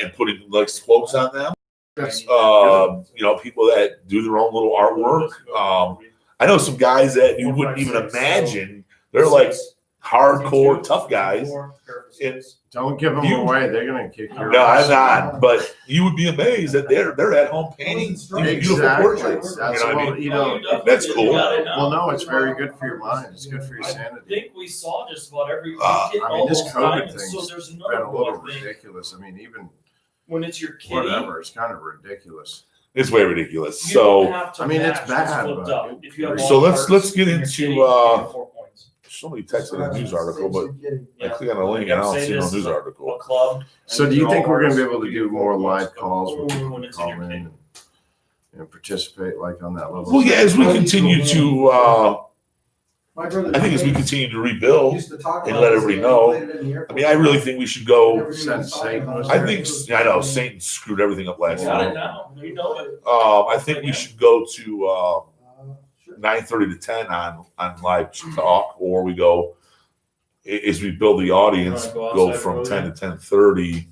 B: and putting like quotes on them. People that do their own little artwork. I know some guys that you wouldn't even imagine. They're like hardcore tough guys.
A: Don't give them away; they're gonna kick your
B: No,
A: ass.
B: I'm not. But you would be amazed that they're at home painting beautiful portraits.
A: That's
B: That's cool.
A: Well, no, it's very good for your mind. It's good for your
F: I
A: sanity.
F: think we saw just about every.
A: This COVID thing's
F: so there's
A: been
F: another
A: a little
F: one thing.
A: ridiculous. I mean, even
F: When it's your kid,
A: whatever, it's kind of ridiculous.
B: It's way ridiculous. So
A: I mean, it's bad, but
B: So let's get into somebody texted a news article, but I click on a link and I don't see no news article.
A: So do you think we're going to be able to do more live calls where people can call in and participate like on that level?
B: Well, yeah, as we continue to, I think as we continue to rebuild and let everybody know, I mean, I really think we should go.
A: Since Satan was
B: I
A: there.
B: think I know Satan screwed everything up last
F: Got it
B: night.
F: now. You know it.
B: I think we should go to 9:30 to 10 on live talk, or we go as we build the audience, go from 10 to 10:30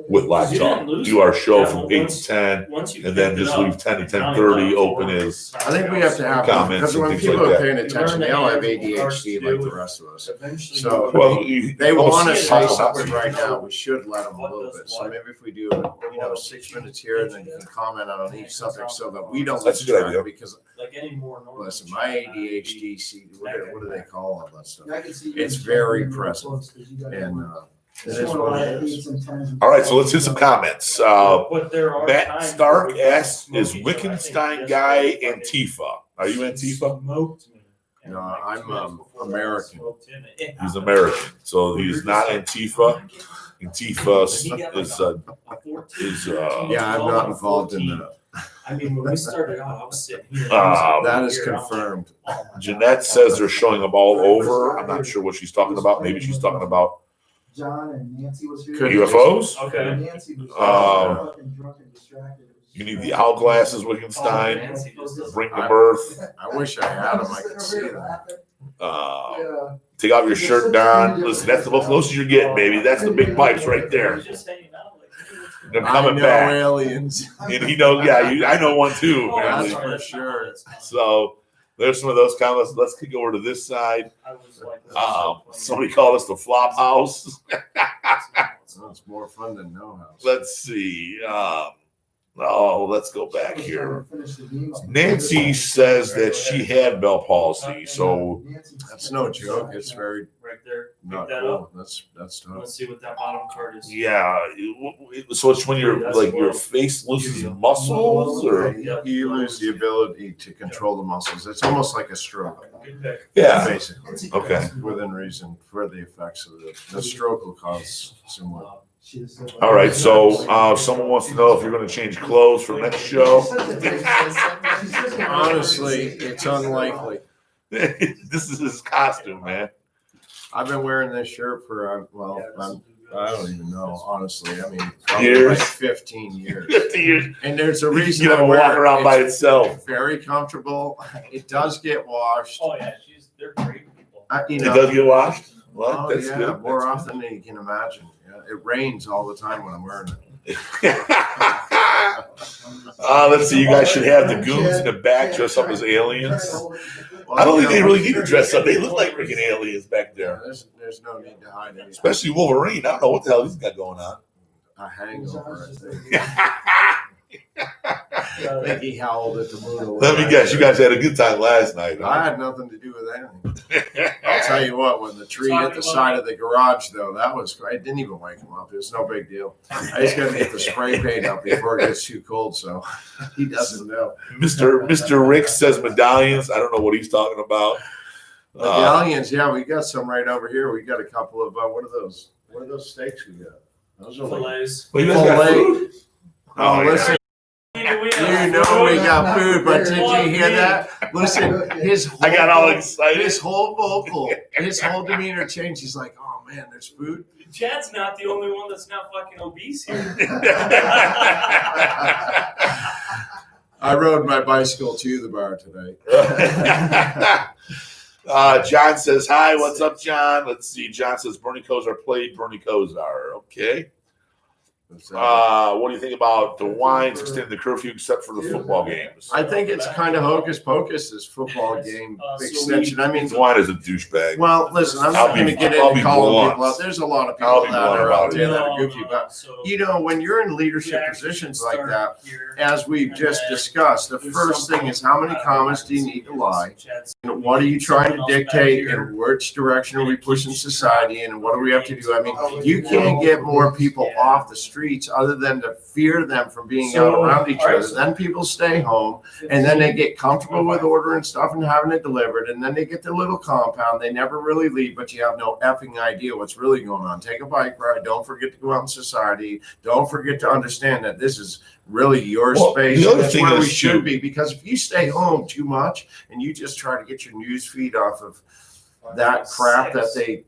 B: with live talk. Do our show from 8 to 10, and then just leave 10 to 10:30 open as.
A: I think we have to have
B: Comments
A: because
B: and
A: when
B: things
A: people
B: like
A: are
B: that.
A: paying attention, they all have ADHD like the rest of us. So
B: Well,
A: they want to say
B: talk about
A: something right now. We should let them a little bit. So maybe if we do, 6 minutes here, and then you can comment on each subject so that we don't
B: That's
A: lose
B: a good
A: track.
B: idea.
A: Because
F: Like any more normal.
A: listen, my ADHD, what do they call all that stuff? It's very present, and it is what it is.
B: All right, so let's hit some comments.
F: But there are
B: Matt
F: times
B: Stark
F: where
B: asks, "Is Wickenstein guy Antifa? Are you Antifa?"
A: No, I'm American.
B: He's American, so he's not Antifa. Antifa is
A: Yeah, I'm not involved in that.
F: I mean, when we started out, I was sitting here.
A: That is confirmed.
B: Jeanette says they're showing them all over. I'm not sure what she's talking about. Maybe she's talking about
H: John and Nancy was here.
A: Could
B: UFOs.
F: Okay.
H: Nancy was fucking drunk and distracted.
B: You need the owl glasses, Wickenstein.
F: Nancy just doesn't-
B: Bring the mirth.
A: I wish I had them. I could see them.
H: Yeah.
B: Take off your shirt, Don. Listen, that's the most closest you're getting, baby. That's the big pipes right there.
F: He's just hanging out, like,
B: They're
A: I
B: coming
A: know
B: back.
A: aliens.
B: And he knows, I know one too,
F: Oh,
A: That's
B: apparently.
A: for sure.
B: So there's some of those comments. Let's kick over to this side.
F: I was like,
B: Somebody called us the flop house.
A: So it's more fun than no house.
B: Let's see. Let's go back here. Nancy says that she had Bell palsy, so
A: That's no joke. It's very
F: right there.
A: not
F: Pick that
A: cool.
F: up.
A: That's tough.
F: Let's see what that bottom card is.
B: yeah. So it's when your face loses muscles, or
A: You lose the ability to control the muscles. It's almost like a stroke.
F: Good pick.
B: yeah.
A: Basically.
B: Okay.
A: Within reason for the effects of the stroke will cause similar.
B: All right. So someone wants to know if you're going to change clothes for next show.
A: Honestly, it's unlikely.
B: This is his costume, man.
A: I've been wearing this shirt for I don't even know. Honestly, I mean, probably
B: Years.
A: like 15 years.
B: 50 years.
A: And there's a reason
B: You
A: I
B: gotta
A: wear
B: walk
A: it.
B: around by
A: It's
B: itself.
A: very comfortable. It does get washed.
F: Oh yeah, they're great people.
B: It does get washed. Well,
A: Oh,
B: that's
A: yeah,
B: good.
A: more often than you can imagine. Yeah, it rains all the time when I'm wearing it.
B: Let's see. You guys should have the goons in the back dress up as aliens. I don't think they really need to dress up. They look like freaking aliens back there.
A: There's no need to hide anything.
B: Especially Wolverine. I don't know what the hell he's got going on.
A: A hangover, I think.
D: I think he howled at the moon.
B: Let me guess, you guys had a good time last night.
D: I had nothing to do with anything. I'll tell you what, when the tree hit the side of the garage, though, that was great. It didn't even wake him up. It was no big deal. I just got to get the spray paint up before it gets too cold, so he doesn't know.
B: Mr. Rick says medallions. I don't know what he's talking about.
D: Medallions, yeah, we got some right over here. We got a couple of what are those? What are those steaks we got? Those are
F: Fillets.
B: Well, you guys got food?
D: Oh,
B: yeah.
D: listen. You know we got food, but did you hear that? Listen,
B: I got all excited.
D: His whole demeanor changed. He's like, "Oh man, there's food."
F: Chad's not the only one that's not fucking obese here.
D: I rode my bicycle to the bar today.
B: John says, hi, what's up, John? Let's see. John says, Bernie Kosar played Bernie Kosar. Okay. What do you think about the wines extending the curfew except for the football games?
D: I think it's kind of hocus pocus, this football game extension. I mean,
B: wine is a douchebag.
D: Well, listen, I'm not going to get into calling people out. There's a lot of people that are out there that are goofy. But, you know, when you're in leadership positions like that, as we've just discussed, the first thing is how many comments do you need to lie? And what are you trying to dictate? And which direction are we pushing society? And what do we have to do? I mean, you can't get more people off the streets other than to fear them from being out around each other. Then people stay home and then they get comfortable with ordering stuff and having it delivered. And then they get their little compound. They never really leave, but you have no effing idea what's really going on. Take a bike ride. Don't forget to go out in society. Don't forget to understand that this is really your space. That's where we should be, because if you stay home too much and you just try to get your news feed off of that crap that they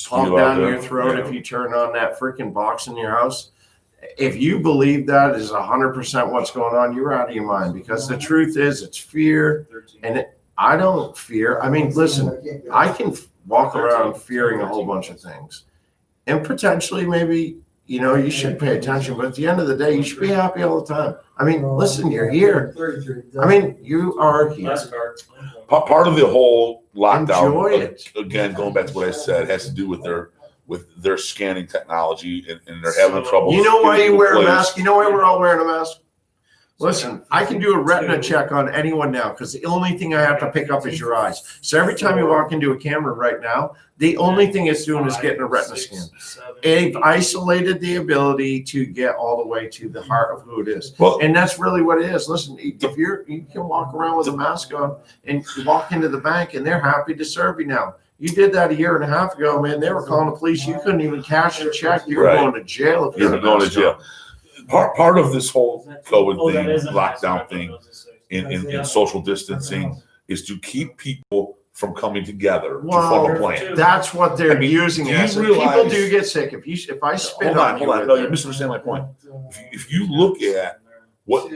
D: pump down your throat if you turn on that freaking box in your house, if you believe that is 100% what's going on, you're out of your mind, because the truth is it's fear. And I don't fear. I mean, listen, I can walk around fearing a whole bunch of things, and potentially maybe, you know, you should pay attention, but at the end of the day, you should be happy all the time. I mean, listen, you're here. I mean, you are here.
B: Part of the whole lockdown,
D: Enjoy it.
B: Again, going back to what I said, has to do with their scanning technology, and they're having trouble.
D: You know why you wear a mask? You know why we're all wearing a mask? Listen, I can do a retina check on anyone now, because the only thing I have to pick up is your eyes. So every time you walk into a camera right now, the only thing it's doing is getting a retina scan. They've isolated the ability to get all the way to the heart of who it is.
B: Well,
D: and that's really what it is. Listen, if you can walk around with a mask on and walk into the bank and they're happy to serve you now. You did that a year and a half ago, man. They were calling the police. You couldn't even cash a check. You were going to jail if you were
B: going to jail. Part of this whole COVID thing, lockdown thing, in social distancing, is to keep people from coming together to form a plan.
D: That's what they're using it as. People do get sick. If I spit on you.
B: Hold on. No, you misunderstand my point. If you look at what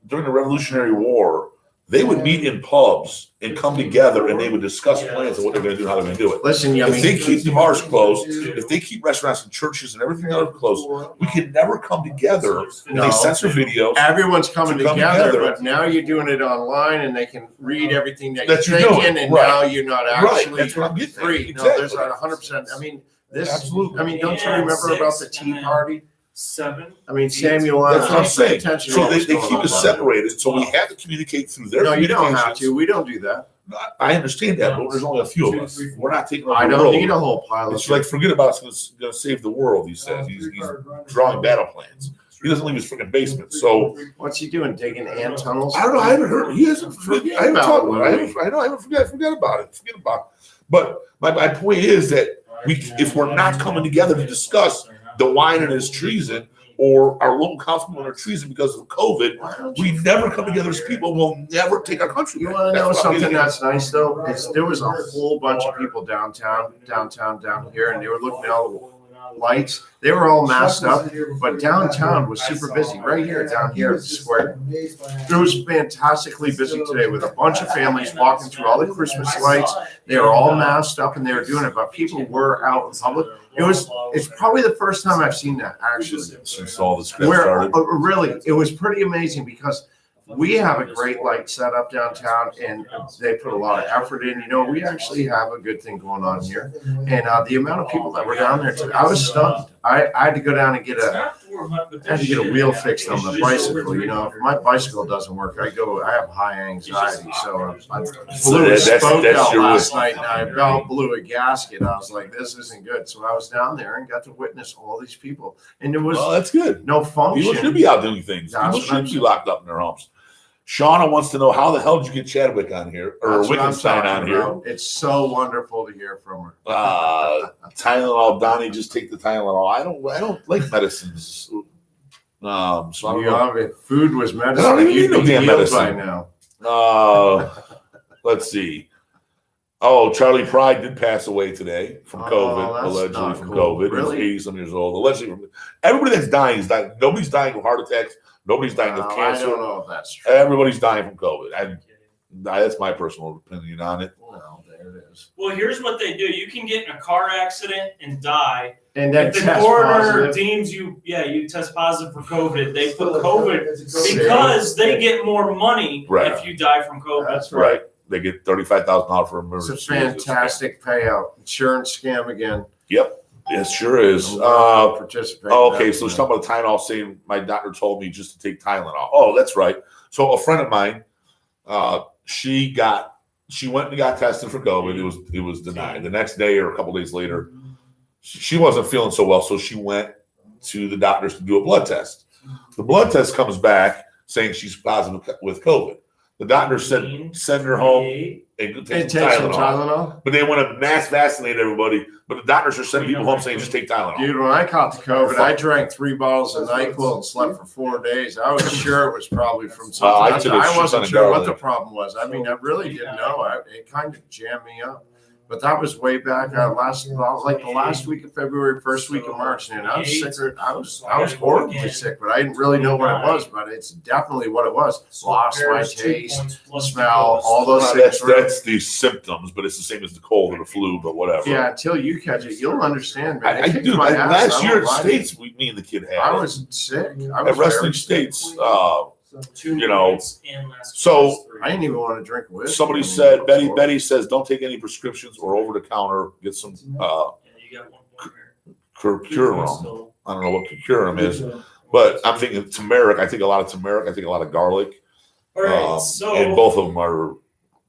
B: during the Revolutionary War, they would meet in pubs and come together, and they would discuss plans of what they're going to do, how they're going to do it.
D: Listen,
B: if they keep the bars closed, if they keep restaurants and churches and everything else closed, we can never come together. And they censor videos.
D: Everyone's coming together, but now you're doing it online, and they can read everything that you're thinking, and now you're not actually
B: That's what I'm getting
D: free.
B: Exactly.
D: No, there's not 100%. I mean,
B: absolutely.
D: I mean, don't you remember about the Tea Party?
F: 7.
D: I mean, Samuel.
B: That's what I'm saying. So they keep
D: us
B: us separated. So we have to communicate through their.
D: No, you don't have to. We don't do that.
B: I understand that, but there's only a few of us. We're not taking.
D: I don't need a whole pile of.
B: It's like, forget about it. It's going to save the world. He says he's drawing battle plans. He doesn't leave his freaking basement. So
D: what's he doing? Digging ant tunnels?
B: I don't know. I haven't heard. He hasn't. I haven't talked about it. I haven't forget about it. Forget about it. But my point is that if we're not coming together to discuss the wine and his treason, or our local councilman or treason because of COVID, we never come together as people. We'll never take our country.
D: You want to know something that's nice though? There was a whole bunch of people downtown down here, and they were looking at all the lights. They were all masked up, but downtown was super busy. Right here, down here at the square, it was fantastically busy today with a bunch of families walking through all the Christmas lights. They were all masked up, and they were doing it, but people were out in public. It's probably the first time I've seen that, actually.
B: Since all this started.
D: Really, it was pretty amazing, because we have a great light set up downtown, and they put a lot of effort in. You know, we actually have a good thing going on here. And the amount of people that were down there today, I was stunned. I had to go down and get
F: It's
D: a
F: not 400, but
D: I had to get a
F: there's
D: wheel
F: shit.
D: fixed on the
F: It's just
D: bicycle.
F: over
D: You know, if my bicycle doesn't work, I have high anxiety. So I
B: So
D: blew a
B: that's
D: spoke out
B: your
D: last
B: way.
D: night, and I about blew a gasket. I was like, this isn't good. So I was down there and got to witness all these people, and there was
B: Well, that's good.
D: no function.
B: People should be out doing things.
D: That's
B: People
D: what I'm
B: should be
D: saying.
B: locked up in their homes. Shauna wants to know how the hell did you get Chadwick on here or
D: That's what I'm
B: Wickenstein
D: talking
B: on here?
D: about. It's so wonderful to hear from her.
B: Tylenol, Donnie, just take the Tylenol. I don't like medicines. So I don't know.
D: If food was medicine,
B: I don't even
D: you'd
B: need no
D: be
B: damn
D: healed
B: medicine.
D: by now.
B: Let's see. Oh, Charlie Pride did pass away today from
D: Oh,
B: COVID,
D: that's
B: allegedly
D: not
B: from
D: cool.
B: COVID.
D: Really?
B: He's 80-some years old. Allegedly, everybody that's dying is dying. Nobody's dying of heart attacks. Nobody's dying of
D: I
B: cancer.
D: don't know if that's true.
B: Everybody's dying from COVID. That's my personal opinion on it.
D: Well, there it is.
F: Well, here's what they do. You can get in a car accident and die.
D: And then
F: If the
D: test
F: coroner
D: positive.
F: deems you test positive for COVID, they put COVID
D: See?
F: because they get more money
B: Right.
F: if you die from COVID.
D: That's right.
B: Right. They get $35,000 for
D: It's
B: emergency.
D: a fantastic payout. Insurance scam again.
B: Yep. It sure is.
D: Participate.
B: Okay, so it's talking about Tylenol, saying my doctor told me just to take Tylenol. Oh, that's right. So a friend of mine, she went and got tested for COVID. It was denied. The next day or a couple days later, she wasn't feeling so well, so she went to the doctors to do a blood test. The blood test comes back saying she's positive with COVID. The doctor said send her home and take
D: And take some Tylenol.
B: But they want to mass vaccinate everybody. But the doctors are sending people home saying just take Tylenol.
D: Dude, when I caught the COVID, I drank 3 bottles of NyQuil and slept for 4 days. I was sure it was probably from something.
B: I took a shit ton
D: wasn't
B: of
D: sure what the
B: garlic.
D: problem was. I mean, I really didn't know. It kind of jammed me up. But that was way back like the last week of February, first week of March, and I was sicker. I was horribly sick, but I didn't really know what it was. But it's definitely what it was. Lost my taste, smell, all those things.
B: That's the symptoms, but it's the same as the cold or the flu, but whatever.
D: Yeah, until you catch it, you'll understand. Man.
B: I
D: It kicked
B: do.
D: my ass.
B: Last
D: I
B: year
D: won't
B: at
D: lie to you.
B: States, me and the kid had
D: I
B: it.
D: was sick. I
B: At
D: was
B: Wrestling
D: very sick.
B: States,
F: You
B: know, so
D: I didn't even want to drink whiskey.
B: somebody said, Betty says, don't take any prescriptions or over the counter. Get some Curum. I don't know what Curum is, but I'm thinking turmeric. I think a lot of turmeric. I think a lot of garlic.
F: All right, so
B: And both of them are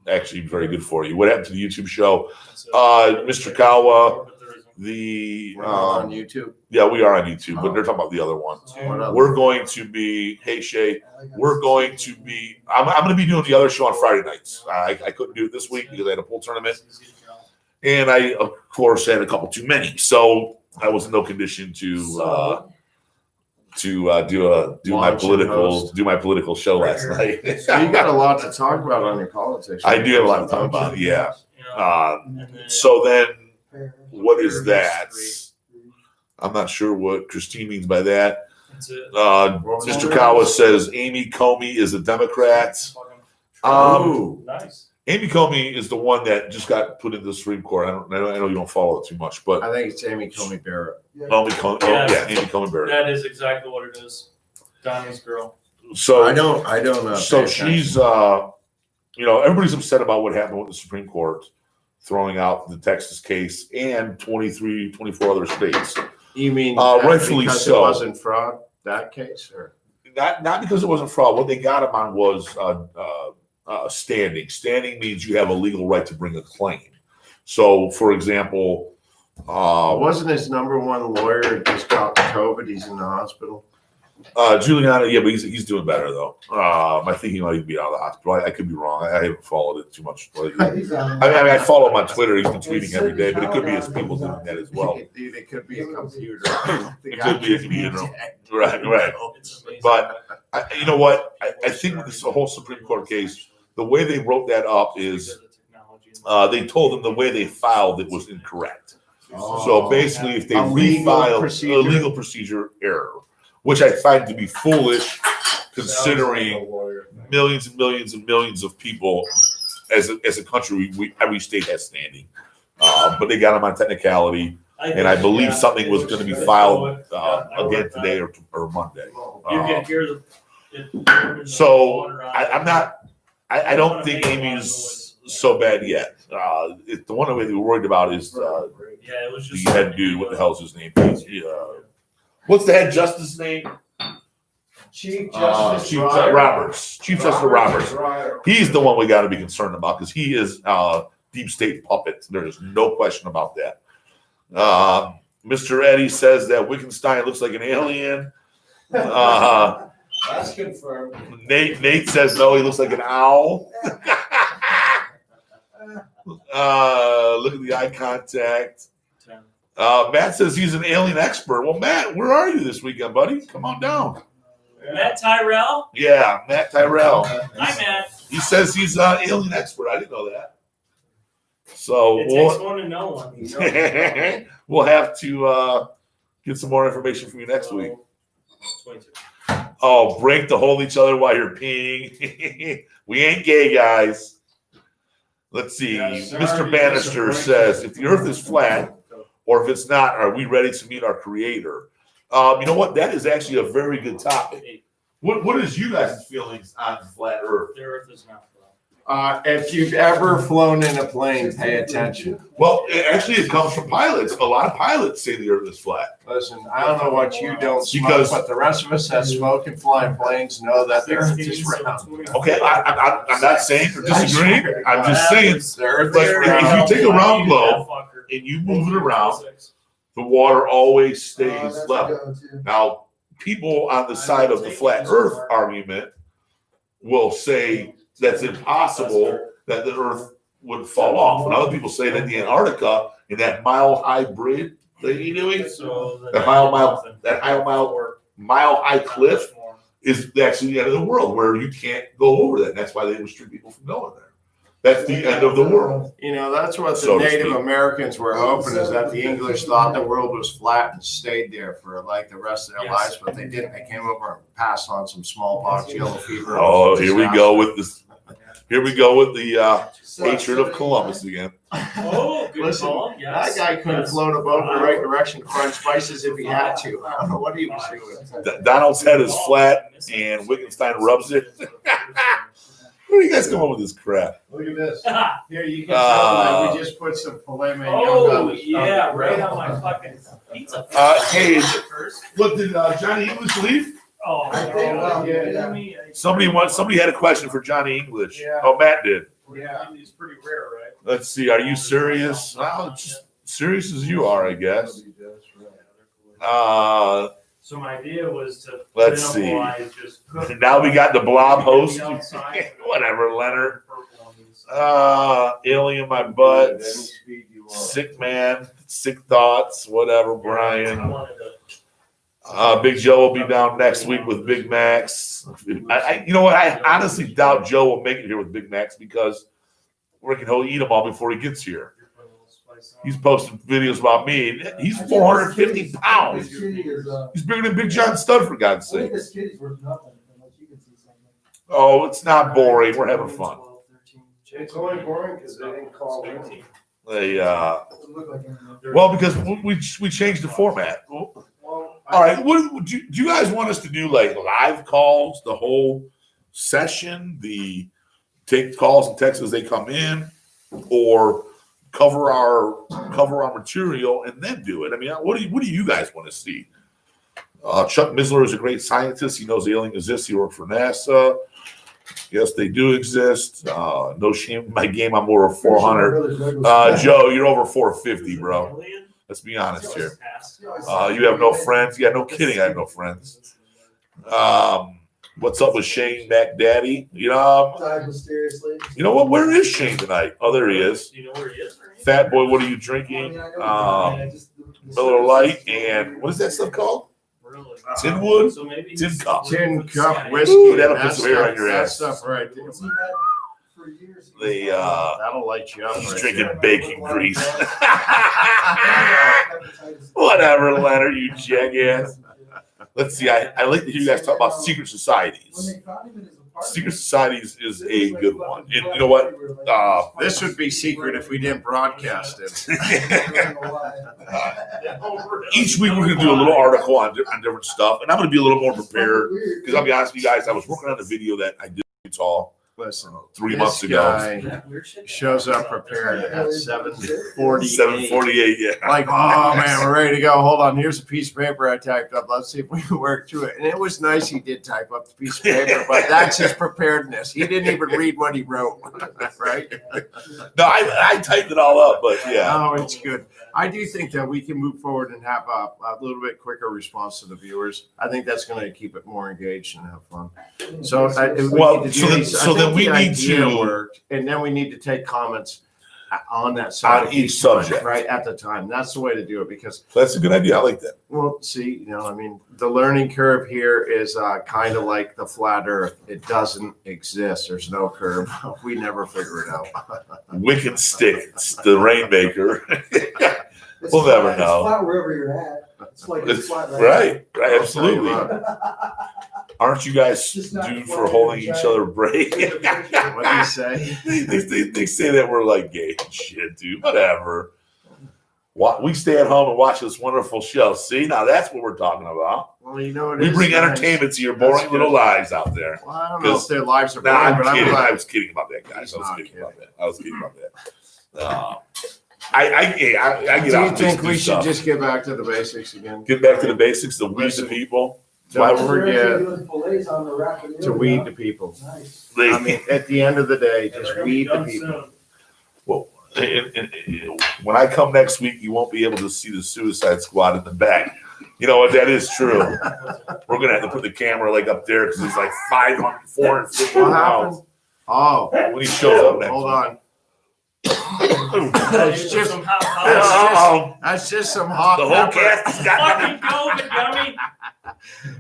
B: actually very good for you. What happened to the YouTube show? Mr. Kawa,
D: We're not on YouTube.
B: yeah, we are on YouTube, but they're talking about the other one.
D: What other?
B: We're going to be, hey Shay, we're going to be, I'm going to be doing the other show on Friday nights. I couldn't do it this week because I had a pool tournament. And I, of course, had a couple too many. So I was in no condition to do my
D: Launch and host.
B: political show last night.
D: So you got a lot to talk about on your politics.
B: I do have a lot to talk about, yeah. So then, what is that? I'm not sure what Christine means by that. Mr. Kawa says Amy Comey is a Democrat.
F: Nice.
B: Amy Comey is the one that just got put into the Supreme Court. I know you don't follow it too much, but
D: I think it's Amy Comey Barrett.
B: Amy Comey Barrett.
F: That is exactly what it is. Donnie's girl.
B: So
D: I don't.
B: So
D: pay
B: she's,
D: attention.
B: everybody's upset about what happened with the Supreme Court throwing out the Texas case and 24 other states.
D: You mean
B: rightfully
D: because
B: so.
D: it wasn't fraud, that case, or
B: Not because it wasn't fraud. What they got him on was standing. Standing means you have a legal right to bring a claim. So, for example,
D: wasn't his number one lawyer just caught COVID? He's in the hospital.
B: Giuliani, yeah, but he's doing better though. I think he might even be out of the hospital. I could be wrong. I haven't followed it too much. I follow him on Twitter. He's been tweeting every day, but it could be his people doing that as well.
D: Dude, it could be a computer.
B: It could be a computer. Right. But you know what? I think with this whole Supreme Court case, the way they wrote that up is they told them the way they filed it was incorrect. So basically, if they refiled a legal procedure error, which I find to be foolish, considering millions and millions and millions of people as a country, every state has standing. But they got them on technicality, and I believe something was going to be filed again today or Monday.
F: You can hear the.
B: So I'm not. I don't think Amy's so bad yet. The one that we were worried about is
F: Yeah, it was
B: the
F: just
B: head dude. What the hell's his name? What's the head justice name?
D: Chief Justice
B: Chief Roberts. Chief Justice Roberts. He's the one we got to be concerned about because he is deep state puppet. There's no question about that. Mr. Eddie says that Wickenstein looks like an alien.
D: That's confirmed.
B: Nate says no, he looks like an owl. Look at the eye contact. Matt says he's an alien expert. Well, Matt, where are you this weekend, buddy? Come on down.
F: Matt Tyrell.
B: Yeah, Matt Tyrell.
F: Hi, Matt.
B: He says he's an alien expert. I didn't know that. So
F: It takes one to know one.
B: we'll have to get some more information from you next week.
F: 22.
B: Oh, break to hold each other while you're peeing. We ain't gay, guys. Let's see.
D: Yes, sir.
B: Mr. Bannister says, if the earth is flat, or if it's not, are we ready to meet our creator? You know what? That is actually a very good topic. What is you guys' feelings on flat earth?
F: The earth is not flat.
D: If you've ever flown in a plane, pay attention.
B: Well, it comes from pilots. A lot of pilots say the earth is flat.
D: Listen, I don't know what you don't smoke,
B: Because-
D: but the rest of us that smoke and fly in planes know that the earth is round.
B: Okay, I'm not saying or disagreeing. I'm just saying,
D: The earth
B: but
D: is
B: if
D: round.
B: you take a round globe and you move it around, the water always stays level. Now, people on the side of the flat earth argument will say that's impossible that the earth would fall off. And other people say that the Antarctica in that mile-high bridge that you're doing, that mile-high cliff is actually the end of the world where you can't go over that. And that's why they restrict people from going there. That's the end of the world.
D: You know, that's what the
B: So to
D: Native
B: speak.
D: Americans were hoping, is that the English thought the world was flat and stayed there for like the rest of their
F: Yes.
D: lives, but they didn't. They came over and passed on some smallpox, yellow fever.
B: Oh, here we go with this. Here we go with the hatred of Columbus again.
F: Oh, good
D: Listen,
F: call. Yes.
D: That guy couldn't
F: Yes.
D: float a boat in the right direction to find spices if he had to. I don't know what he was doing.
B: Donald's head is flat and Wickenstein rubs it. Where do you guys come up with this crap?
D: Look at this. Here, you can tell that we just put some filet mignon on
F: Oh,
D: the
F: yeah,
D: on the
F: right
D: grill.
F: on my fucking pizza.
B: Hey, look, did Johnny English leave?
F: Oh,
D: I think,
F: no.
D: yeah.
B: Somebody had a question for Johnny English.
D: Yeah.
B: Oh, Matt did.
D: Yeah.
F: It's pretty rare, right?
B: Let's see. Are you serious? Well, just serious as you are, I guess.
F: So my idea was to
B: Let's see.
F: minimalize just cook-
B: Now we got the blob host.
F: Outside.
B: Whatever, Leonard. Alien my butt. Sick man. Sick thoughts. Whatever,
F: I
B: Brian.
F: wanted to-
B: Big Joe will be down next week with Big Macs. You know what? I honestly doubt Joe will make it here with Big Macs because he'll eat them all before he gets here. He's posting videos about me. He's 450 pounds. He's bigger than Big John Studd, for God's sake.
H: This kitty's worth nothing unless you can see something.
B: Oh, it's not boring. We're having fun.
D: It's only boring because they didn't call in.
B: They,
H: Doesn't look like anything.
B: well, because we changed the format.
D: Well,
B: All right. What do you guys want us to do? Like live calls, the whole session, the take calls and texts as they come in, or cover our material and then do it. I mean, what do you guys want to see? Chuck Misler is a great scientist. He knows alien exists. He worked for NASA. Yes, they do exist. No shame in my game. I'm over 400. Joe, you're over 450, bro. Let's be honest here. You have no friends. Yeah, no kidding. I have no friends. What's up with Shane McDaddy?
H: Died mysteriously.
B: You know what? Where is Shane tonight? Oh, there he is.
F: Do you know where he is?
B: Fat boy, what are you drinking? Miller Lite and what is that stuff called?
F: Really?
B: Tinwood?
F: So maybe
B: Tin cup.
D: tin cup whiskey.
B: Ooh, that'll put
D: that
B: some hair on
D: stuff-
B: your
D: that
B: ass.
D: stuff right there.
H: What's he had for years?
D: That'll light you up.
B: He's
D: right
B: drinking
D: there.
B: bacon grease. Whatever, Leonard, you jackass. Let's see. I like to hear you guys talk about secret societies. Secret societies is a good one. And you know what?
D: This would be secret if we didn't broadcast it.
B: Each week we're going to do a little article on different stuff, and I'm going to be a little more prepared because I'll be honest with you guys. I was working on a video that I did in Utah
A: Listen,
B: 3
A: this
B: months ago.
A: guy shows up prepared at 7:48.
B: 7:48. Yeah.
A: Like, oh man, we're ready to go. Hold on, here's a piece of paper I typed up. Let's see if we can work through it. And it was nice he did type up the piece of paper, but that's his preparedness. He didn't even read what he wrote, right?
B: No, I typed it all up, but yeah.
A: Oh, it's good. I do think that we can move forward and have a little bit quicker response to the viewers. I think that's going to keep it more engaged and have fun. So, we need to work, and then we need to take comments on that subject,
B: on each subject,
A: right at the time. That's the way to do it, because
B: that's a good idea. I like that.
A: Well, see, I mean, the learning curve here is kind of like the flat Earth. It doesn't exist. There's no curve. We never figure it out.
B: Wickenstein, the rainmaker. We'll never know.
H: It's flat wherever you're at. It's like it's flat
B: right, absolutely. Aren't you guys due for holding each other break?
A: What do you say?
B: They say that we're like gay and shit, dude. Whatever. We stay at home and watch this wonderful show. See, now that's what we're talking about.
A: Well, you know what?
B: We bring entertainment to your boring little lives out there.
A: Well, I don't know if their lives are boring,
B: I'm kidding.
A: I
B: was kidding about that, guys. I was kidding about that. I get
A: Do you
B: out.
A: think we should just get back to the basics again?
B: Get back to the basics, the weed the people.
A: Don't forget to weed the people. I mean, at the end of the day, just weed the people.
B: Well, when I come next week, you won't be able to see the Suicide Squad in the back. You know what? That is true. We're gonna have to put the camera like up there because he's like 450 pounds.
A: Oh,
B: when he shows up next.
A: Hold on. That's just some hot.
B: The whole cast has got
F: fucking COVID, dummy.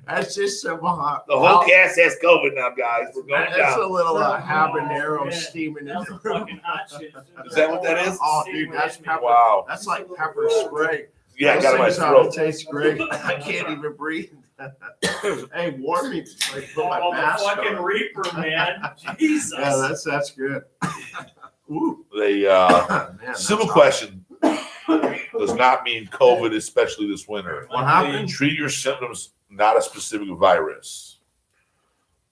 A: That's just some hot.
B: The whole cast has COVID now, guys. We're going down.
A: That's a little habanero steaming in the room.
B: Is that what that is?
A: Oh, dude, that's pepper.
B: Wow.
A: That's like pepper spray.
B: Yeah, I got it in my throat.
A: It tastes great. I can't even breathe. Hey, warn me. Like, put my mask
F: the fucking
A: on.
F: Reaper, man. Jesus.
A: Yeah, that's good. Ooh.
B: Simple question does not mean COVID, especially this winter.
A: What happened?
B: Treat your symptoms, not a specific virus.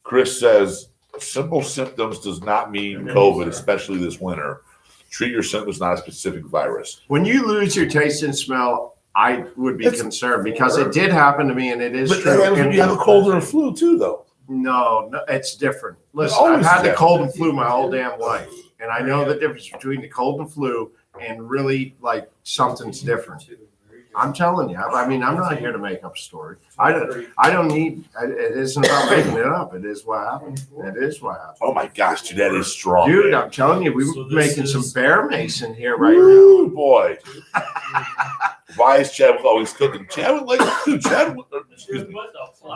B: Chris says simple symptoms does not mean COVID, especially this winter. Treat your symptoms, not a specific virus.
A: When you lose your taste and smell, I would be concerned because it did happen to me, and it is true.
B: And you have a cold or a flu too, though.
A: No, it's different. Listen, I've had the cold and flu my whole damn life. And I know the difference between the cold and flu and really like something's different. I'm telling you. I mean, I'm not here to make up a story. I don't need. It isn't about making it up. It is what happened. It is what happened.
B: Oh my gosh, dude, that is strong,
A: dude. I'm telling you, we're making some bear mason here right
B: now. Boy. Why is Chad always cooking?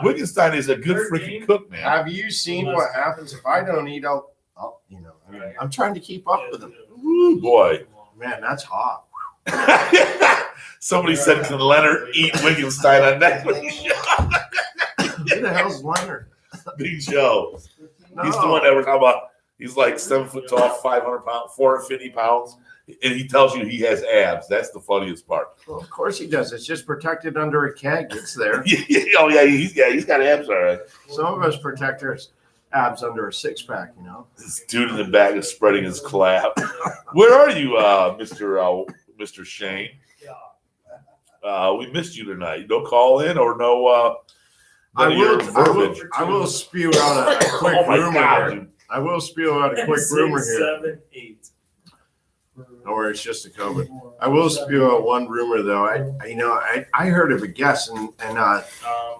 B: Wickenstein is a good freaking cook, man.
A: Have you seen what happens if I don't eat? I'm trying to keep up with him.
B: Ooh, boy.
A: Man, that's hot.
B: Somebody said, can Leonard eat Wickenstein on next week's show?
A: Who the hell's Leonard?
B: Big Joe.
A: No.
B: He's the one that we're talking about. He's like 7 foot tall, 500 pounds, 450 pounds. And he tells you he has abs. That's the funniest part.
A: Well, of course he does. It's just protected under a keg. It's there.
B: Oh, yeah. He's got abs, all right.
A: Some of us protect our abs under a 6-pack, you know.
B: This dude in the back is spreading his clap. Where are you, Mr. Shane? We missed you tonight. No call in or no.
A: I will spew out a quick rumor here. I will spew out a quick rumor here.
F: 7, 8.
A: Or it's just a COVID. I will spew out one rumor though. I heard of a guest, and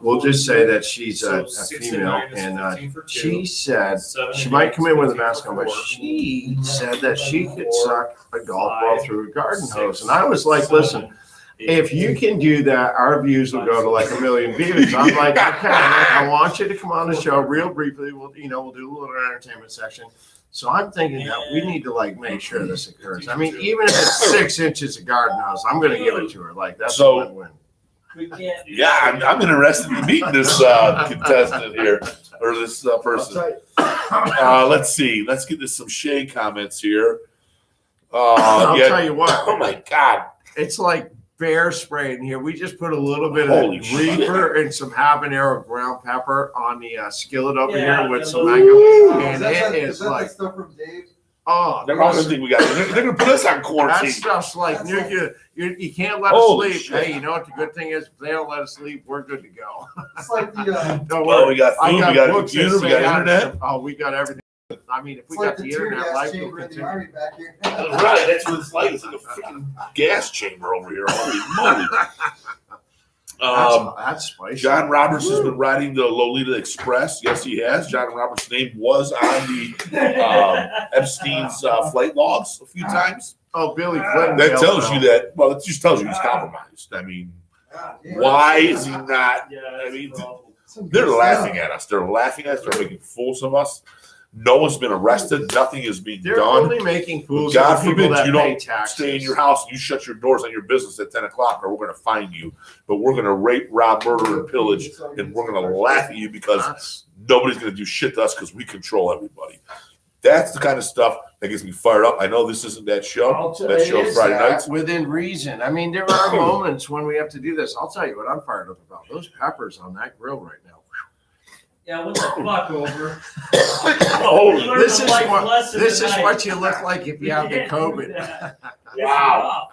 A: we'll just say that she's a female, and she said she might come in with a mask on, but she said that she could suck a golf ball through a garden hose. And I was like, listen, if you can do that, our views will go to like 1 million views. I'm like, okay, I want you to come on the show real briefly. We'll do a little entertainment section. So I'm thinking that we need to like make sure this occurs. I mean, even if it's 6 inches of garden hose, I'm going to give it to her. Like that's a win-win.
B: Yeah, I'm interested in meeting this contestant here or this person. Let's see. Let's get to some shade comments here.
A: I'll tell you what.
B: Oh my God.
A: It's like
D: bear spray in here. We just put a little bit
B: Holy
D: of
B: shit.
D: reaper and some habanero ground pepper on the skillet over
F: Yeah,
D: here with
F: yeah,
D: some
F: those-
D: mango,
H: Is
D: and
H: that
D: it
H: is
D: is
H: that
D: like,
H: the stuff from Dave?
D: oh,
B: They're not gonna think we got. They're gonna put us on
D: that
B: quarantine.
D: stuff's like
H: That's
D: you can't let
B: Holy
D: us sleep.
B: shit.
D: Hey, you know what the good thing is? If they don't let us sleep, we're good to go.
H: It's like the
D: Don't
B: Well,
D: worry.
B: we got food, we got a
D: books that
B: computer, we
D: say
B: got
D: how to-
B: internet.
D: Oh, we got everything. I mean, if
H: it's
D: we
H: like
D: got
H: the
D: the
H: tear
D: internet,
H: gas
D: life will
H: chamber in the
D: continue.
H: army back here.
B: Right, that's what it's like. It's like a freaking gas chamber over here. Holy moly!
D: That's spicy.
B: John Roberts has been riding the Lolita Express. Yes, he has. John Roberts' name was on the Epstein's flight logs a few times.
D: Oh, Billy Clinton.
B: That tells you that. Well, it just tells you he's compromised. I mean, why is he not?
F: Yeah,
B: I mean,
H: Some
B: they're
H: good
B: laughing
H: stuff.
B: at us. They're laughing at us. They're making fools of us. No one's been arrested. Nothing is being
D: They're
B: done.
D: only making fools
B: God
D: of the people
B: forbid
D: that
B: you
D: pay
B: don't
D: taxes.
B: stay in your house. You shut your doors on your business at 10 o'clock, or we're going to find you. But we're going to rape, rob, murder, and pillage, and we're going to laugh at you because
D: That's-
B: nobody's going to do shit to us because we control everybody. That's the kind of stuff that gets me fired up. I know this isn't that show. That
D: it
B: show's
D: is
B: Friday
D: that
B: nights.
D: within reason. I mean, there are moments when we have to do this. I'll tell you what I'm fired up about. Those peppers on that grill right now.
F: Yeah, what the fuck over?
B: Oh,
F: You learned
D: this
F: a
D: is
F: life
D: what-
F: lesson
D: This is
F: tonight.
D: what you look like if you have the
F: can't do
D: COVID.
F: that.
B: Wow.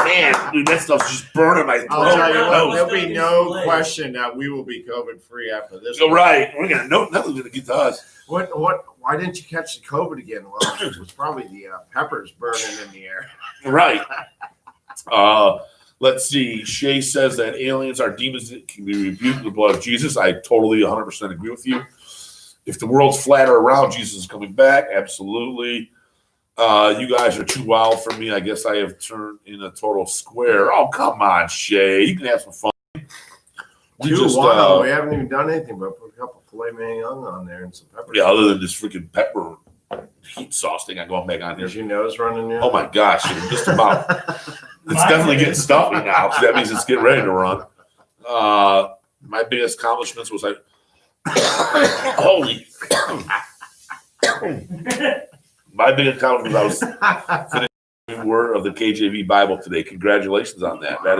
B: Man, dude, that stuff's just burning my throat.
D: I'll tell you what,
B: Nose.
D: there'll be no question that we will be COVID free after this.
B: You're right. We're gonna nothing's gonna get to us.
D: Why didn't you catch the COVID again? Well, it was probably the peppers burning in the air.
B: Right. Let's see. Shay says that aliens are demons that can be rebuked with the blood of Jesus. I totally 100% agree with you. If the world's flat or round, Jesus is coming back. Absolutely. You guys are too wild for me. I guess I have turned in a total square. Oh, come on, Shay. You can have some fun. We
D: Too
B: just,
D: wild. We haven't even done anything but put a couple filet mignon on there and some peppers.
B: yeah, other than this freaking pepper heat sauce thing, I'm going back on here.
D: Is your nose running there?
B: Oh my gosh, it's just about. It's definitely getting stuffy now. So that means it's getting ready to run. My biggest accomplishments was holy. My biggest accomplishment was I was finishing word of the KJV Bible today. Congratulations on that. That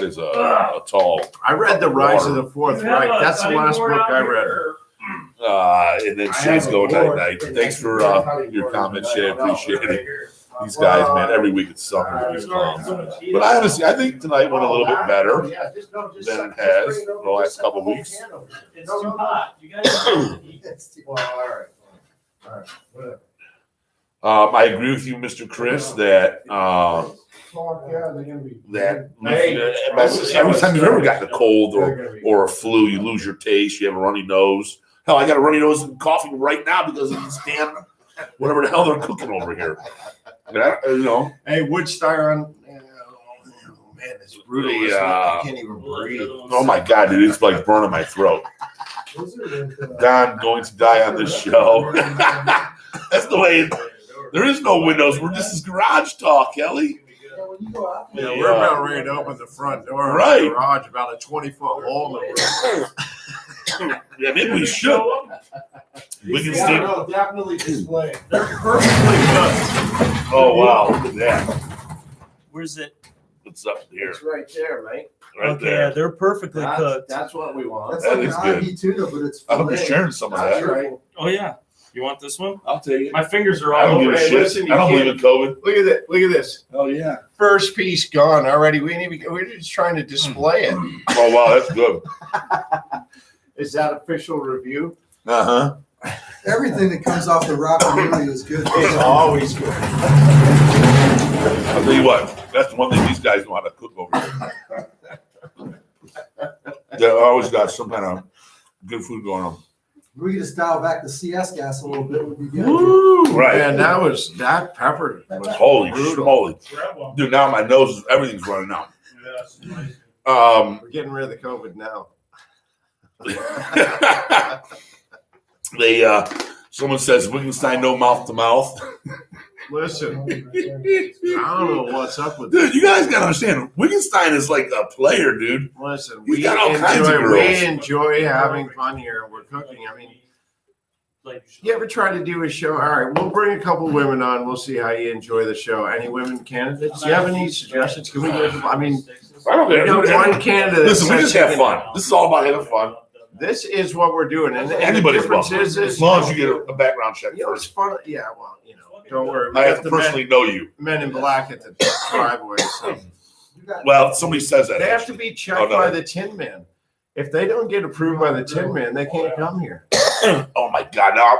B: is a tall.
D: I read The Rise of the Fourth Reich. That's the last book I read.
B: And then Shay's going night night. Thanks for your comments, Shay. I appreciate it. These guys, man, every week it's something with these clowns. But I think tonight went a little bit better than it has the last couple of weeks.
F: It's too hot. You guys.
B: I agree with you, Mr. Chris, that every time you've ever gotten a cold or a flu, you lose your taste, you have a runny nose. Hell, I got a runny nose and coughing right now because of this damn whatever the hell they're cooking over here.
D: Hey, Woodstein on. Oh, man, it's brutal. Isn't it? I can't even breathe.
B: Oh my God, dude, it's like burning my throat. Don going to die on this show. That's the way. There is no windows. This is garage talk, Kelly.
D: Yeah, we're about ready to open the front door.
B: Right.
D: Of the garage, about a 20-foot hole in the roof.
B: Yeah, maybe we should. Wickenstein.
C: No, definitely display.
F: They're perfectly cooked.
B: Oh wow, look at that.
F: Where's it?
B: What's up here?
D: It's right there, mate.
B: Right
F: Okay,
B: there.
F: they're perfectly cooked.
D: That's what we want.
H: That's
B: That
H: like an
B: looks good.
H: IB tuna, but it's
B: I'll be
H: filet.
B: sharing some of
D: That's
B: that.
D: right.
F: Oh yeah. You want this one?
B: I'll take it.
F: My fingers are
B: I
F: all
B: don't give
F: over
B: a
F: it.
B: shit.
D: listen, you
B: I don't believe in
D: can't-
B: COVID.
D: Look at that. Look at this.
B: Oh yeah.
D: First piece gone already. We're just trying to display it.
B: Oh wow, that's good.
D: Is that official review?
B: Uh huh.
H: Everything that comes off the rock really is good.
D: It's always good.
B: I'll tell you what. That's one thing these guys know how to cook over here. They always got some kind of good food going on.
H: We could just dial back the CS gas a little bit would be good.
B: Woo! Right.
D: Man, that pepper was
B: Holy
D: brutal.
B: schmoly.
F: Grab one.
B: Dude, now my nose, everything's running out.
F: Yes.
D: We're getting rid of the COVID now.
B: Someone says Wickenstein no mouth to mouth.
D: Listen, I don't know what's up with
B: Dude,
D: this.
B: you guys gotta understand, Wickenstein is like a player, dude.
D: Listen,
B: He's got all kinds of girls.
D: we enjoy having fun here. We're cooking. I mean,
F: like.
D: You ever try to do a show? All right, we'll bring a couple women on. We'll see how you enjoy the show. Any women candidates? Do you have any suggestions? Can we get? I mean,
B: I don't
D: we
B: care.
D: got one candidate.
B: Listen, we just have fun. This is all about having fun.
D: This is what we're doing, and
B: Anybody's
D: the difference
B: welcome,
D: is
B: as long as you get a background check
D: You know, it's
B: first.
D: fun. Yeah, well, don't worry. We
B: I
D: got
B: have to
D: the
B: personally know you.
D: men in black at the driveway. So.
B: Well, somebody says that.
D: They have to be checked by the Tin Man. If they don't get approved by the Tin Man, they can't come here.
B: Oh my God! Now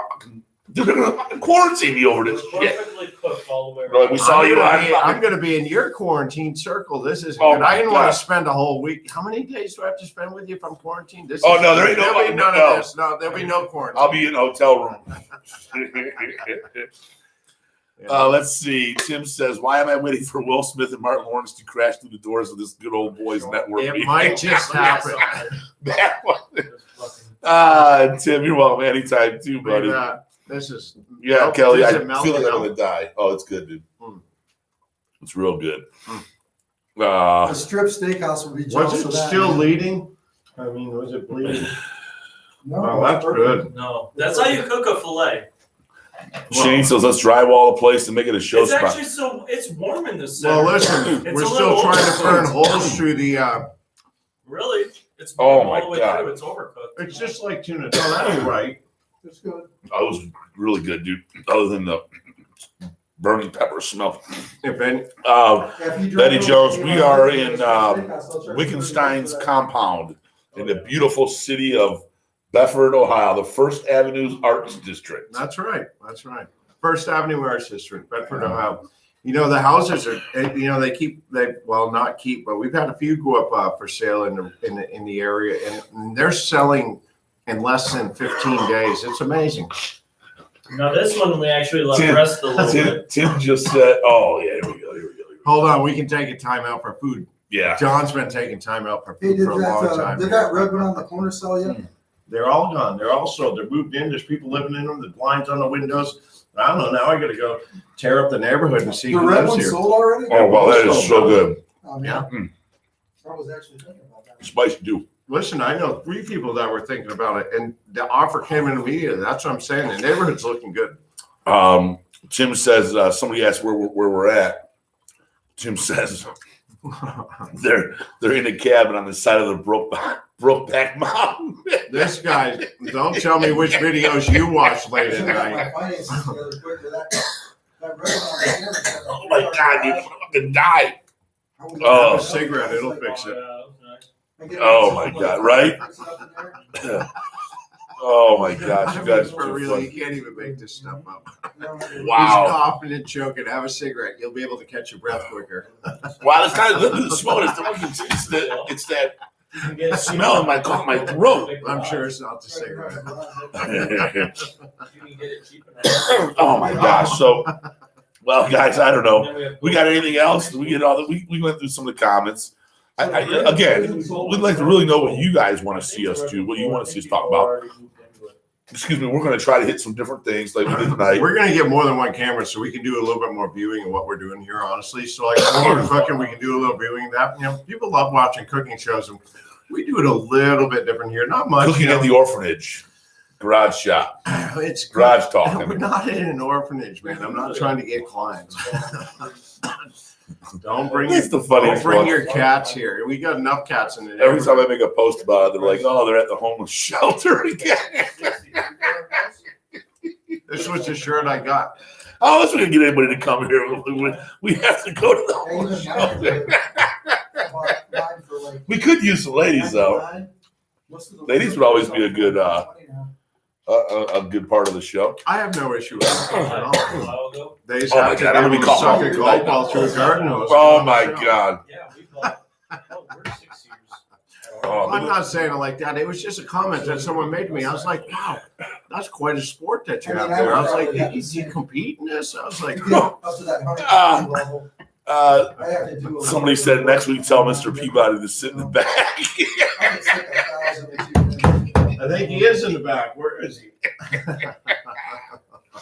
B: they're gonna quarantine me over this shit.
F: Perfectly cooked all the way
B: Like we saw you.
D: I'm going to be in your quarantine circle. This is
B: Oh
D: good.
B: my
D: I didn't
B: God.
D: want to spend a whole week. How many days do I have to spend with you if I'm quarantined? This
B: Oh,
D: is
B: no, there ain't
D: there'll be none
B: no.
D: of this. No, there'll be no quarantine.
B: I'll be in a hotel room.
D: Yeah.
B: Let's see. Tim says, "Why am I waiting for Will Smith and Martin Lawrence to crash through the doors of this good old boys network?"
D: It might just happen.
B: That one. Tim, you're welcome anytime too, buddy.
D: This is
B: Kelly. I
D: Is it
B: feel like I'm
D: melted
B: gonna die. Oh, it's good, dude. It's real good.
H: The strip steakhouse would be jealous
D: Was
H: of
D: it
H: that.
D: still
H: man.
D: leading? I mean, was it bleeding?
H: No,
D: Oh, that's good.
F: No, that's how you cook a fillet.
B: Shane says, "Let's drywall the place and make it a show
F: It's
B: spot."
F: actually it's warm in the center.
D: Well, listen,
F: It's
D: we're
F: a
D: still
F: little
D: trying to
F: overcooked.
D: burn holes through the.
F: Really? It's
B: Oh
F: warm
B: my
F: all the way
B: God.
F: through. It's overcooked.
D: It's just like tuna. No, that's right.
H: It's good.
B: That was really good, dude. Other than the burning pepper smell.
D: If any,
H: Yeah, if you
B: Betty
H: drive
B: Jones,
H: over
B: we
H: to
B: are
H: the
B: in
H: strip steakhouse, they'll charge you
B: Wickenstein's
H: $30 for that.
B: compound in the beautiful city of Bedford, Ohio, the First Avenue's Arts District.
D: that's right. That's right. First Avenue Arts District, Bedford, Ohio. You know, the houses are. They not keep, but we've had a few go up for sale in the area, and they're selling in less than 15 days. It's amazing.
F: Now this one we actually let
B: Tim-
F: rest a little bit.
B: Tim just said, "Oh yeah, here we go, here we go."
D: Hold on, we can take a time out for food.
B: Yeah,
D: John's been taking time out for
H: Hey,
D: food
H: did
D: for a long
H: that,
D: time.
H: did that red one on the corner sell yet?
D: They're all gone. They're all sold. They're moved in. There's people living in them. The blinds on the windows. I don't know. Now I got to go tear up the neighborhood and see
H: The
D: who
H: red
D: lives
H: one
D: here.
H: sold already?
B: Oh well, that is so good.
H: Oh, man.
D: Yeah.
H: I was actually thinking about that.
B: Spicy too.
D: Listen, I know 3 people that were thinking about it, and the offer came in immediately. That's what I'm saying. The neighborhood's looking good.
B: Tim says somebody asked where we're at. Tim says they're in a cabin on the side of the Brokeback Mountain.
D: This guy, don't tell me which videos you watch late
H: Should
D: at
H: have got
D: night.
H: my finances together quick for that. That red one on the camera said,
B: Oh my God, dude, I'm gonna die.
H: I was-
B: Oh.
D: Have a cigarette. It'll fix it.
H: I get
B: Oh,
H: myself
B: my
H: like
B: God, right?
H: fix it up in there.
B: Oh my gosh, you
D: I
B: guys
D: mean,
B: are
D: for
B: too
D: real,
B: funny.
D: you can't even make this stuff up.
H: No,
D: He's
B: Wow.
D: coughing and choking. Have a cigarette. You'll be able to catch your breath quicker.
B: Wow, it's kind of the smoke. It's that smell in my throat.
D: I'm sure it's not the cigarette.
B: Oh my gosh. So, well, guys, I don't know. We got anything else? We get all the, we went through some of the comments. Again, we'd like to really know what you guys want to see us do, what you want to see us talk about. Excuse me, we're going to try to hit some different things like we did tonight.
D: We're going to get more than one camera so we can do a little bit more viewing of what we're doing here, honestly. So, like, when we're cooking, we can do a little viewing of that. People love watching cooking shows, and we do it a little bit different here. Not much.
B: Cooking at the orphanage, garage shop,
D: It's
B: garage talk.
D: We're not in an orphanage, man. I'm not trying to get clients. Don't bring
B: That's the funniest one.
D: your cats here. We got enough cats in it.
B: Every time I make a post about it, they're like, "Oh, they're at the homeless shelter again."
D: This was the shirt I got.
B: Oh, let's not get anybody to come here. We have to go to the
H: I
B: homeless
H: even
B: shelter.
H: mine for like
B: We could use some ladies though.
H: $99. Most of the-
B: Ladies would always be a good a good part of the show.
D: I have no issue with it at all. They just
B: Oh my
D: have to
B: God,
D: be
B: I'm gonna
D: able
B: be
D: to
B: coughing
D: suck
B: all
D: a
B: night.
D: golf ball through a garden hose.
B: Oh my God.
F: Yeah, we bought. Oh, we're 6 years.
B: Oh,
D: I'm not saying it like that. It was just a comment that someone made to me. I was like, wow, that's quite a sport that you have there. I was like, do you compete in this? I was like,
H: To get up to that 100 level, I have to do a-
B: somebody said next week tell Mr. Peabody to sit in the back.
H: I can stick 1,000 into you.
D: I think he is in the back. Where is he?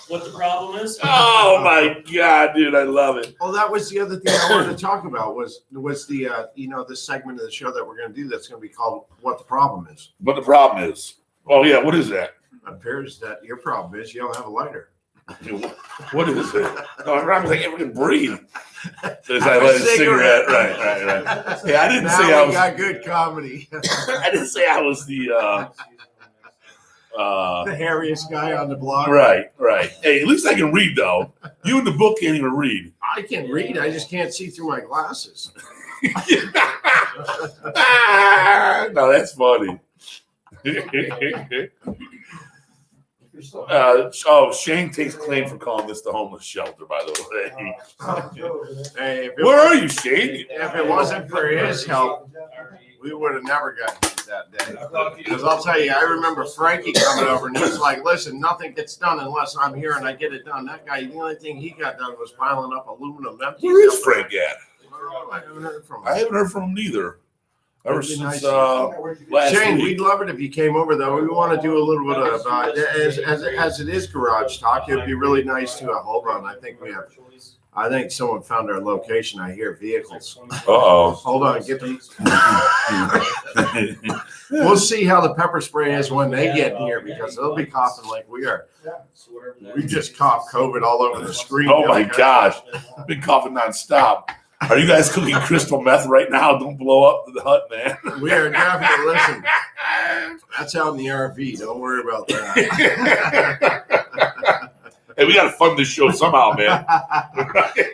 F: What the problem is?
B: Oh my God, dude, I love it.
D: Oh, that was the other thing I wanted to talk about was the this segment of the show that we're going to do that's going to be called "What the Problem Is."
B: But the problem is, oh yeah, what is that?
A: appears that your problem is you don't have a lighter.
B: What is it? No, I'm like, I can breathe. As I light a cigarette. Right. Hey, I didn't
A: Now
B: say I
A: we
B: was.
A: got good comedy.
B: I didn't say I was the.
A: The hairiest guy on the block.
B: Right. Hey, at least I can read though. You in the book can't even read.
A: I can read. I just can't see through my glasses.
B: No, that's funny. Shane takes claim for calling this the homeless shelter, by the way.
A: Hey,
B: Where are you, Shane?
A: If it wasn't for his help, we would have never gotten hit that day. Because I'll tell you, I remember Frankie coming over and he's like, listen, nothing gets done unless I'm here and I get it done. That guy, the only thing he got done was piling up aluminum empties.
B: Where is Frank at?
A: Oh, I haven't heard from him.
B: I haven't heard from him neither. Ever
A: It'd be
B: since
A: nice.
B: last
A: Shane,
B: week.
A: we'd love it if you came over, though. We want to do a little bit of, as it is garage talk, it'd be really nice to, hold on, I think someone found our location. I hear vehicles.
B: Uh-oh.
A: Hold on, get them. We'll see how the pepper spray is when they get here because they'll be coughing like we are. We just coughed COVID all over the screen.
B: Oh my gosh. I've been coughing nonstop. Are you guys cooking crystal meth right now? Don't blow up the hut, man.
A: We are definitely, listen, that's out in the RV. Don't worry about that.
B: Hey, we got to fund this show somehow, man.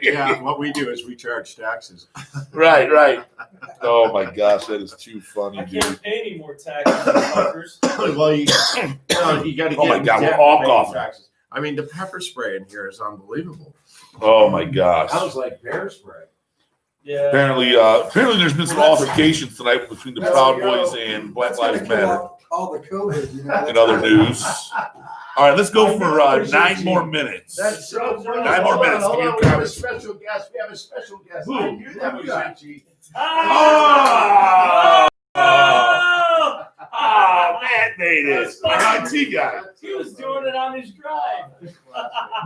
A: Yeah, what we do is we charge taxes.
B: Right. Oh my gosh, that is too funny,
F: I
B: dude.
F: can't pay any more taxes, fuckers.
A: Well, you got to get
B: Oh my God, we're
A: debt
B: all
A: to pay
B: coughing.
A: taxes. I mean, the pepper spray in here is unbelievable.
B: Oh my gosh.
A: Sounds like bear spray.
F: Yeah.
B: Apparently there's been some altercations tonight between the Proud Boys and Black Lives Matter
H: All the COVID,
B: and other news. All right, let's go for 9 more minutes.
A: That's so funny.
B: 9 more minutes.
A: Hold
B: Give me
A: on,
B: a
A: we have a
B: comment.
A: special guest. We have a special guest.
B: Who?
A: I knew that was Richie.
B: Oh, Matt made it.
F: That's funny.
B: Our IT guy.
F: He was doing it on his drive.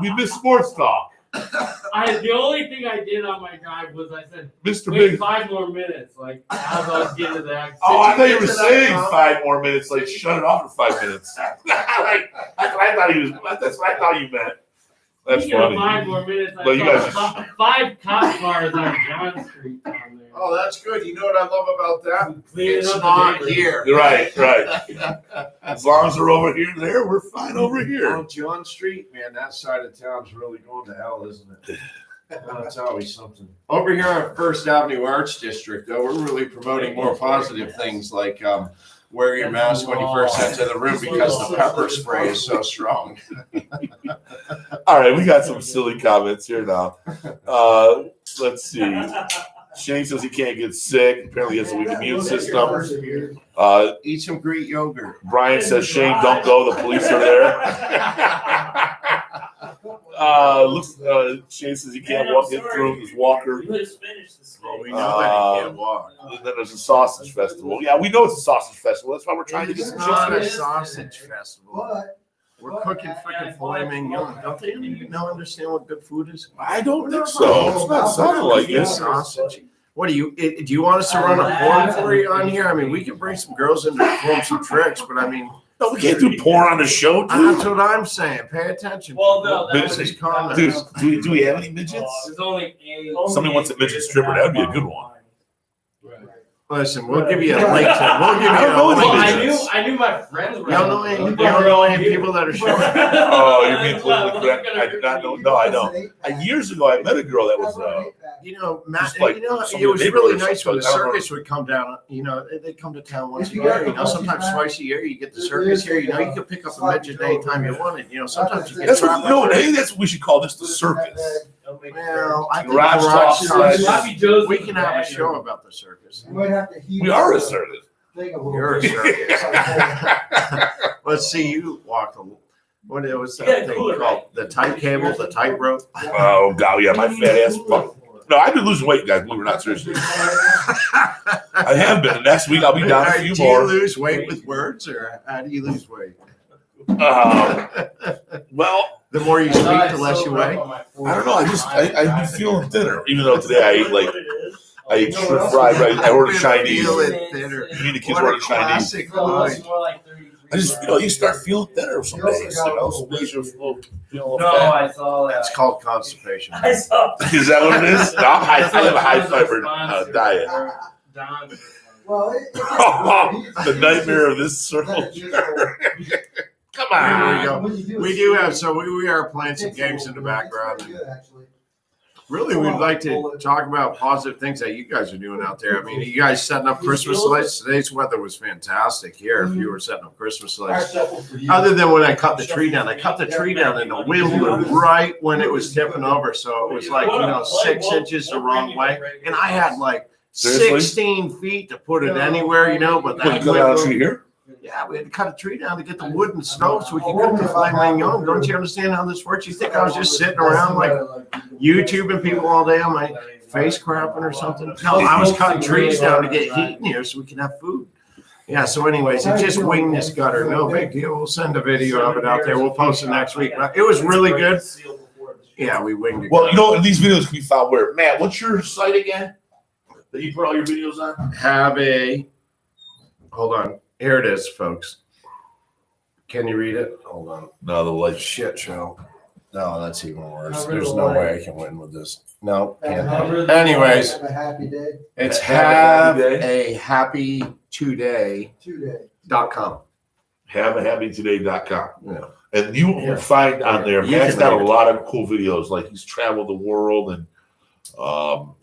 B: We missed sports talk.
I: The only thing I did on my drive was I said,
B: Mr.
I: wait
B: Big.
I: 5 more minutes. Like, as I was getting to that.
B: Oh, I thought you were
A: Get to that
B: saying
A: comment.
B: 5 more minutes. Like, shut it off for 5 minutes. That's what I thought he was. That's what I thought you meant. That's
I: Speaking of
B: funny.
I: 5 more minutes, I
B: Well, you
I: saw
B: guys-
I: 5 cop cars on John Street down there.
A: Oh, that's good. You know what I love about that?
I: Cleaning
A: It's
I: up the
A: not
I: neighborhood.
A: here.
B: Right. As long as they're over here and there, we're fine over here.
D: On John Street, man, that side of town's really going to hell, isn't it? That's always something. Over here on First Avenue Arts District, though, we're really promoting more positive things like wear your mask when you first enter the room because the pepper spray is so strong.
B: All right, we got some silly comments here now. Let's see. Shane says he can't get sick. Apparently, he has a weak immune system.
A: Eat some Greek yogurt.
B: Brian says, Shane, don't go. The police are there. Shane says he can't walk in through his walker.
F: You just finished this.
A: Well, we know that he can't walk.
B: And then there's a sausage festival. Yeah, we know it's a sausage festival. That's why we're trying to get
A: It's
B: some
A: not a
B: chicken.
A: sausage festival.
H: But
A: We're cooking freaking filet mignon. Don't they now understand what good food is?
B: I don't think so. It's not sounding like
A: Cooking
B: it.
A: sausage. What do you want us to run a porn for you on here? I mean, we can bring some girls in to perform some tricks, but I mean,
B: No, we can't do porn on the show,
A: that's
B: dude.
A: what I'm saying. Pay attention.
F: Well, no, that
A: This
F: was
A: is comment.
B: Dude, do we have any midgets?
I: There's only a.
B: Somebody wants a midget stripper. That'd be a good one.
A: Listen, we'll give you a link to. We'll give you
B: I don't know
A: a
B: any
A: link.
B: midgets.
I: I knew my friends were.
A: You don't know any people that are showing.
B: Oh, you're being politically correct. I do not know. No, I don't. Years ago, I met a girl that was.
A: You know, Matt,
B: Just like
A: you know,
B: some
A: it
B: of
A: was
B: the
A: really
B: neighborhoods,
A: nice when the
B: I don't know.
A: circus would come down. You know, they'd come to town once a year. You know, sometimes twice a year. You get the circus here. You know, you can pick up a midget anytime you wanted. You know, sometimes you get.
B: That's what.
A: trapped
B: No,
A: up there.
B: hey, that's what we should call this the circus.
A: Well, I think
B: Garage
A: garage
B: talk
A: circus-
I: Sloppy Joe's
A: We can have a show about the circus.
H: you might have to heat.
B: We are assertive.
A: You're a circus. Let's see you walk a little. What was that
F: Yeah,
A: thing
F: cooler,
A: called? The tight cable, the tightrope.
B: Oh God, yeah, my fat ass. Fuck. No, I've been losing weight, guys. Believe it or not, seriously. I have been. And next week I'll be down a few
A: Do you
B: more.
A: lose weight with words, or how do you lose weight?
B: Well,
A: The more you speak, the less you weigh.
B: I don't know. I've been feeling thinner, even though today I ate like I ate shrimp fried rice. I ordered Chinese.
A: Feel it thinner.
B: Me and the kids
A: What a
B: ordered Chinese.
A: classic
F: No,
A: line.
F: it's more like 33.
B: I just, you start feeling thinner some days. Some days you're feeling a little
F: No,
B: fat.
F: I saw that.
A: That's called constipation.
F: I saw.
B: Is that what it is? No, I have a high fiber diet.
F: Don.
H: Well,
B: The nightmare of this circle jerk. Come
A: Here
B: on.
A: we go. We do have, so we are playing some games in the background. Really, we'd like to talk about positive things that you guys are doing out there. I mean, you guys setting up Christmas lights? Today's weather was fantastic here. If you were setting up Christmas lights, other than when I cut the tree down, I cut the tree down and the wind blew right when it was tipping over. So it was like, 6 inches the wrong way. And I had like
B: Seriously?
A: 16 feet to put it anywhere, but
B: What,
A: that
B: you cut down a
A: wind
B: tree here?
A: yeah, we had to cut a tree down to get the wood and snow so we could cook the filet mignon. Don't you understand how this works? You think I was just sitting around like YouTubing people all day on my face crapping or something? No, I was cutting trees down to get heat in here so we can have food. Yeah, so anyways, it just winged this gutter. No big deal. We'll send a video of it out there. We'll post it next week. But it was really good. Yeah, we winged it.
B: Well, these videos can be found where? Matt, what's your site again that you put all your videos on?
A: Hold on. Here it is, folks. Can you read it? Hold on.
B: No, the light.
A: Shit show. No, that's even worse. There's no way I can win with this. No, can't. Anyways,
H: Have a happy day.
A: it's
B: Have a
A: haveahappytoday.com.
B: Haveahappytoday.com.
A: Yeah.
B: And you will find on there,
A: You
B: Matt's
A: can
B: got a
A: read it.
B: lot of cool videos. Like he's traveled the world and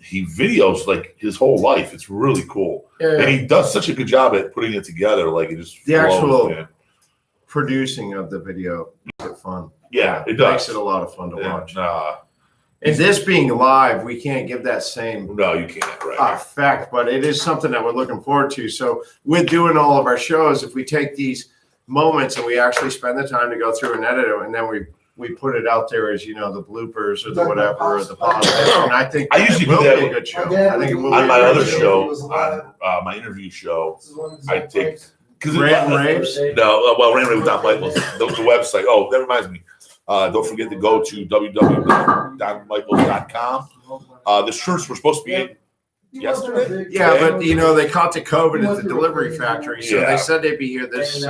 B: he videos like his whole life. It's really cool. And he does such a good job at putting it together. Like it just
A: The
B: flows,
A: actual
B: man.
A: producing of the video makes it fun.
B: Yeah, it
A: Makes
B: does.
A: it a lot of fun to watch.
B: And,
A: And this being live, we can't give that same
B: no, you can't. Right.
A: effect, but it is something that we're looking forward to. So with doing all of our shows, if we take these moments and we actually spend the time to go through and edit it, and then we put it out there as, the bloopers or the whatever, or the positive. And I think
B: I usually
A: it will
B: do that
A: be a good show. I think it will be
B: on
A: a
B: my
A: good
B: other
A: show.
B: show, on my interview show, I take because
A: Rant and Raves?
B: No, well, Rant and Raves not Michael's. The website. Oh, that reminds me. Don't forget to go to www.donmichaels.com. The shirts were supposed to be in yesterday.
A: Yeah, but they caught the COVID at the delivery factory, so
B: Yeah.
A: they said they'd be here this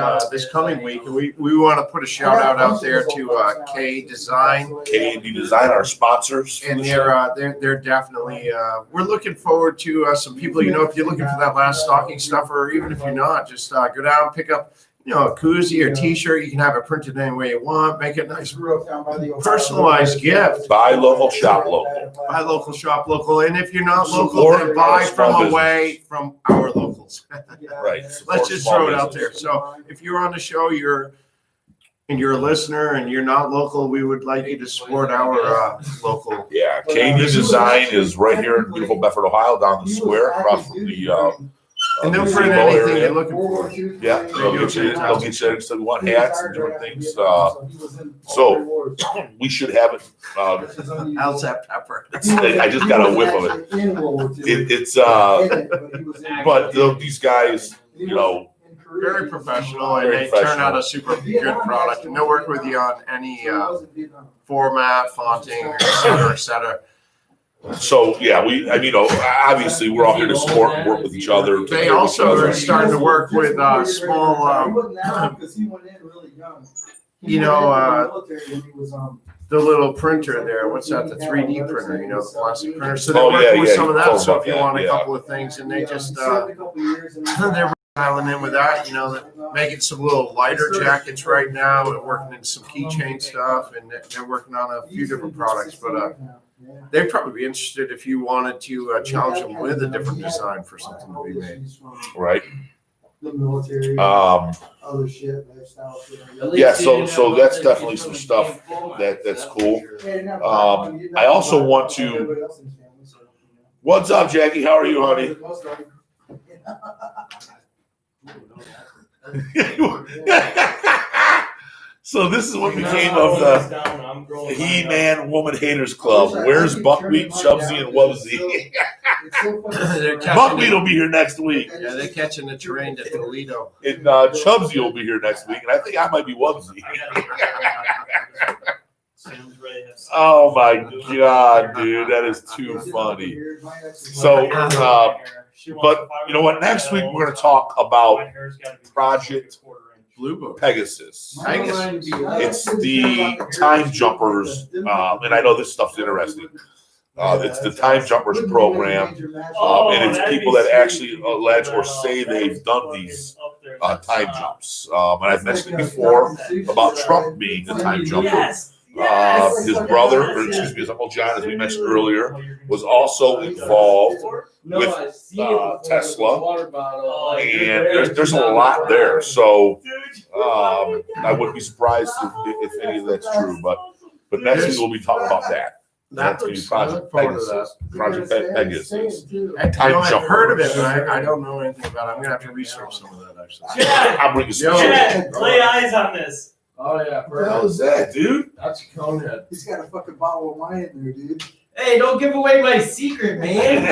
A: coming week, and we want to put a shout out there to K Design,
B: K&D Design, our sponsors,
A: and they're definitely we're looking forward to some people. If you're looking for that last stocking stuffer, or even if you're not, just go down, pick up a koozie or T-shirt. You can have it printed any way you want. Make it nice, personalized gift.
B: Buy local, shop local.
A: Buy local, shop local, and if you're not local,
B: Support
A: then buy
B: small
A: from
B: business.
A: away from our locals.
B: Right.
A: Let's just throw it out there. So if you're on the show, you're a listener and you're not local, we would like you to support our local.
B: Yeah, K&D Design is right here in beautiful Bedford, Ohio, down the square across from the.
A: And they'll print
B: Gazebo
A: anything
B: area.
A: you're looking for.
B: Yeah, they'll get you. So we want hats and different things. So we should have it.
A: How's that pepper?
B: I just got a whiff of it. But these guys,
A: Very professional, and
B: Very
A: they turn
B: professional.
A: out a super good product, and they'll work with you on any format, fonting, et cetera, et cetera.
B: So yeah, obviously we're all here to support and work with each other. take
A: They
B: care of each
A: also
B: other.
A: are starting to work with small, the little printer there. What's that? The 3D printer, the plastic printer. So they're working with some of that. So if you want a couple of things, and they just they're dialing in with that, making some little lighter jackets right now, and working in some keychain stuff, and they're working on a few different products. But they'd probably be interested if you wanted to challenge them with a different design for something to be made.
B: Right.
H: The military,
B: Um,
H: other shit, lifestyle shit.
B: Yeah, so that's definitely some stuff that's cool. I also want to. What's up, Jackie? How are you, honey? So this is what became of the He-Man Woman Haters Club. Where's Buckwheat, Chubsy, and Wubsy? Buckwheat will be here next week.
A: Yeah, they're catching the train to Toledo.
B: And Chubsy will be here next week. And I think I might be Wubsy.
F: Sam's ready to have some-
B: Oh my God, dude, that is too funny. So, but you know what? Next week we're going to talk about Project
D: Blue Book.
B: Pegasus. It's the time jumpers, and I know this stuff's interesting. It's the time jumpers program, and it's people that actually allege or say they've done these time jumps. And I've mentioned it before about Trump being a time jumper. His brother, or excuse me, his Uncle John, as we mentioned earlier, was also involved with Tesla, and there's a lot there. So I wouldn't be surprised if any of that's true. But next week we'll be talking about that. That's going to be Project Pegasus. Project Pegasus.
D: I've heard of it, but I don't know anything about it. I'm gonna have to research some of that actually.
B: I'll bring you some.
F: Chad, lay eyes on this.
D: Oh yeah,
B: What the hell is that, dude?
D: that's a conehead.
H: He's got a fucking bottle of wine in there, dude.
I: Hey, don't give away my secret, man.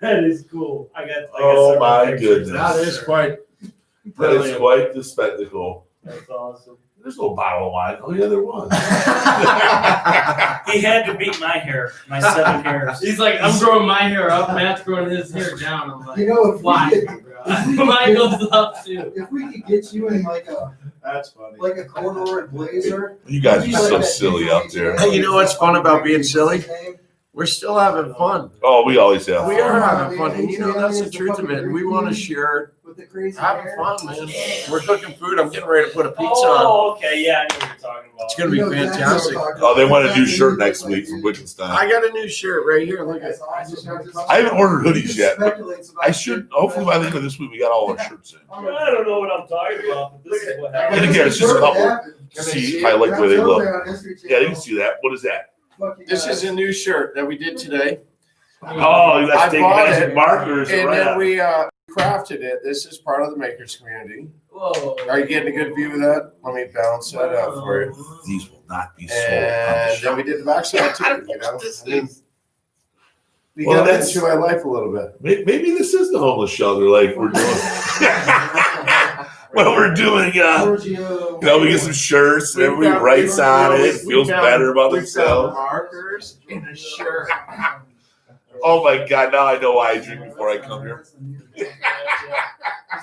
F: That is cool. I got
B: Oh
F: several
B: my
F: pictures.
B: goodness.
D: That is quite
B: That is
D: brilliant.
B: quite the spectacle.
F: That's awesome.
B: There's no bottle of wine. Oh yeah, there was.
F: He had to beat my hair, my 7 hairs.
I: He's like, I'm growing my hair up, Matt's growing his hair down. I'm like,
H: You know, if
I: why?
H: we could,
I: Mine goes up too.
H: if we could get you in like a
D: funny.
H: corduroy blazer.
B: You guys are so silly out there.
D: Hey, you know what's fun about being silly? We're still having fun.
B: Oh, we always have.
D: We are having fun, and you know that's the truth of it. We want to share
H: With the crazy
D: having
H: hair.
D: fun, man. We're cooking food. I'm getting ready to put a pizza on.
F: Oh, okay, yeah, I know what you're talking about.
D: It's gonna be
H: You know exactly what
D: fantastic.
H: I'm talking
B: Oh, they want a new
H: about.
B: shirt next week from Wickenstein.
D: I got a new shirt right here. Look at it.
B: I haven't ordered hoodies yet, but
H: Speculates about
B: I should. Hopefully by the end of this week, we got all our shirts in.
F: I don't know what I'm talking about, but this is what
B: And
F: happened.
B: again, it's just a couple.
D: Can they
B: See,
D: see
B: I
D: it?
B: like the way they look. Yeah, you can
H: see.
B: see that. What is that?
D: This is a new shirt that we did today,
B: Oh, you
D: I
B: guys taking
D: bought
B: magic
D: it,
B: markers.
D: and
B: Right
D: then
B: on.
D: we crafted it. This is part of the makers community.
I: Whoa.
D: Are you getting a good view of that? Let me balance that out for you.
B: These will not be sold on the
D: And
B: show.
D: then we did the backside too.
I: I don't know
D: You know,
I: what this
D: I mean,
I: is.
D: we
B: Well,
D: got
B: that's-
D: into my life a little bit.
B: Maybe this is the homeless shelter, like we're doing. Well, we're doing.
H: Giorgio.
B: You know, we get some shirts, and everybody
D: We've got-
B: writes on it,
D: we've
B: feels
D: got-
B: better about
D: we've got
B: themselves.
D: markers and a shirt.
B: Oh my God! Now I know why I drink before I come here.
H: His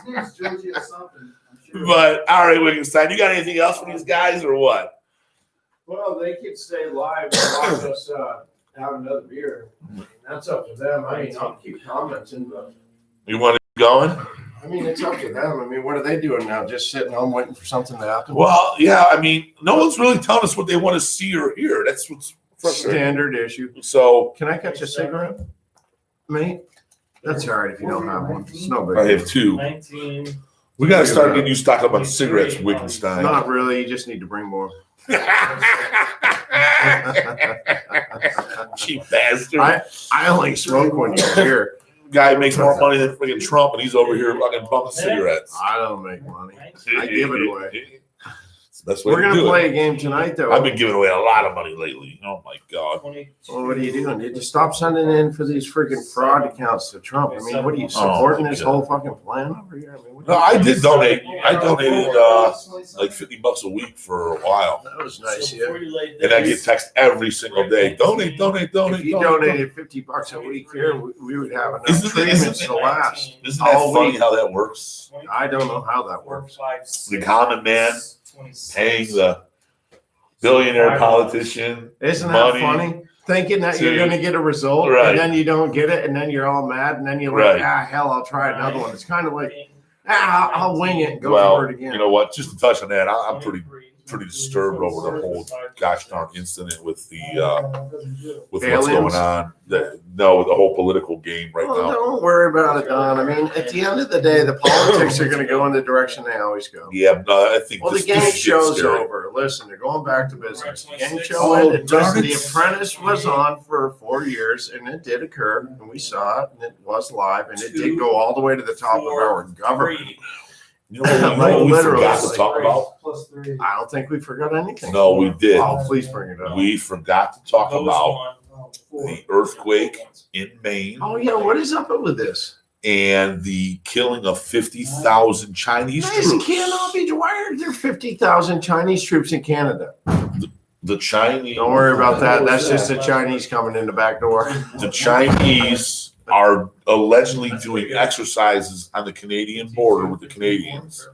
H: name's Giorgio something. I'm sure.
B: But all right, Wickenstein, you got anything else for these guys or what?
D: Well, they could stay live and watch us have another beer. I mean, that's up to them. I mean, I'll keep commenting, but
B: You want to keep going?
D: I mean, it's up to them. I mean, what are they doing now? Just sitting home waiting for something to happen?
B: Well, yeah. I mean, no one's really telling us what they want to see or hear. That's what's frustrating.
D: Standard issue.
B: So
D: Can I catch a cigarette, mate? That's all right if you don't have one. It's no big
B: I
D: deal.
B: have 2.
F: 19.
B: We got to start getting you stocked up on cigarettes, Wickenstein.
D: Not really. You just need to bring more.
B: Cheap bastard.
D: I only smoke when you're here.
B: Guy makes more money than freaking Trump, and he's over here fucking bumping cigarettes.
D: I don't make money. I give it away.
B: It's the best way
D: We're
B: to
D: gonna
B: do
D: play
B: it.
D: a game tonight, though.
B: I've been giving away a lot of money lately. Oh my God.
F: 22.
D: Well, what are you doing? Did you stop sending in for these freaking fraud accounts to Trump? I mean, what are you supporting
B: my
D: his
B: God.
D: whole fucking plan over here? I mean, what
B: No, I did donate. I donated like $50 a week for a while,
D: that was nice.
F: So
D: Yeah.
F: before you lay
B: and I get
F: this-
B: text every single day. Donate, donate, donate.
D: If you
B: donate.
D: donated $50 a week here, we would have enough
B: Isn't it-
D: treatments
B: isn't
D: to last.
B: Isn't that
D: all
B: funny
D: week.
B: how that works?
D: I don't know how that works.
B: The common man paying the billionaire politician
D: Isn't that
B: money.
D: funny? Thinking that you're
B: to-
D: going to get a result,
B: Right.
D: and then you don't get it, and then you're all mad, and then you're like,
B: Right.
D: hell, I'll try another one. It's kind of like, I'll wing it and go
B: Well,
D: for it again.
B: you know what? Just to touch on that, I'm pretty disturbed over the whole gosh darn incident with the with what's
D: Aliens?
B: going on. With the whole political game right
D: Well,
B: now.
D: don't worry about it, Don. I mean, at the end of the day, the politics are going to go in the direction they always go.
B: Yeah, no, I think
D: Well, the
B: this
D: game
B: is
D: show's
B: scary.
D: over. Listen, they're going back to business. The game show
B: Oh,
D: ended.
B: darn
D: Listen,
B: it.
D: The Apprentice was on for 4 years, and it did occur, and we saw it, and it was live, and it did go all the way to the top of our government.
B: You know what we
D: Literally.
B: forgot to talk about?
H: +3.
D: I don't think we forgot anything.
B: No, we did.
D: Oh, please bring it up.
B: We forgot to talk
F: Those
B: about
F: one.
H: Oh, 4.
B: the earthquake in Maine.
D: Oh, yeah, what is up with this?
B: and the killing of 50,000 Chinese
D: This
B: troops.
D: cannot be. Why are there 50,000 Chinese troops in Canada?
B: The Chinese.
D: Don't worry about that. That's just the Chinese coming in the back door.
B: The Chinese are allegedly doing exercises on the Canadian border with the Canadians.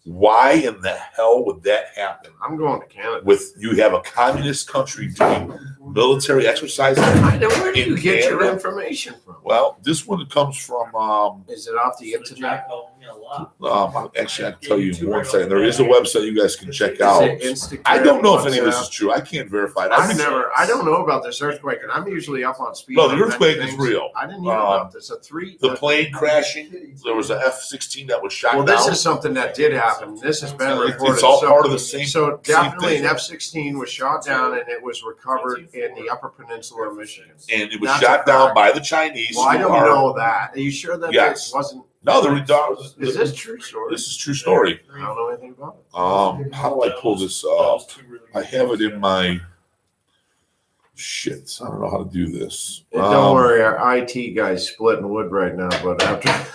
B: Why in the hell would that happen?
D: I'm going to Canada.
B: With you have a communist country doing military exercises.
D: I know. Where do you
B: in
D: get your
B: Canada?
D: information from?
B: Well, this one comes from.
D: Is it off the internet?
B: Actually, I can tell you in 1 second. There is a website you guys can check out.
D: Instagram,
B: I don't know if any of this
D: WhatsApp?
B: is true. I can't verify it.
D: I don't know about this earthquake, and I'm usually up on speed.
B: No, the
D: on many
B: earthquake is
D: things.
B: real.
D: I didn't hear about this.
B: The plane crashing. There was a F-16 that was shot
D: Well,
B: down.
D: this is something that did happen. This has been reported.
B: It's all
D: So-
B: part of the same.
D: So
B: same
D: definitely
B: thing.
D: an F-16 was shot down, and it was recovered in the Upper Peninsula of Michigan.
B: And it was
D: That's
B: shot
D: a
B: down
D: fact.
B: by the Chinese.
D: Well, I
B: who
D: don't
B: are-
D: know that. Are you sure that
B: Yes.
D: this wasn't?
B: No,
D: Is this true story?
B: This is true story.
D: I don't know anything about it.
B: How do I pull this up? I have it in my shit. I don't know how to do this.
D: Don't worry, our IT guy's splitting wood right now. But after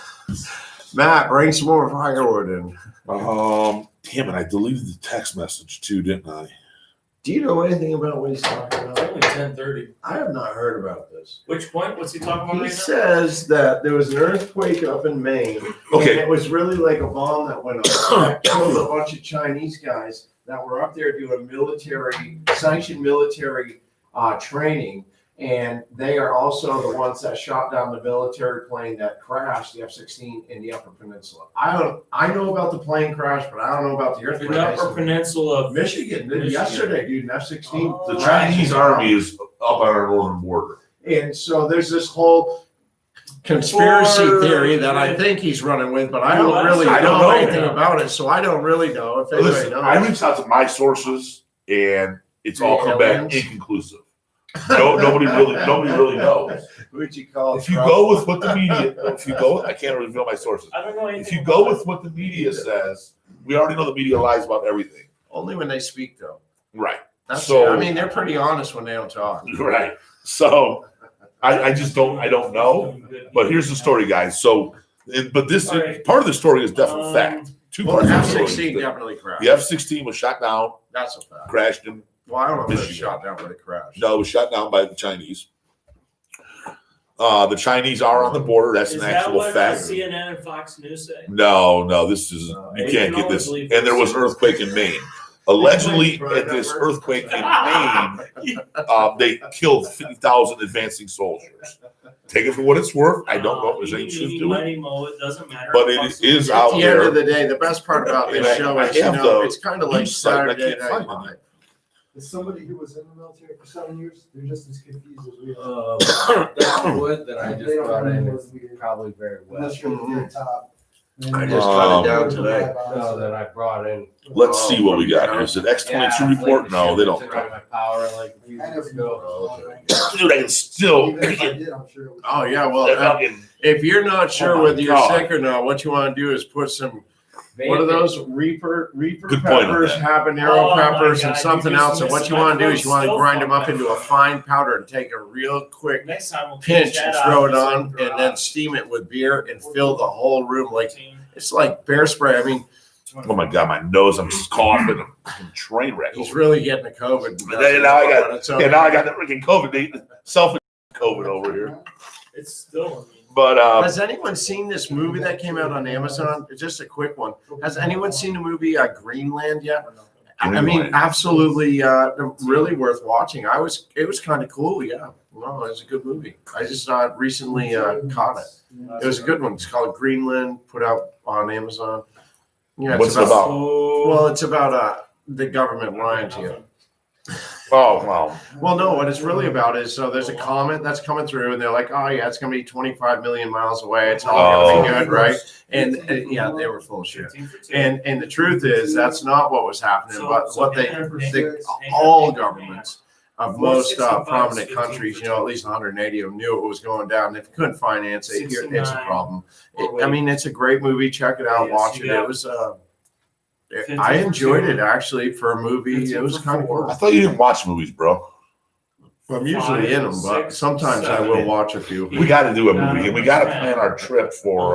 D: Matt, bring some more firewood in.
B: Damn it! I deleted the text message too, didn't I?
D: Do you know anything about what he's talking
F: It's
D: about?
F: only 10:30.
D: I have not heard about this.
F: Which point? What's he talking about
D: He
F: right now?
D: says that there was an earthquake up in Maine.
B: Okay.
D: And it was really like a bomb that went off that killed a bunch of Chinese guys that were up there doing sanctioned military training. And they are also the ones that shot down the military plane that crashed, the F-16 in the Upper Peninsula. I know about the plane crash, but I don't know about the earthquake.
F: The Upper Peninsula of
D: Michigan, yesterday, dude, an F-16.
F: Oh.
B: The Chinese army is up on our northern border.
D: And so there's this whole conspiracy theory that I think he's running with, but I don't know anything about it, so I don't really know if anybody
B: Listen,
D: knows.
B: I reached out to my sources, and it's all come back
D: Aliens?
B: inconclusive. No, nobody really knows.
D: Who'd you call?
B: If you go with what the media, I can't reveal my sources.
F: I don't know anything.
B: If you go with what the media says, we already know the media lies about everything.
D: Only when they speak, though.
B: Right.
D: That's
B: So-
D: I mean, they're pretty honest when they don't talk.
B: Right. So I just don't know. But here's the story, guys. So, but this
F: All right.
B: part of the story is definite fact. Two
D: Well,
B: parts
D: the
B: of the story.
D: F-16 definitely crashed.
B: The F-16 was shot down,
D: That's a fact.
B: crashed in.
D: Well, I don't know if it was
B: Michigan.
D: shot down, but it crashed.
B: No, it was shot down by the Chinese. The Chinese are on the border. That's
F: Is
B: an
F: that
B: actual
F: what
B: fact.
F: CNN and Fox News say?
B: No, this is
F: No,
B: you
F: you
B: can't
F: can
B: get this.
F: only
B: And
F: believe
B: there was an earthquake in Maine. Allegedly,
D: Right,
B: at this
D: that
B: earthquake in Maine, they killed 50,000 advancing soldiers. Take it for what it's worth. I don't know if there's any truth to it,
F: It doesn't matter.
B: but it is
D: At
B: out
D: the end of
B: there.
D: the day, the best part about this
B: And I-
D: show
B: I
D: is, you
B: have
D: know,
B: the
D: it's kind of like
B: news site, but I
D: Saturday
B: can't
D: Night
B: find
D: Live.
E: As somebody who was in the military for 7 years, they're just as confused as we are.
C: That wood that I
E: They
C: just
E: don't
C: brought in
E: know
C: is
E: what's weird.
C: probably very wet.
E: Unless you're at the top.
D: I just cut it down today.
C: No, that I brought in.
B: Let's see what we got here. Is it X-22 report? No, they don't.
C: Took out my power like a few
E: I
C: weeks
E: never
C: ago.
B: Dude, I can still.
E: Even if I did, I'm sure it was.
D: Oh, yeah, well,
B: That fucking-
D: if you're not sure
B: Oh my
D: whether you're
B: God.
D: sick or not, what you want to do is put some, what are those, Reaper
B: Good point on
D: peppers,
B: that.
D: habanero
F: Oh my
D: peppers, and
F: God,
D: something
F: you just
D: else. And what
F: missed
D: you
F: my
D: want to do is
F: throat
D: you want to
F: still
D: grind them up
F: fucked
D: into a
F: up.
D: fine powder and take a real quick
F: Next time we'll
D: pinch
F: that
D: and
F: out
D: throw it
F: just
D: on,
F: for
D: and then steam it with beer and fill the whole room like it's like bear spray. I mean,
B: Oh my god, my nose! I'm just coughing. I'm train wreck.
D: he's
B: over
D: really getting the COVID.
B: Yeah, now I got-
D: It's
B: here.
D: okay.
B: Yeah, now I got the freaking COVID, self COVID over here.
F: It's still.
B: But
D: Has anyone seen this movie that came out on Amazon? It's just a quick one. Has anyone seen the movie Greenland yet? I mean,
B: Greenland.
D: absolutely, really worth watching. It was kind of cool. Yeah, no, it was a good movie. I just recently caught it. It was a good one. It's called Greenland, put out on Amazon. Yeah,
B: What's it about?
D: Well, it's about the government lying to you.
B: oh wow,
D: Well, no, what it's really about is so there's a comet that's coming through, and they're like, oh yeah, it's gonna be 25 million miles away. It's all gonna be good, right? And yeah, they were full of shit. And the truth is that's not what was happening. But what all governments of most prominent countries, at least 180 of them knew it was going down. If you couldn't finance it, it's a problem. I mean, it's a great movie. Check it out, watch it. It was. I enjoyed it actually for a movie. It was kind of cool.
B: I thought you didn't watch movies, bro.
D: I'm usually in them, but sometimes I will watch a few.
B: We got to do it weekend. We got to plan our trip for.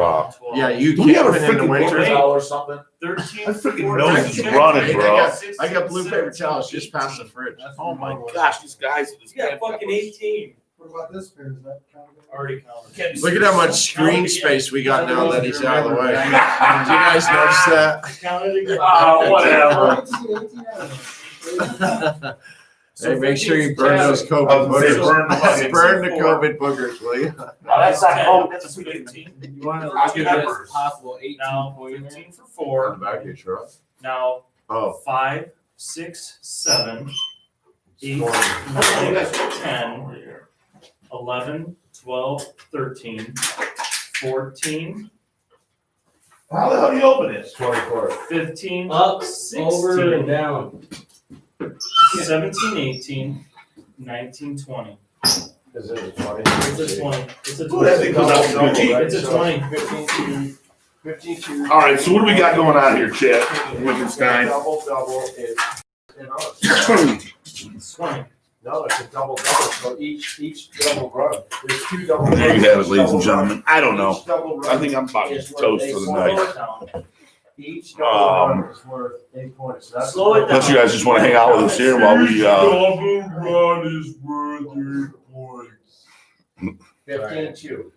D: Yeah, you
B: Do we have a
D: camping in the
B: freaking
D: winter.
B: paper towel or something?
F: 13.
B: My freaking
F: 14,
B: nose is running, bro.
D: I got blue paper towels just past the fridge.
B: Oh my gosh, these guys.
F: You got fucking 18.
H: What about this pair? Is that counted?
F: Already counted.
D: Look at how much screen space we got now that he's out of the way. Did you guys notice that?
F: Counted again.
B: Oh, whatever.
H: 18.
D: Hey, make sure you burn those
B: I
D: COVID
B: was gonna say,
D: boogers. Burn the COVID boogers, will you?
B: That's not cold. That's a
F: 15.
J: You want to
B: I'll
J: look
B: give
J: at
B: it
J: this
B: first.
J: possible 18
F: Now
J: point
F: 15 for 4.
D: back of your truck.
F: Now
D: Oh.
F: 5, 6, 7, 8, 9, 10, 11, 12, 13, 14,
B: How the hell do you open this?
D: 24.
F: 15,
J: Up,
F: 16,
J: over, and down.
F: 17, 18, 19, 20.
D: Is it a 20?
F: It's a 20. It's a
B: Ooh, that thing goes out
F: double.
B: to the
F: It's a 20.
D: 15 to.
B: All right, so what do we got going on here, Chad? Wickenstein.
D: Double is.
F: It's 20.
D: No, it's a double. So each double run. There's 2 double.
B: There you have it, ladies and gentlemen. I don't know.
D: Each double run
B: I think I'm about to
D: is worth
B: toast
D: 8
B: for the
F: Slow
B: night.
F: it down.
D: Each double run is worth 8 points. So that's
F: Slow it down.
B: Unless you guys just want to hang out with us here while we.
D: Run is worth 8 points. 15-2.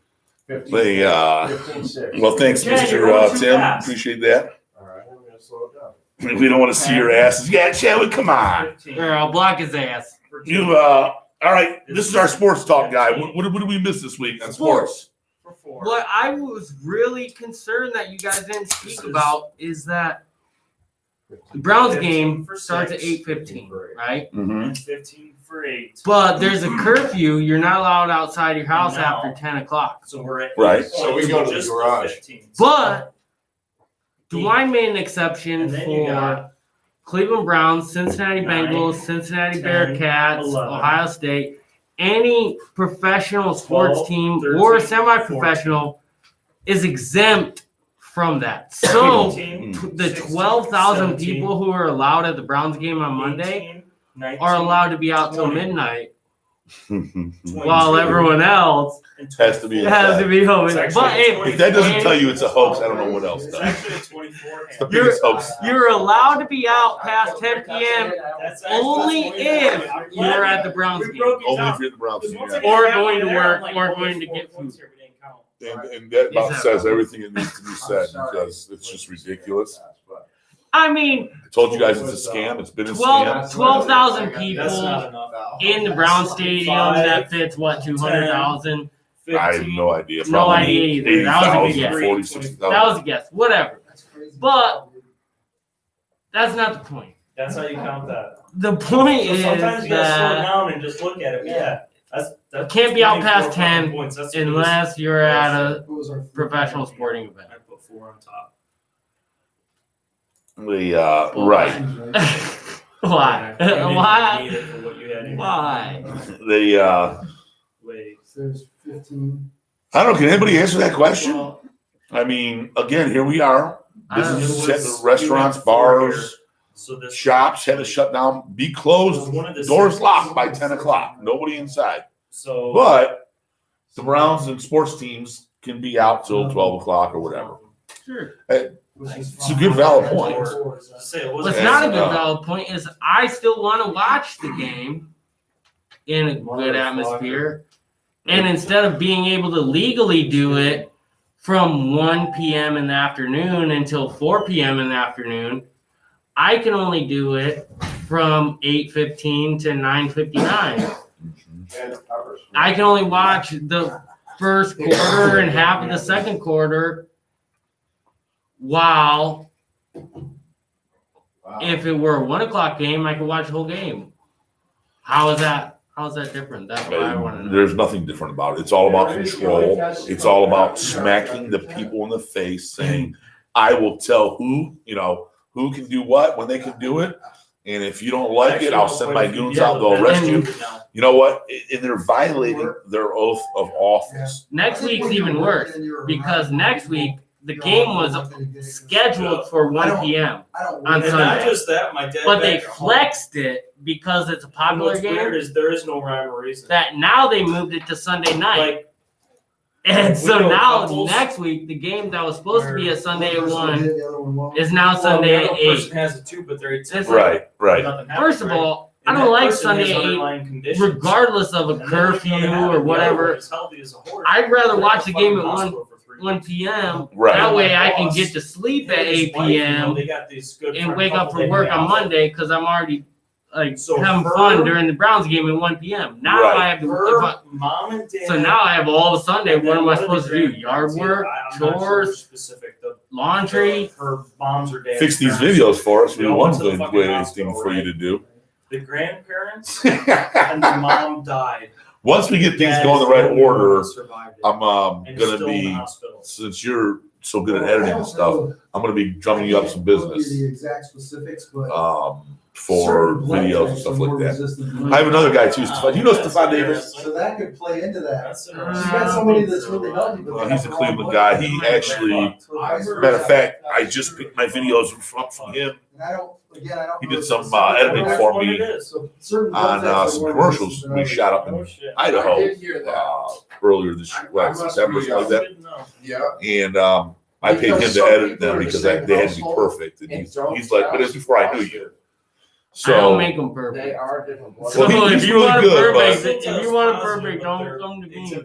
D: 15,
B: They,
D: 15-6.
B: Well, thanks,
F: Yeah, you're
B: Mr.
F: going too
B: Tim.
F: fast.
B: Appreciate that.
D: All right, I'm gonna slow it down.
B: We don't want to see your asses. Yeah, Chad, come on.
F: 15.
J: Here, I'll block his ass.
B: You, all right. This is our sports talk guy. What did we miss this week on sports?
F: For 4.
J: What I was really concerned that you guys didn't speak about is that the Browns
F: 15
J: game
F: for
J: starts at
F: 6.
J: 8:15, right?
B: Mm-hmm.
F: And 15 for 8.
J: But there's a curfew. You're not allowed outside your house
F: No.
J: after 10 o'clock.
F: So we're at
B: Right.
F: 8
D: So we
F: points
D: go to the
F: just
D: garage.
F: 15.
J: But DeWine made an exception
F: And then you
J: for
F: got
J: Cleveland Browns, Cincinnati
F: 9,
J: Bengals, Cincinnati
F: 10,
J: Bearcats,
F: 11.
J: Ohio State, any professional sports
F: 12,
J: team
F: 13,
J: or semi-professional is exempt from that. So
F: 15,
J: the
F: 16,
J: 12,000
F: 17,
J: people who are allowed at the Browns game on Monday
F: 18, 19,
J: are allowed to be out till
F: 20,
J: midnight,
F: 22,
J: while everyone else
F: and
B: Has to be
F: 24.
J: has to be home.
F: It's
J: But
F: actually
B: If that doesn't tell you it's a hoax, I don't know what else
F: It's
B: does.
F: actually a 24
B: It's the
F: hand.
B: biggest hoax.
J: you're allowed to be out past 10 p.m.
F: That's actually
J: only
F: 24
J: if
F: hand.
J: you're at the Browns
F: We
J: game.
F: broke it
B: Only
F: down.
B: if you're at the Browns.
F: Because once
B: Yeah.
F: I got
J: Or
F: halfway
J: going to
F: there,
J: work,
F: I'm like,
J: or
F: oh,
J: going
F: there's
J: to get
F: 4 points
J: food.
F: here, we didn't count.
B: And that about
J: Exactly.
B: says everything that needs to be said because it's just ridiculous.
J: I mean,
B: I told you guys it's a scam. It's been a
J: 12
B: scam.
J: 12,000
F: That's
J: people
F: not enough.
J: in the Brown Stadium that fits what 200,000.
B: I have no idea.
J: No
B: Probably
J: idea either. That was a
B: 80,000,
J: guess.
B: 46,000.
J: That was a guess. Whatever.
H: That's crazy.
J: But that's not the point.
F: That's how you count that.
J: The point
F: So
J: is
F: sometimes you gotta slow
J: that
F: down and just look at it. Yeah. That's
J: can't be out
F: 24
J: past 10
F: points. That's the
J: unless you're at a
H: What was our
J: professional sporting event.
F: biggest- I put 4 on top.
B: Right.
J: Why?
F: You didn't
J: Why?
F: need it for what you had in your-
J: Why?
F: Wait.
H: There's 15.
B: I don't know. Can anybody answer that question?
J: Well,
B: I mean, again, here we are.
J: I don't
B: Businesses,
F: know.
B: restaurants,
F: You had 4
B: bars,
F: here. So this
B: shops had to shut down, be
F: was
B: closed.
F: one of the
B: Doors
F: six-
B: locked by 10 o'clock. Nobody inside.
F: So
B: But the Browns and sports teams can be out till 12 o'clock or whatever.
J: sure.
B: It's a good valid point.
F: Say it
J: What's
F: wasn't
J: not a good
B: Yeah.
J: valid point is I still want to watch the game in a good atmosphere. And instead of being able to legally do it from 1 p.m. in the afternoon until 4 p.m. in the afternoon, I can only do it from 8:15 to 9:59. I can only watch the first quarter and half of the second quarter, while if it were a 1 o'clock game, I could watch the whole game. How is that different? That's what I want to know.
B: There's nothing different about it. It's all about control. It's all about smacking the people in the face, saying, I will tell who can do what when they can do it. And if you don't like it, I'll send my goons out. They'll arrest you. You know what? And they're violating their oath of office.
J: Next week's even worse because next week the game was scheduled for 1 p.m. on
F: And not
J: Sunday,
F: just that, my dad.
J: but they
F: back at home-
J: flexed it because it's a popular
F: What's weird
J: game.
F: is there is no rhyme or reason.
J: That now they moved it to Sunday night.
F: Like,
J: And
F: we
J: so
F: know
J: now
F: couples
J: next week, the game that was supposed to be a Sunday at
H: One
J: 1
H: person did, the other one won't.
J: is now
F: well,
J: Sunday
F: the
J: at
F: other
J: 8.
F: person has it too, but they're
J: It's
B: Right.
F: Nothing happens,
J: First of
F: right?
J: all,
F: And
J: I don't
F: that
J: like
F: person has
J: Sunday at 8,
F: underlying conditions.
J: regardless of a
F: And then they
J: curfew
F: come to have it,
J: or
F: the other
J: whatever.
F: one is healthy as a horse.
J: I'd rather watch the game at
F: Fucking
J: 1
F: hospital for 3
J: 1
F: weeks.
J: p.m.
B: Right.
J: That way I can
F: Boss,
J: get to sleep at
F: him and his
J: 8
F: wife, you know,
J: p.m.
F: they got these good
J: and
F: for a
J: wake up
F: couple
J: for
F: days
J: work on
F: out.
J: Monday because I'm already like
F: So
J: having
F: her-
J: fun during the Browns game at 1 p.m. Now
B: Right.
J: I have to.
F: Her
J: if I-
F: mom and dad.
J: So now I have all of Sunday.
F: and
J: What
F: then
J: am I
F: one of the
J: supposed to do?
F: grandparents,
J: Yard work,
F: I'm not sure
J: chores,
F: specific. The,
J: laundry.
F: her mom's or dad's.
B: Fix these
F: parents.
B: videos for us. We
F: They all
B: want
F: went to the
B: to
F: fucking
B: wait anything
F: hospital,
B: for you
F: right?
B: to do.
F: The grandparents and the mom died.
B: Once we get things
F: Dad
B: going in the
F: is
B: right
F: only one
B: order,
F: that survived it,
B: I'm
F: and
B: gonna
F: still in the
B: be,
F: hospital.
B: since you're so good at editing and stuff, I'm gonna be drumming you up some business
H: The exact specifics, but
B: for
H: certain blood
B: videos and
H: types
B: stuff
H: are
B: like
H: more
B: that.
H: resistant to
B: I have another guy too, Stefan. You know Stefan Davis?
H: So that could play into that.
F: That's
H: You got somebody that's really healthy, but
B: Well,
H: they
B: he's a
H: have the wrong
B: Cleveland
H: blood
B: guy. He
H: type.
B: actually,
H: So
B: matter of fact, I just picked my videos from him.
H: And I don't, again, I don't.
B: He
H: know
B: did
H: the
B: some
H: specifics,
B: editing
H: but
B: for
H: that's
B: me
H: what it is. So certain blood
B: on
H: types are
B: some
H: more
B: commercials
H: resistant
B: we
H: than
B: shot up
F: No
B: in
F: shit.
B: Idaho
D: I did hear that.
B: earlier this year,
D: I must
B: September,
D: be,
B: something like that.
F: Didn't know.
D: Yeah.
B: And I paid him
D: Because
B: to
D: some
B: edit
D: people
B: them
D: are the
B: because
D: same
B: they had to be
D: household
B: perfect. And
D: and
B: he's
D: don't
B: like, but it's before I knew
D: watch
B: you.
D: it.
J: I don't
B: So,
J: make them
D: They
J: perfect.
D: are different. blood
J: So
B: Well,
D: types.
B: he's
J: if you
B: really
J: want
B: good, but-
J: perfect, if you want perfect, don't come to me.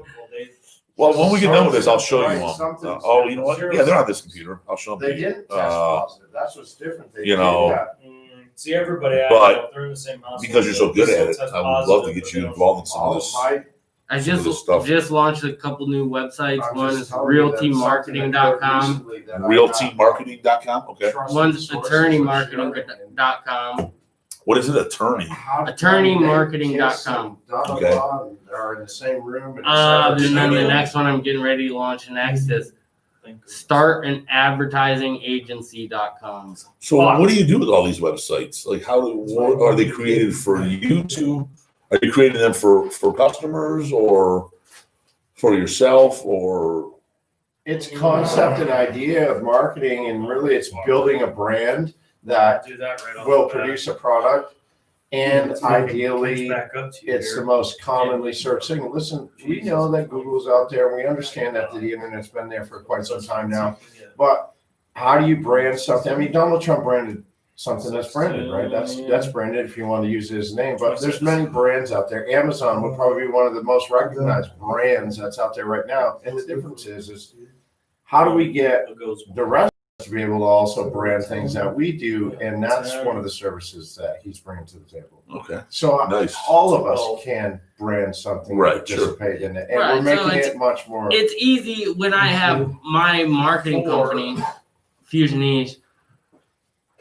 B: well, when we get done with this, I'll show you
D: Right,
B: them.
D: something's-
B: Oh, you know what? Yeah, they're on this computer. I'll show them.
D: They
B: to you.
D: didn't test positive. That's what's different. They
B: you
D: did
B: know,
D: that.
F: See, everybody,
B: But
F: they're in the same house.
B: Because you're so good at it, I would love to get you involved in some of
D: All
B: this.
D: my
J: I
B: Some of this
J: just
B: stuff.
J: just launched a couple new websites.
D: I'm
J: One
D: just
J: is
D: telling you that something
J: realteammarketing.com.
D: recently that I got
B: Realteammarketing.com. Okay.
D: trusted
J: One's
D: sources
J: attorneymarketing.com.
B: What is it? Attorney.
D: How to
J: Attorneymarketing.com.
D: Okay. Are in the same room. and
J: And then the
D: cybersecurity.
J: next one I'm getting ready to launch next is startanadvertisingagency.com.
B: So what do you do with all these websites? Like, what, are they created for you to? Are you creating them for customers or for yourself or?
D: It's concept and idea of marketing, and really it's building a brand that
F: Do that right off
D: will
F: the bat.
D: produce a product. And
F: It's
D: ideally,
F: back up to you
D: it's
F: here.
D: the most commonly searched thing. Listen, we know that Google's out there, and we understand that the internet's been there for quite some time now. But how do you brand something? I mean, Donald Trump branded something that's branded, right? That's branded if you want to use his name. But there's many brands out there. Amazon would probably be one of the most recognized brands that's out there right now. And the difference is how do we get
F: It goes
D: the rest to be able to also brand things that we do? And that's one of the services that he's bringing to the table.
B: Okay.
D: So
B: Nice.
D: all of us can brand something,
B: Right,
D: and participate in it, and
J: Right,
D: we're
J: so
D: making
J: it's-
D: it much more.
J: It's easy when I have my marketing company, Fusion Niche,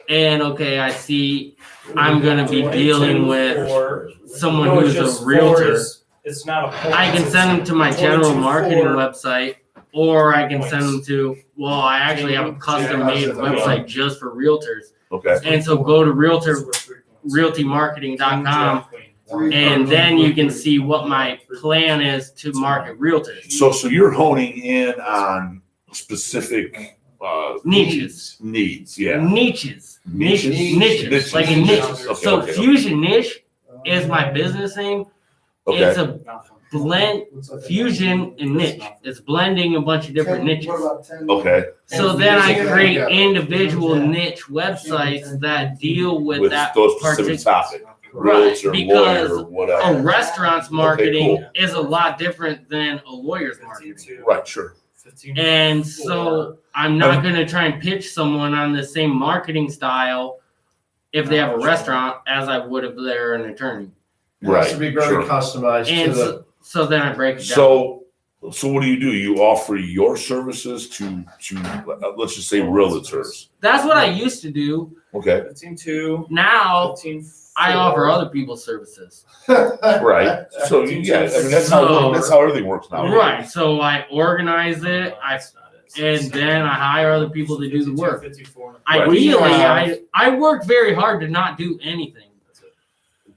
J: and okay, I see I'm gonna be dealing with someone
F: No, it's
J: who's
F: just
J: a realtor.
F: four is- It's not a. point,
J: I can
F: it's
J: send them to my
F: 22
J: general marketing
F: four.
J: website, or I can send them to, well, I actually have a custom made website just for realtors.
B: Okay.
J: And so go to realtymarketing.com, and then you can see what my plan is to market realtors.
B: So you're honing in on specific
J: Niches.
B: needs. Yeah.
J: Niches. Niches. Like a niche.
B: Okay,
J: So
B: okay, okay.
J: Fusion Niche is my business name. It's
B: Okay.
J: a blend, fusion and niche. It's blending a bunch of different niches.
B: Okay.
J: So then I create individual niche websites that deal with that
B: those specific
J: particular.
B: topic.
J: Right,
B: Realtor,
J: because
B: lawyer, whatever.
J: A restaurant's marketing
B: cool.
J: is a lot different than a lawyer's marketing.
B: Right. Sure.
J: And so I'm not going to try and pitch someone on the same marketing style if they have a restaurant as I would if they're an attorney.
D: It has to be very
B: Sure.
D: customized
J: And
D: to the.
J: so then I break it down.
B: So what do? You offer your services to let's just say realtors.
J: That's what I used to do.
B: Okay.
F: 15-2.
J: Now
F: 15-4.
J: I offer other people's services.
B: Right. So yeah, I mean that's how everything works now.
J: Right. So I organize it. And then I hire other people to do the work.
F: 54.
J: Ideally, I work very hard to not do anything.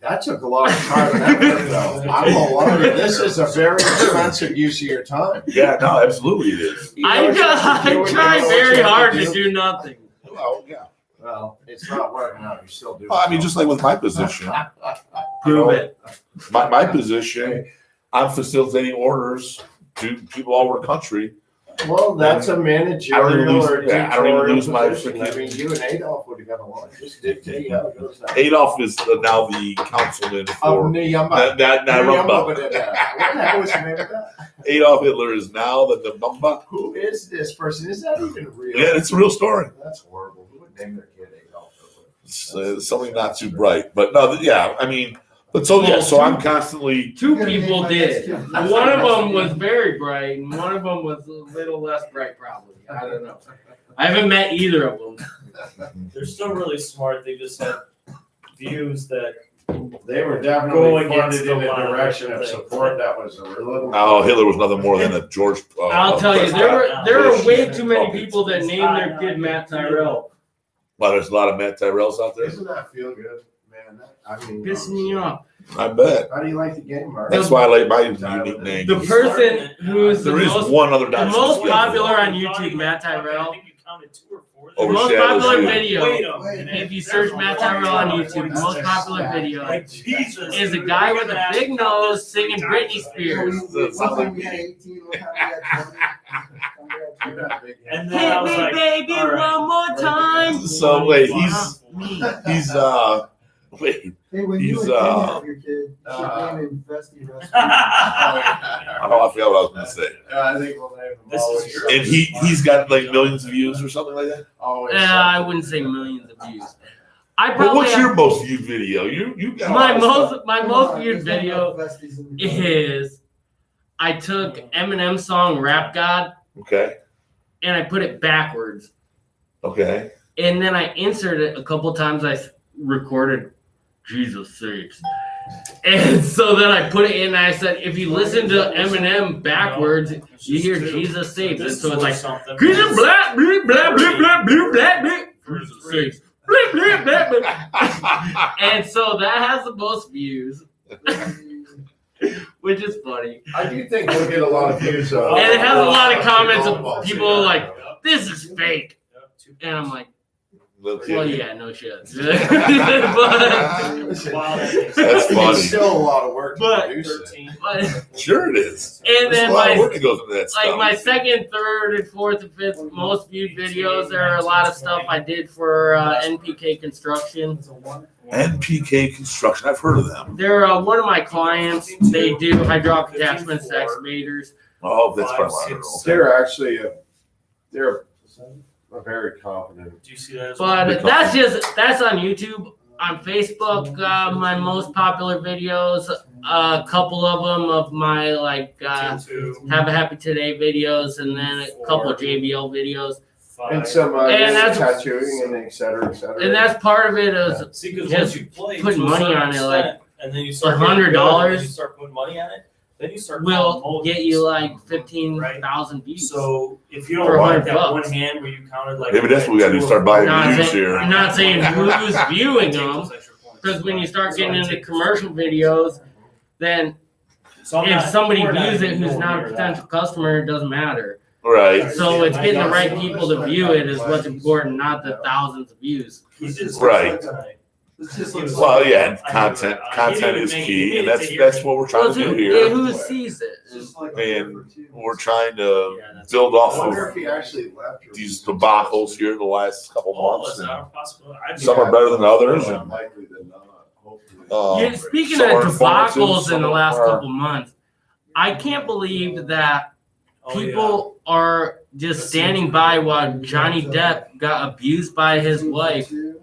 D: That took a lot of time and effort, though. I won't lie to you. This is a very expensive use of your time.
B: Yeah, no, absolutely it is.
J: I try very hard to do nothing.
B: Well, yeah.
D: Well, it's not working out. You're still doing.
B: Well, I mean, just like with my position.
J: Prove it.
B: My position, I'm facilitating orders to people all over the country.
D: Well, that's a managerial or
B: I don't even lose my
D: position. I mean, you and Adolf would have got along. Just dictate how it goes down.
B: Adolf is now the councilman for
D: Nyamba.
B: Narumba.
D: What the hell was the name of that?
B: Adolf Hitler is now the Namumba.
D: Who is this person? Is that even real?
B: Yeah, it's a real story.
D: That's horrible. Who would name their kid Adolf Hitler?
B: It's something not too bright, but no, yeah, I mean, but so yeah, so I'm constantly.
J: Two people did. One of them was very bright, and one of them was a little less bright, probably. I don't know. I haven't met either of them.
F: They're still really smart. They just have views that
D: They were
F: Go
D: definitely
F: against
D: funded in
F: the
D: a
F: line
D: direction of
F: things.
D: support that was a little.
B: No, Hitler was nothing more than a George.
J: I'll tell you, there are way too many people that name their kid Matt Tyrell.
B: Well, there's a lot of Matt Tyrells out there.
D: Doesn't that feel good, man? I mean,
J: Pissing me off.
B: I bet.
D: how do you like the game, Mark?
B: That's why I like my unique name.
J: The person who is the
B: There is
J: most,
B: one other
J: the
B: dynasty
J: most
B: together.
J: popular on YouTube, Matt
F: I
J: Tyrell.
F: think you counted 2 or 4.
J: The most
B: Overshadows
J: popular
B: you.
J: video,
F: Wait a minute.
J: if you search Matt Tyrell on YouTube, the most popular video
F: Like Jesus.
J: is a guy with a big nose singing Britney Spears.
H: One we had 18, one time we had 20.
F: And then I
J: Hit
F: was
J: me,
F: like,
J: baby,
F: all right.
J: one more time.
B: So wait,
J: Me.
B: he's wait.
H: Hey, when
B: He's,
H: you would have your kid, you should name him Festy Rusty.
B: I forgot what I was going to say.
D: I think we'll name him
F: This is
D: always.
F: your-
B: And he's got like millions of views or something like that.
D: Always.
J: I wouldn't say millions of views. I
B: But
J: probably
B: what's your most viewed video? You got a lot of stuff.
J: my
H: Come
J: most
H: on,
J: viewed
H: there's not
J: video
H: enough Festies in the
J: is I took Eminem's song Rap God
B: Okay.
J: and I put it backwards.
B: Okay.
J: And then I inserted it a couple times. I recorded Jesus Saves. And so then I put it in and I said, if you listen to Eminem backwards, you hear Jesus Saves. And so it's like,
F: something.
J: Jesus blah, blah, blah, blah, blah, blah, blah, blah. Jesus Saves. Blah, blah, blah, blah. And so that has the most views, which is funny.
D: I do think we'll get a lot of views.
J: And it has a lot of comments of people like, this is fake. And I'm like, well, yeah, no shit. But,
F: Wow,
B: That's funny.
D: It's still a lot of work to
J: But-
D: produce it.
J: but
B: Sure it is.
J: and
B: There's
J: then
B: a lot of
J: my
B: work that goes into that stuff.
J: like my second, third, and fourth, and fifth most viewed videos are a lot of stuff I did for NPK Construction.
B: NPK Construction. I've heard of them.
J: They're one of my clients. They do hydraulic attachments to excavators.
B: Oh, that's probably why I don't know.
D: They're actually they're a very competent.
F: Do you see that as
J: But that's on YouTube. On Facebook, my most popular videos, a couple of them of my like Have a Happy Today videos, and then a couple of JBL videos.
D: And some
J: And that's-
D: tattooing and et cetera, et cetera.
J: And that's part of it is
F: See, because
J: just
F: once you play
J: putting
F: to a
J: money
F: certain
J: on it, like,
F: extent, and then you start
J: $100
F: getting good, and then you start putting money on it, then you start
J: will
F: calling
J: get you
F: multiples.
J: like 15,000 views.
F: So if you
J: For
F: don't want
J: 100
F: that
J: bucks.
F: one hand where you counted like
B: Maybe that's what we got to do. Start buying
J: Not
B: views
J: saying-
B: here.
J: I'm not saying who's viewing them, because when you start getting into commercial videos, then if somebody views it who's not a potential customer, it doesn't matter.
B: Right.
J: So it's getting the right people to view it is what's important, not the thousands of views.
B: Right. Well, yeah, and content is key, and that's what we're trying to do here.
J: Who sees it?
B: And we're trying to build off
D: I wonder
B: of
D: if he actually left. or-
B: these debacles here the last couple
F: Oh,
B: months.
F: it's
B: And
F: not a possibility. I'd be
B: some are better than others.
D: More
B: And,
D: likely than not, hopefully.
J: Yeah, speaking
B: some
J: of
B: are informative,
J: debacles in
B: some
J: the last
B: are-
J: couple months, I can't believe that
F: Oh, yeah.
J: people are just standing by while Johnny Depp got abused by his wife and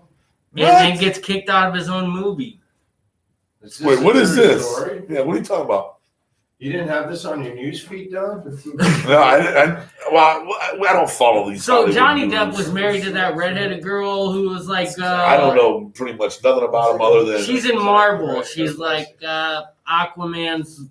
J: then gets kicked out of his own movie.
D: Is this
B: Wait,
D: a
B: what is
D: true
B: this?
D: story?
B: Yeah, what are you talking about?
D: You didn't have this on your news feed, Don?
B: No, I don't follow these.
J: So
B: Hollywood
J: Johnny
B: news.
J: Depp was married to that redheaded girl who was like
B: I don't know pretty much nothing about him other than
J: She's in Marvel. She's like Aquaman's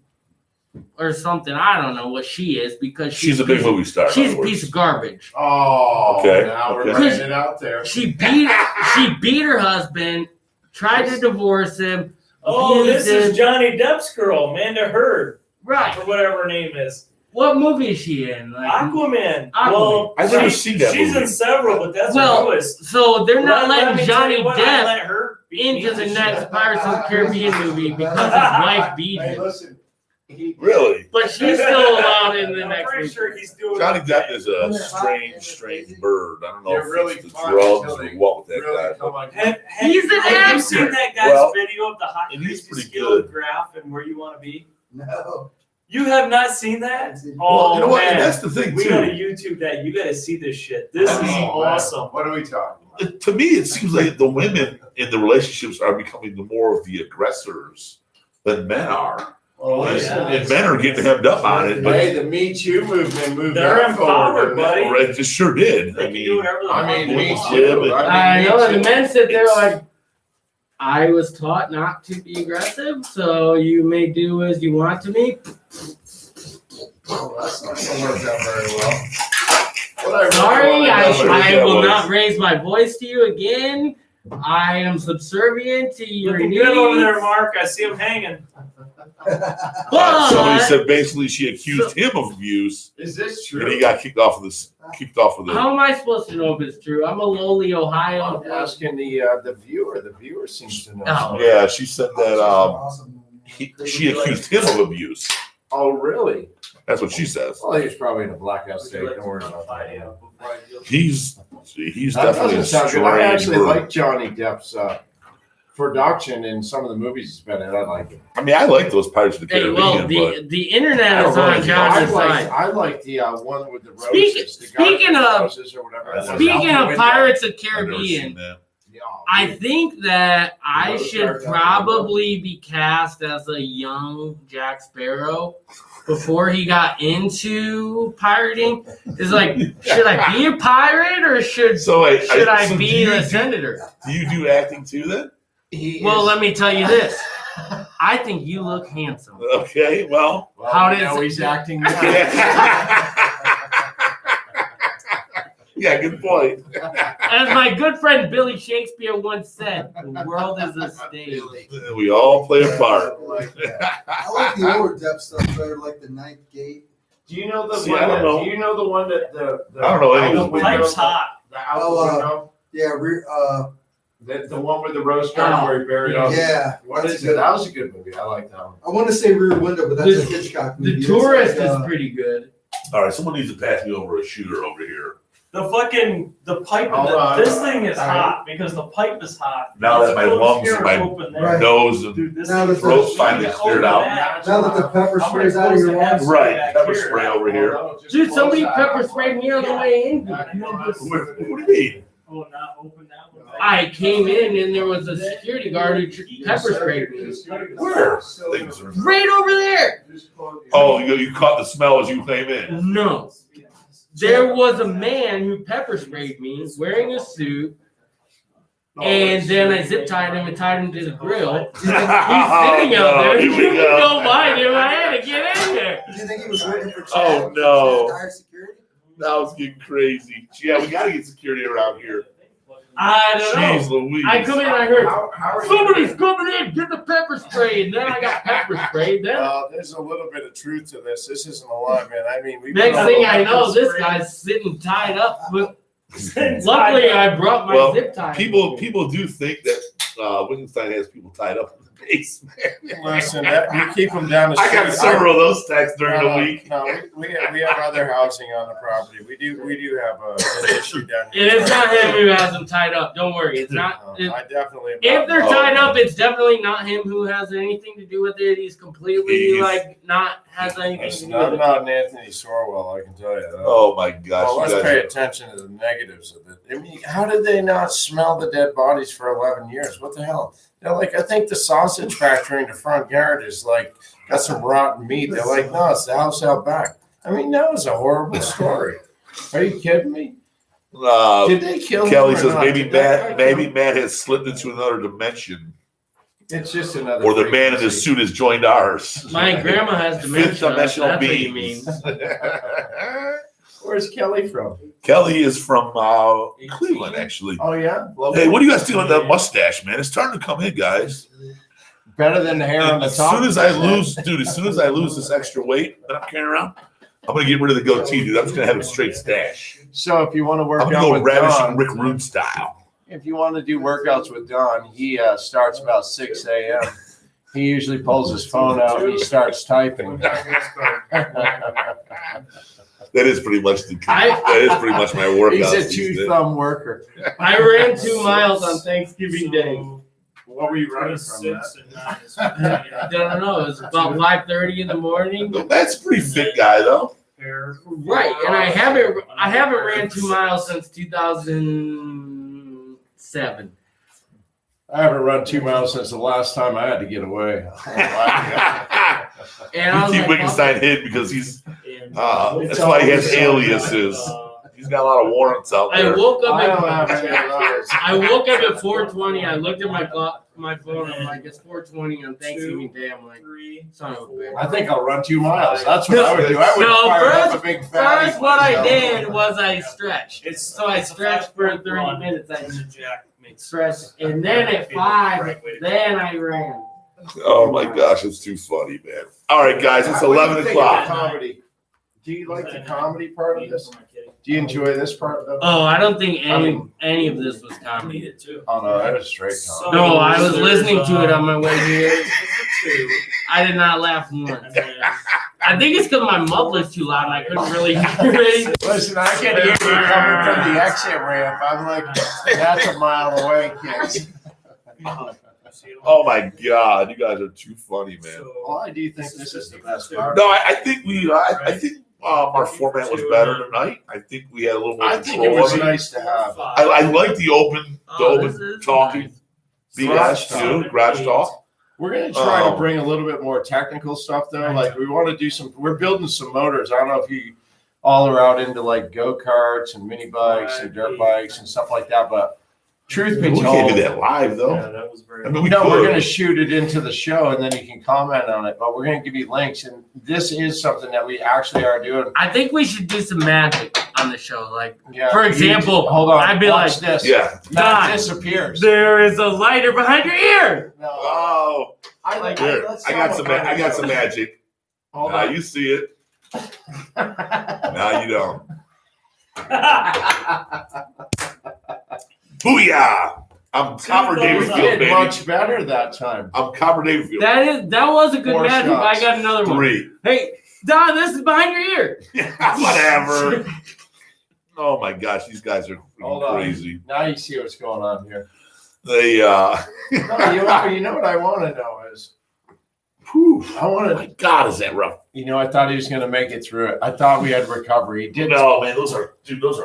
J: or something. I don't know what she is because
B: she's a big movie star. in
J: She's
B: other
J: a
B: words.
J: piece of garbage.
D: Oh,
B: Okay,
D: now we're
B: okay.
D: laying it out there.
J: She beat her husband, tried to divorce him,
F: Oh, this is
J: abusive.
F: Johnny Depp's girl, Amanda Heard,
J: Right.
F: or whatever her name is.
J: What movie is she in? Like,
F: Aquaman.
J: Aquaman.
F: Well,
B: I've never seen that
F: She's
B: movie.
F: in several, but that's her
J: well,
F: newest.
J: so they're not
F: Let
J: letting
F: me tell
J: Johnny
F: you what, I
J: Depp
F: let her beat me
J: into the
F: to
J: next
F: shit.
J: Pirates of the Caribbean movie because his wife beat
D: Hey,
J: him.
D: listen.
B: Really?
J: But she's still allowed in the
F: I'm
J: next
F: pretty
J: movie.
F: sure he's doing
B: Johnny
F: okay.
B: Depp is a strange bird. I don't know
D: You're
B: if
D: really
B: it's the
D: fine
B: drugs
D: until
B: or
D: they
B: what with that
D: really
B: guy.
D: come on.
F: Have
J: He's an
F: you
J: actor.
F: seen that guy's
B: Well,
F: video of the hot
B: and he's
F: crazy
B: pretty
F: skill
B: good.
F: graph and where you want to be?
H: No.
F: You have not seen that?
B: Well,
F: Oh,
B: you know what?
F: man.
B: And that's the thing
F: We gotta
B: too.
F: YouTube that. You gotta see this shit. This is
D: Oh,
F: awesome.
D: What are we talking about?
B: To me, it seems like the women in the relationships are becoming the more of the aggressors than men are.
D: Well,
F: Yeah.
D: listen,
B: And men are getting hemmed up on it, but
D: Hey, the Me Too movement moved
F: They're
D: that
F: empowered,
D: forward, didn't
F: buddy.
B: it just sure did.
F: They
B: I
F: can do
B: mean,
F: whatever the
D: I
F: fuck
D: mean,
F: they
D: me
F: want.
D: too.
J: I know, and the men sit there
B: It's-
J: like, I was taught not to be aggressive, so you may do as you want to me.
D: Oh, that's not going to work out very well. What I really
J: Sorry,
D: wanna
J: I
D: know-
J: will not raise my voice to you again. I am subservient to your
F: Looking
J: needs.
F: good over there, Mark. I see him hanging.
B: somebody
J: But
B: said basically she accused him of abuse,
D: Is this true?
B: and he got kicked off of this. Kicked off of the.
J: how am I supposed to know if it's true? I'm a lowly Ohio.
D: I'm asking the viewer. The viewer seems to know.
J: Oh.
B: Yeah, she said that
H: Awesome.
B: she accused him of abuse.
D: Oh, really?
B: That's what she says.
D: Well, he was probably in a blackout state. Don't worry about that.
B: He's
D: That
B: definitely a
D: doesn't sound good. I
B: strange
D: actually
B: bird.
D: like Johnny Depp's production in some of the movies he's been in. I like it.
B: I mean, I like those Pirates of the
J: Hey,
B: Caribbean,
J: well,
B: but
J: the internet
B: I
J: is
B: don't
J: on
B: really
J: Johnny's side.
D: I like the one with the roses.
J: Speaking-
D: the garden
J: speaking of-
D: roses or whatever. it was.
J: Speaking
D: Out the
J: of
D: window.
J: Pirates of
B: I've never
J: Caribbean,
B: seen that.
D: Yeah,
J: I think that I
D: Rose
J: should
D: Garden out the
J: probably be cast as a young Jack Sparrow before he got into pirating. Is like, should I be a pirate or should
B: So wait,
J: I
B: so
J: be a senator?
B: Do you do acting too then?
J: Well, let me tell you this. I think you look handsome.
B: Okay, well.
J: How
D: you
J: does
D: know
J: it-
D: he's acting now.
B: Yeah, good point.
J: As my good friend Billy Shakespeare once said, the world is a stage.
B: We all play a part.
H: I like that. I like the older Depp stuff better, like the Ninth Gate.
D: Do you know the
B: See,
D: one?
B: I don't
D: That,
B: know.
D: do you know the one that the
B: I don't know any of
D: out
B: those
D: window-
F: Pipe's hot.
D: The out
H: Oh,
D: the window.
H: Yeah,
D: The one with the rose garden where he buried all.
H: yeah.
D: What
H: that's
D: is
H: good.
D: it? That was a good movie. I like that one.
H: I want to say Rear Window, but that's
J: The-
H: a Hitchcock movie.
J: The
H: It's
J: Tourist
H: like,
J: is pretty good.
B: All right, someone needs to pass me over a shooter over here.
F: The pipe.
D: Hold on.
F: This thing is
D: All right.
F: hot because the pipe is hot.
B: Now
F: It's
B: that my
F: supposed
B: lungs
F: to
B: and my
F: open there.
H: Right.
B: nose and
F: Dude, this
H: Now
F: thing
H: that
F: is
H: the-
B: throat
F: you
B: finally
F: need to
B: cleared
F: open
B: out.
F: that.
H: Now that the pepper
F: I'm
H: spray's
F: gonna
H: out of
F: close
H: your
F: the
H: lungs.
B: Right,
F: back
B: pepper
F: here.
B: spray over here.
J: Dude, somebody pepper sprayed me on the way in.
B: What do you mean?
F: Oh, not open that one.
J: I came in and there was a security guard who pepper sprayed me.
B: Where? Things are-
J: Right over there.
B: Oh, you caught the smell as you came in.
J: No. There was a man who pepper sprayed me wearing a suit, and then I zip tied him and tied him to the grill. He's sitting out there.
B: Here we go.
J: Don't mind him. I had to get in there.
H: Do you think he was working for Chad?
B: Oh, no.
H: Chad Higher Security?
B: Now it's getting crazy. Yeah, we got to get security around here.
J: I don't
B: Jeez
J: know.
B: Louise.
J: I come in and I heard,
D: How are you
J: somebody's
D: doing?
J: coming in, get the pepper spray. And then I got pepper sprayed. Then
D: There's a little bit of truth to this. This isn't a lie, man. I mean, we.
J: next thing I know, this guy's sitting tied up. But luckily, I brought my
B: Well,
J: zip tie.
B: People do think that Wickenstein has people tied up in the basement.
D: Listen, we keep them down the
B: I
D: street.
B: got several of those texts during the week.
D: No, we have other housing on the property. We do have an issue down here.
J: And it's not him who has them tied up. Don't worry. It's not.
D: I definitely. am
J: If
D: not-
J: they're
B: Oh.
J: tied up, it's definitely not him who has anything to do with it. He's completely
B: He's-
J: has anything to
D: Listen,
J: do with
D: I'm
J: it.
D: not an Anthony Sorwell, I can tell you that.
B: Oh my gosh!
D: Well, let's
B: you
D: pay
B: guys
D: attention to the negatives of it. I mean, how did they not smell the dead bodies for 11 years? What the hell? They're like, I think the sausage factory in the front yard is like got some rotten meat. They're like, no, it's the house out back. I mean, that was a horrible story. Are you kidding me? Did they kill him
B: Kelly
D: or
B: says
D: not?
B: maybe
D: Did that guy
B: Matt
D: kill him?
B: has slipped into another dimension,
D: It's just another.
B: or the man in the
D: frequency.
B: suit has joined ours.
J: My grandma has
B: Fifth
J: dementia.
B: dimensional
J: That's what you mean.
B: beings.
D: Where's Kelly from?
B: Kelly is from Cleveland, actually.
D: Oh yeah.
B: Hey, what do you guys do with that mustache, man? It's starting to come in, guys.
D: Better than the hair on the
B: As
D: top.
B: soon as I lose, dude, as soon as I lose this extra weight that I'm carrying around, I'm gonna get rid of the goatee, dude. I'm just gonna have a straight stash.
D: So if you want to work
B: I'm
D: out
B: gonna go
D: with
B: Radish
D: Don,
B: and Rick Rude style.
D: if you want to do workouts with Don, he starts about 6 a.m. He usually pulls his phone out and he starts typing.
B: That is pretty much my workout.
D: He's a two-thumb worker.
J: I ran 2 miles on Thanksgiving Day.
D: What were you running from that?
J: I don't know. It was about 5:30 in the morning.
B: That's a pretty fit guy though.
J: Right, and I haven't ran 2 miles since 2007.
D: I haven't run 2 miles since the last time I had to get away.
J: And I was
B: You keep
J: like,
B: Wickenstein hid because he's that's why he has aliases. He's got a lot of warrants out
J: I
B: there.
J: woke up
D: I don't have
J: at
D: any of those.
J: I woke up at 4:20. I looked at my phone. I'm like, it's 4:20 on Thanksgiving Day. I'm like, son of a bitch.
D: I think I'll run 2 miles. That's what I would do. I would fire up a big fatty.
J: First, what I did was I stretched. So I stretched for 30 minutes. I stretched, and then at 5, then I ran.
B: Oh my gosh, it's too funny, man. All right, guys, it's
D: What do you
B: 11
D: think of
B: o'clock.
D: comedy? Do you like the comedy part of this? Do you enjoy this part of it?
J: Oh, I don't think any of this was comedy.
D: Oh no, that was straight comedy.
J: No, I was listening to it on my way here. I did not laugh once. I think it's because my muffler's too loud and I couldn't really hear it.
D: Listen, I can hear you coming from the exit ramp. I'm like, that's a mile away, kids.
B: Oh my God, you guys are too funny, man.
D: Why do you think this is the best part?
B: No, I think our format was better tonight. I think we had a little more
D: I
B: control.
D: think it was
B: of it.
D: nice to have.
B: I like the open
J: This is
B: talking
J: nice.
B: BS too, garage talk.
D: We're gonna try to bring a little bit more technical stuff though. Like we want to do we're building some motors. I don't know if you all are out into like go-karts and mini bikes and dirt bikes and stuff like that, but truth be
B: We
D: told,
B: can't do that live though.
F: that was very.
B: I mean, we
D: no, we're
B: could.
D: going to shoot it into the show and then you can comment on it. But we're going to give you links, and this is something that we actually are doing.
J: I think we should do some magic on the show. Like,
D: Yeah,
J: for example,
D: hold on.
J: I'd be
D: watch
J: like,
D: this.
B: Yeah.
D: Matt
J: Don,
D: disappears.
J: there is a lighter behind your ear.
D: No,
B: Oh, here, I got some magic.
D: Hold
B: Now
D: on.
B: you see it. Now you don't. Booyah! I'm Copper
D: We
B: Dangerfield,
D: did
B: baby.
D: much better that time.
B: I'm Copper Dangerfield.
J: That was a good
D: 4
J: magic.
D: shots.
J: I got another one.
B: 3.
J: Hey, Don, this is behind your ear.
B: Whatever. Oh my gosh, these guys are
D: Hold
B: freaking
D: on.
B: crazy.
D: Now you see what's going on here.
B: They
D: No, you know what I want to know is,
B: whew,
D: I want
B: oh
D: to.
B: my God, is that rough?
D: I thought he was going to make it through it. I thought we had recovery. He did.
B: No, man, those are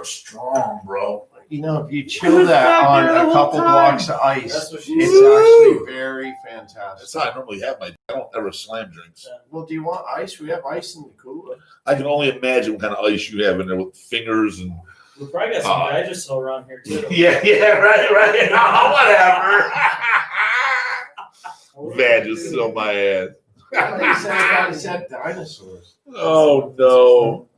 B: strong, bro.
D: If you chill that on a couple blocks of ice,
F: That's what she
D: it's
B: said.
D: actually very
B: That's
D: fantastic.
B: how I normally have I don't ever slam drinks.
D: Well, do you want ice? We have ice in the cooler.
B: I can only imagine what kind of ice you have in there with fingers and
F: We probably got some Vagisil around here too.
B: yeah, right. Oh, whatever. Vagisil my ass.
D: I said dinosaurs.
B: Oh no.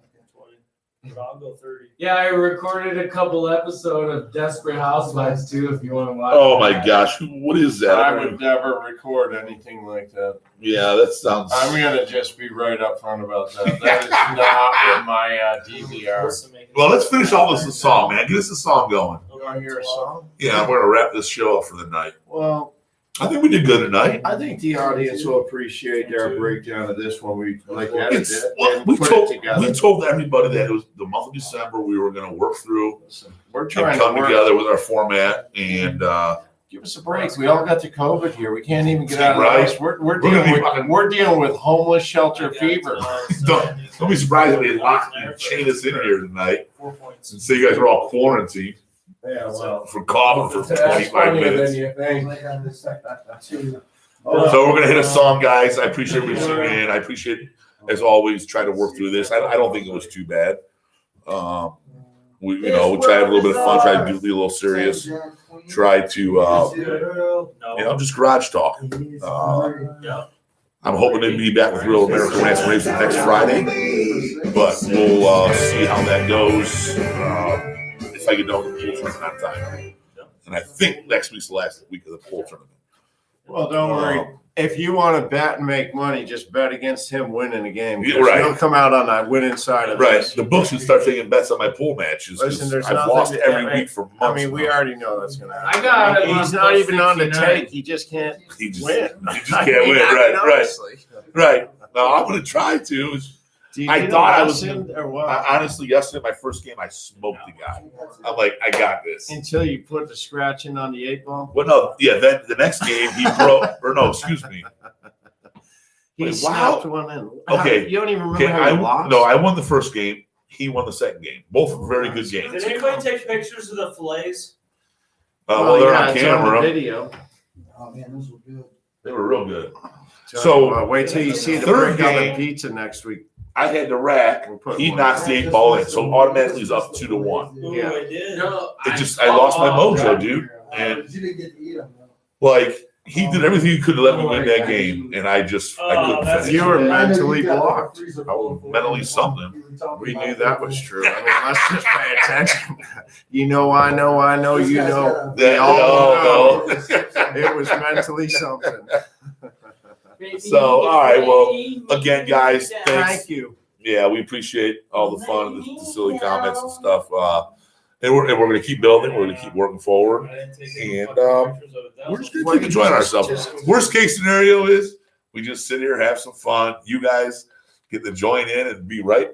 F: But I'll go 30.
J: Yeah, I recorded a couple episodes of Desperate Housewives too. If you want to watch.
B: Oh my gosh, what is that?
D: I would never record anything like that.
B: Yeah, that sounds.
D: I'm gonna just be right up front about that. That is not in my DVR.
B: Well, let's finish all this with a song, man. Get us a song going.
D: You want to hear a song?
B: Yeah, we're gonna wrap this show up for the night.
D: Well,
B: I think we did good tonight.
D: I think the audience will appreciate their breakdown of this when we edited
B: It's,
D: it
B: well,
D: and
B: we
D: put
B: told
D: it together.
B: everybody that it was the month of December we were going to work through
D: Listen, we're
B: and
D: trying
B: come
D: to work.
B: together with our format and
D: Give us a break. We all got the COVID here. We can't even get out of the
B: Right.
D: house. We're
B: gonna be
D: we're dealing with homeless shelter fever.
B: don't be surprised if they lock and chain us in here tonight
F: 4 points.
B: and say you guys are all quarantined
D: Yeah, well,
B: for coughing for
D: that's
B: 25
D: funnier
B: minutes.
D: than you think.
B: So we're gonna hit a song, guys. I appreciate everybody tuning in. I appreciate, as always, try to work through this. I don't think it was too bad. We try to have a little bit of fun, try to be a little serious, try to just garage talk. I'm hoping to be back with Real American Ransom Race next Friday, but we'll see how that goes. If I get done with the pool tournament on time, and I think next week's the last week of the pool tournament.
D: Well, don't worry. If you want to bet and make money, just bet against him winning a game.
B: Yeah, right.
D: He'll come out on that winning side of
B: Right.
D: this.
B: The books should start taking bets on my pool matches.
D: Listen, there's
B: I've
D: nothing
B: lost
D: to-
B: every week for months.
D: I mean, we
B: now.
D: already know that's going to happen.
J: I got it.
D: He's not even on the take. He just can't
B: He just
D: win.
B: He just can't win. Right. Right. No, I'm going to try to. I thought I was
D: or what?
B: honestly yesterday, my first game, I smoked the guy. I'm like, I got this.
D: Until you put the scratch in on the 8-ball.
B: Well, no, yeah. Then the next game, he broke. Or no, excuse me.
D: He
B: Wait,
D: snapped one in.
B: Okay.
D: You don't even remember
B: Okay,
D: how you lost?
B: I won the first game. He won the second game. Both very good games.
F: Did anybody take pictures of the fillets?
B: Well, they're on
D: it's on
B: camera.
D: the video.
H: Oh man, those were good.
B: They were real good.
D: So wait till you see the
B: third
D: break on the
B: game-
D: pizza next week.
B: I had the rack.
D: We'll put
B: He
D: one.
B: knocks the 8-ball in, so automatically he's up 2-1.
F: Ooh,
D: Yeah.
F: I did.
J: No,
B: I lost my mojo, dude. And
H: You didn't get to eat them.
B: like he did everything he could to let me win that game, and I couldn't
F: that's-
B: finish.
D: You were mentally blocked.
B: I was mentally something.
D: We knew that was true. I mean, let's just pay attention. You know, I know, you know. We
B: Yeah,
D: all
B: no,
D: know. It was mentally something.
B: So, all right, well, again, guys, thanks.
D: Thank you.
B: Yeah, we appreciate all the fun, the silly comments and stuff. And we're going to keep building. We're going to keep working forward.
F: I didn't take
B: And,
F: any fucking pictures of it. That
B: We're
F: was-
B: just going to keep enjoying ourselves. Worst case scenario is we just sit here, have some fun. You guys get to join in and be right.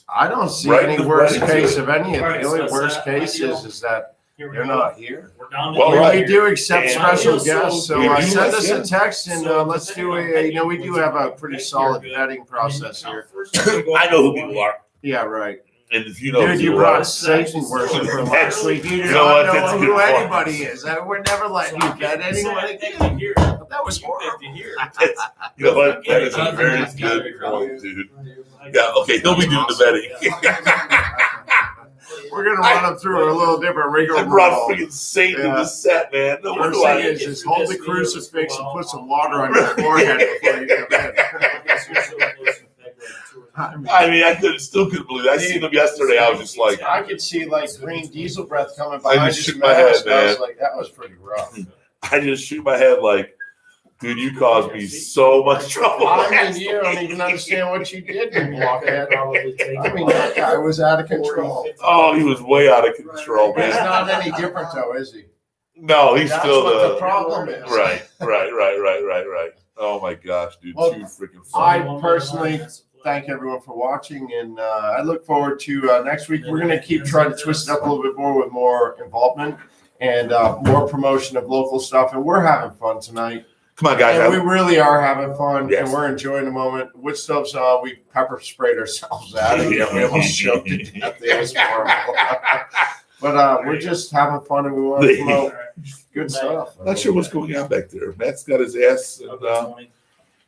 D: I don't see
B: Right
D: any
B: in the
D: worst
B: right
D: case
B: to
D: of any of it.
F: Alright,
D: The only
F: so
D: worst
F: that's
D: case
F: ideal.
D: is that
F: Here we
D: they're
F: go.
D: not here.
F: We're down to
B: Well,
F: here.
B: right.
D: We do accept
B: And-
D: special
F: So-
D: guests, so
B: We do,
D: send us
B: yeah.
D: a text and let's do a, you know, we do have a pretty solid vetting process here.
B: I know who people are.
D: Yeah, right.
B: And if you know
D: Dude,
B: who
D: you
B: you
D: brought
B: are,
D: Satan worship for
B: That's-
D: last week. You
B: you
D: do
B: know what?
D: not
B: That's a
D: know
B: good
D: who
B: point.
D: anybody is. We're never letting you get anyone again.
F: Here.
D: That was
F: You
D: horrible.
F: picked it here.
B: you know what? That is a very good point, dude. Yeah, okay, he'll be doing the betting.
D: We're gonna run them through a little different
B: I brought
D: rigmarole.
B: freaking Satan to
D: Yeah.
B: the set, man. No
D: First
B: wonder
D: thing
B: I.
D: is hold the crucifix and put some water on your forehead before you come in.
B: I mean, I still couldn't believe it. I seen him yesterday. I was just like,
D: I could see like green diesel breath coming
B: I
D: behind
B: just
D: you.
B: shook my head,
D: I was
B: man.
D: like, that was pretty rough.
B: I just shoot my head like, dude, you caused me so much trouble.
D: I mean, you don't even understand what you did, you blockhead. I mean, that guy was out of control.
B: Oh, he was way out of control,
D: He's
B: man.
D: not any different though, is he?
B: No, he's
D: That's
B: still
D: what the
B: the
D: problem is.
B: right. Oh my gosh, dude,
D: Well,
B: too freaking
D: I
B: funny.
D: personally thank everyone for watching, and I look forward to next week. We're going to keep trying to twist it up a little bit more with more involvement and more promotion of local stuff. And we're having fun tonight.
B: Come on, guys.
D: And we really are having fun,
B: Yes.
D: and we're enjoying the moment. Wood Stubbs, we pepper sprayed ourselves out of here. We almost choked to death. It was horrible. But we're just having fun, and we want to promote good stuff.
B: Not sure what's going on back there. Matt's got his ass in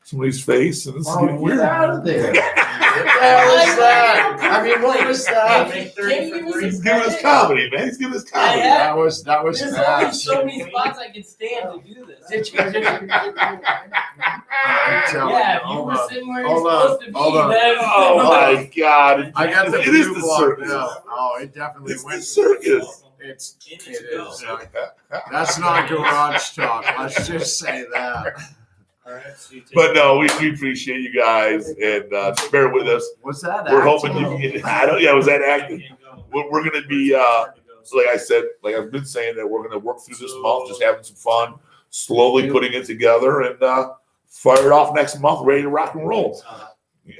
B: somebody's face, and it's
D: Oh,
B: getting
D: get
B: weird.
D: out of there. What the hell is that? I mean, what was that?
B: He's giving us comedy, man. He's giving us comedy.
D: That was
J: There's only
D: fast.
J: so many spots I can stand to do this.
D: I'm telling
J: Yeah, if
D: you.
J: you
D: Hold
J: were
D: on.
J: sitting where you're
D: Hold on,
J: supposed to be,
D: hold on.
J: then
B: Oh my God!
D: I got the
B: It is
D: view
B: the
D: blocked
B: circus.
D: out. Oh, it definitely
B: It's the
D: went.
B: circus.
D: It is. That's not garage talk. Let's just say that.
B: But no, we appreciate you guys, and just bear with us.
D: Was that?
B: We're
D: acting?
B: hoping you can get. I don't. Yeah, was that acting? We're going to be. So like I said, like I've been saying, that we're going to work through this month, just having some fun, slowly putting it together, and fire it off next month, ready to rock and roll.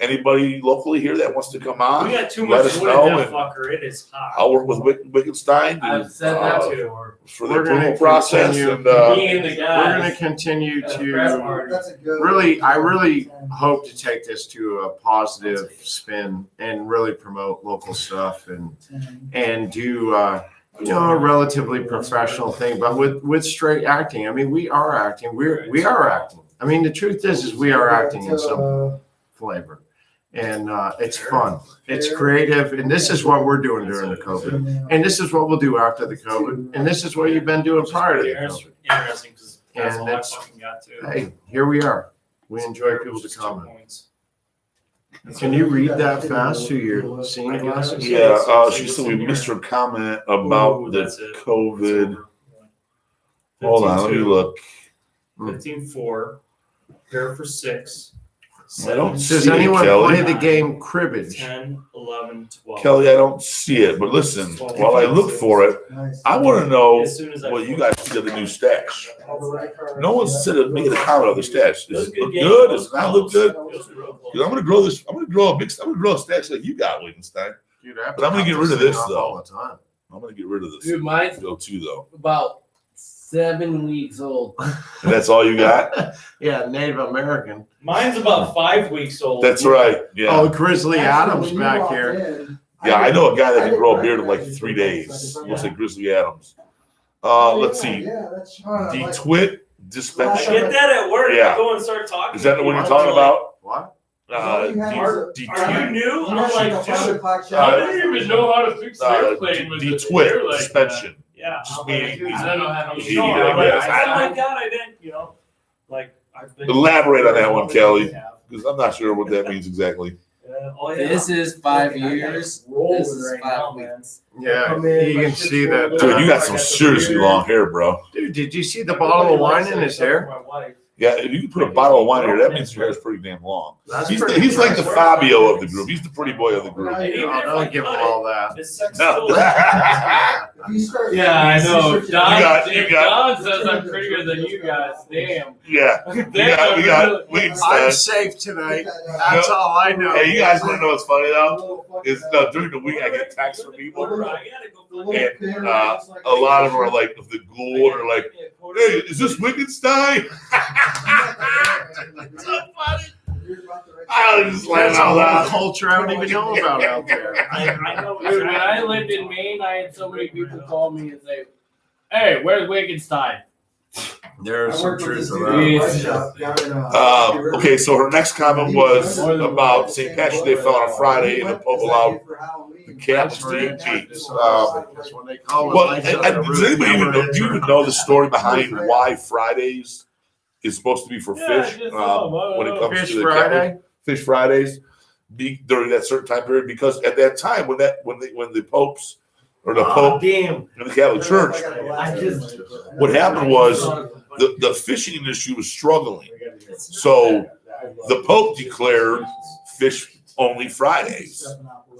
B: Anybody locally here that wants to come on,
F: We got too
B: let
F: much
B: us
F: wood in
B: know,
F: that
B: and
F: fucker. It is hot.
B: I'll work with Wickenstein
J: I've said that
B: uh,
J: too.
B: for the
D: We're gonna
B: approval process,
D: continue.
B: and
J: Me and the
D: We're going
J: guys.
D: to continue
J: at the press
D: to
J: party.
H: That's a good.
D: really. I really hope to take this to a positive spin and really promote local stuff and do a relatively professional thing, but with straight acting. I mean, we are acting. We are acting. I mean, the truth is we are acting in some flavor, and it's fun. It's creative, and this is what we're doing during the COVID, and this is what we'll do after the COVID, and this is what you've been doing prior to the COVID.
F: Interesting, because that's
D: And
F: all I
D: it's-
F: fucking got to.
D: Hey, here we are. We enjoy people to
F: Just 2
D: comment.
F: points.
D: Can you read that fast through your seeing glasses?
B: yeah, she said we missed her comment about
F: Ooh,
B: the
F: that's it.
B: COVID. Hold on, let me look.
F: 15-4, pair for 6.
B: I don't
D: Does
B: see it,
D: anyone
B: Kelly.
D: play the game cribbage?
F: 10, 11, 12.
B: Kelly, I don't see it. But listen, while I look for it, I want to know
F: As soon as I
B: what you guys see of the new stash. No one said making a comment on the stash. Does it look
F: game.
B: good? Does it not look good?
F: It was real close.
B: 'Cause I'm gonna grow this. I'm gonna grow a stash like you got, Wickenstein.
D: Dude, I have
B: But I'm gonna
D: to
B: get
D: cut
B: rid of
D: thing
B: this,
D: off
B: though.
D: all the time.
B: I'm gonna get rid of this.
J: Dude, mine's
B: Go too though.
J: about 7 weeks old.
B: And that's all you got?
D: Yeah, Native American.
F: Mine's about 5 weeks old.
B: That's right. Yeah.
D: Oh, Grizzly Adams back here.
B: Yeah, I know a guy that can grow a beard in like 3 days. Looks like Grizzly Adams. Let's see. The Twit
F: I
B: Dispensation.
F: get that at work.
B: Yeah.
F: I go and start talking.
B: Is that the
F: to
B: one you're
F: people.
B: talking about?
D: What?
F: Are you new? I'm like, dude,
I: I didn't even know how to fix the airplane with
B: the
I: the
B: Twit
I: air like
B: Suspension.
F: yeah.
B: Just
F: I'm
B: meaning-
F: like,
I: I don't know how to
B: You
F: no,
B: need
F: I'm
B: to
F: like,
B: guess.
F: oh my god, I didn't, like I've been.
B: Elaborate on that one, Kelly, because I'm not sure what that means exactly.
F: Oh, yeah.
J: This is 5 years.
F: Rolling
J: This is
F: right
J: 5
F: now, man.
J: weeks.
D: Yeah,
F: Come in,
D: you
F: my
D: can
F: shit's
D: see that.
F: rolled
B: Dude, you got
F: I
B: some
F: the
B: seriously
F: beard.
B: long hair, bro.
D: Dude, did you see the bottle of wine in his hair?
F: My wife.
B: Yeah, if you can put a bottle of wine in here, that means your hair's pretty damn long.
D: That's
B: He's,
D: pretty
B: he's like the
D: impressive.
B: Fabio of the group. He's the pretty boy of the group.
F: And even
D: No,
F: if I
D: don't give him
F: cut
D: all that.
F: it, his sex
B: No.
F: still.
I: Yeah, I know. Don,
B: You got-
I: Don says I'm prettier than you guys. Damn.
B: Yeah, we got Wickenstein.
D: I'm safe tonight. That's all I know.
B: Hey, you guys want to know what's funny though? Is during the week I get texts from people,
F: I gotta go
B: and a lot of them are like of the Gould or like, "Hey, is this Wickenstein?" It's so funny. I was just laughing
D: That's a
B: out
D: whole
B: loud.
D: culture I don't even know about out there.
F: I know.
I: Dude, when I lived in Maine, I had so many people call me and say, "Hey, where's Wickenstein?"
D: There's some truth to that.
B: Okay, so her next comment was about St. Patrick's Day fell on a Friday and the Pope allowed the Catholics to eat meat.
D: That's what they call it.
B: Well,
D: Lights on the
B: does
D: roof,
B: anybody even
D: never
B: know, do you even know the story behind why Fridays is supposed to be for fish when it comes
D: Fish
B: to the
D: Friday?
B: Catholic Fish Fridays during that certain time period? Because at that time when the popes or the Pope
F: Damn.
B: in the Catholic Church,
F: I just.
B: what happened was the fishing industry was struggling, so the Pope declared fish only Fridays,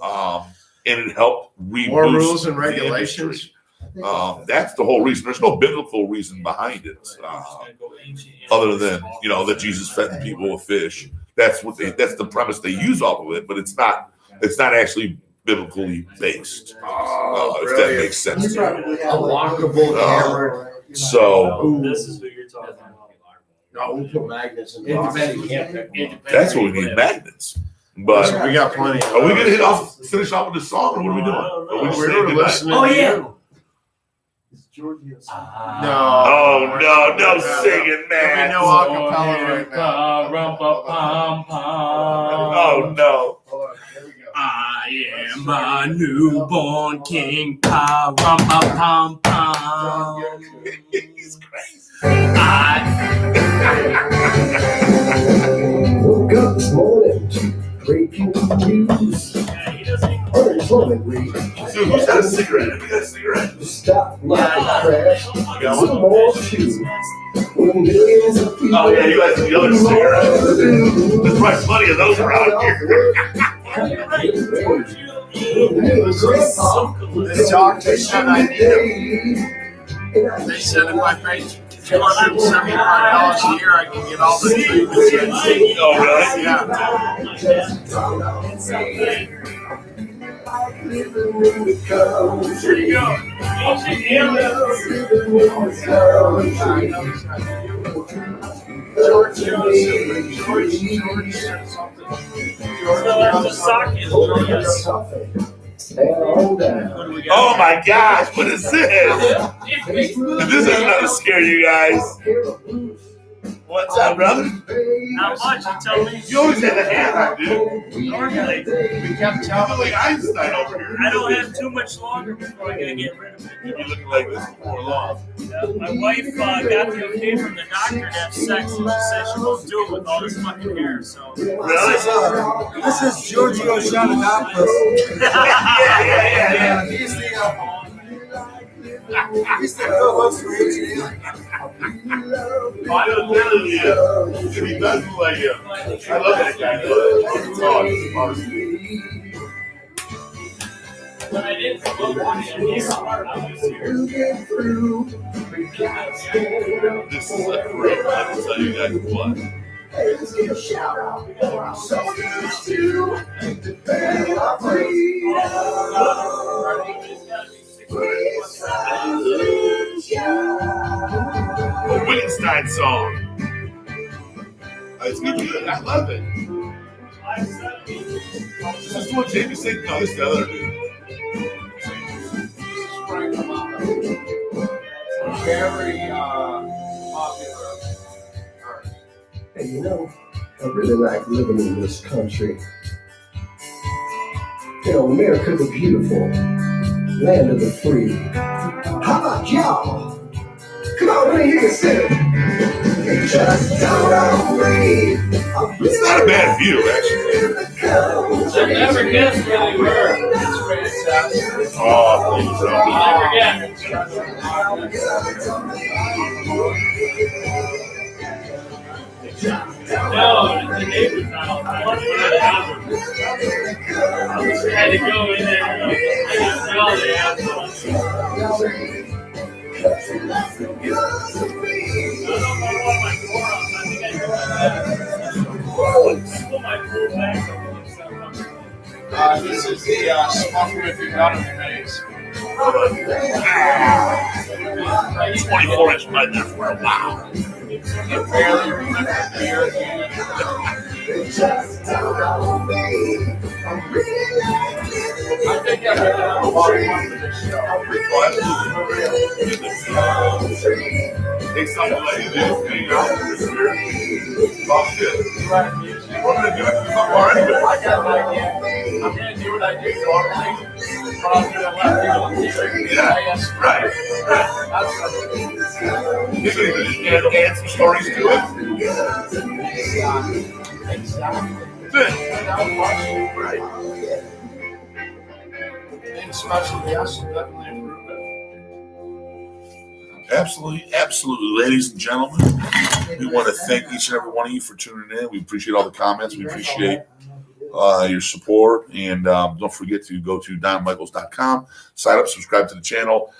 B: and it helped reboost
D: More rules and
B: the
D: regulations.
B: industry. That's the whole reason. There's no biblical reason behind it, other than that Jesus fed the people with fish. That's the premise they use off of it, but it's not actually biblically based. If that makes sense.
H: A lockable camera.
B: So
F: This is who you're talking about.
D: No, we put magnets in the
J: It
D: box.
J: depends.
B: that's what we need, magnets. But
D: We got plenty.
B: are we gonna finish off with this song, or what are we doing? Are we just saying
D: We're
B: goodnight?
D: listening.
F: Oh,
D: to
F: yeah.
D: you. No.
B: Oh no, singing,
D: There'll
B: man.
D: be no acapella right now.
B: Oh no.
D: Hold on, here we go.
J: I am a newborn king. Pa rum pa pum pum.
B: He's crazy.
E: Woke up this morning to breaking news.
F: Yeah, he doesn't even.
E: Unemployment rate
B: Dude, who's got a cigarette? Have you got a cigarette?
E: stock market crash.
B: got
E: Some
B: one?
E: more too. With millions of people.
B: Oh yeah, you guys have the other cigarette. There's probably plenty of those around here.
D: The doctor said I need them. They said if I pay $275 a year, I can get all the treatments in.
B: Oh really?
D: Yeah.
E: Living in the country.
F: Here you go. Ancient aliens.
E: Living in the country.
D: George said something.
F: The sock is glorious.
B: Oh my gosh, what is this? This is enough to scare you guys. What's up, brother?
F: Not much, you tell me.
B: You always had a hand on, dude.
F: Normally,
B: We kept telling like Einstein over here.
F: I don't have too much longer before I gotta get rid of it.
B: You'll be looking like this before long.
F: My wife got the okay from the doctor to have sex, and she said she won't do it with all this fucking hair. So
B: Really?
H: This is Giorgio Shadadopoulos.
B: Yeah.
H: He's the co-host for Ancient Aliens.
B: I don't tell you. If he doesn't like you. I love that guy.
F: When I didn't smoke one, he's smart. I was here.
B: This is a great. Let me tell you guys what.
E: Let's give a shout out for our soldiers too. Defend our freedom. We salute you.
B: A Wickenstein song. It's good. I love it. Is this what Jamie said? No, this is the other dude.
D: Very popular.
E: Hey, you know, I really like living in this country. You know, America the beautiful, land of the free. How about y'all? Come on, let me hear you sing. You just don't own me.
B: It's not a bad view, actually.
F: I never guessed where they were.
B: Oh, please don't.
F: I never No, the neighbor's house. I had to go in there. I got smell the assholes. I don't know if I want my door up. I think I do that. Pull my pool back up.
D: This is the smoke with your gun phase.
B: 24-inch right there for a while.
D: You barely remember the beer again. I think I'm going to have a lot of fun with this show.
B: Take something like you do, hang out with this beer. Talk shit. We're going to do it somewhere anyway.
D: I got an idea. I'm going to do what I do normally, but I'm going to let people
B: Yeah, right. You can add some stories to it.
D: Right. And special guests will definitely improve it.
B: Absolutely, ladies and gentlemen. We want to thank each and every one of you for tuning in. We appreciate all the comments. We appreciate your support. And don't forget to go to donmichaels.com, sign up, subscribe to the channel.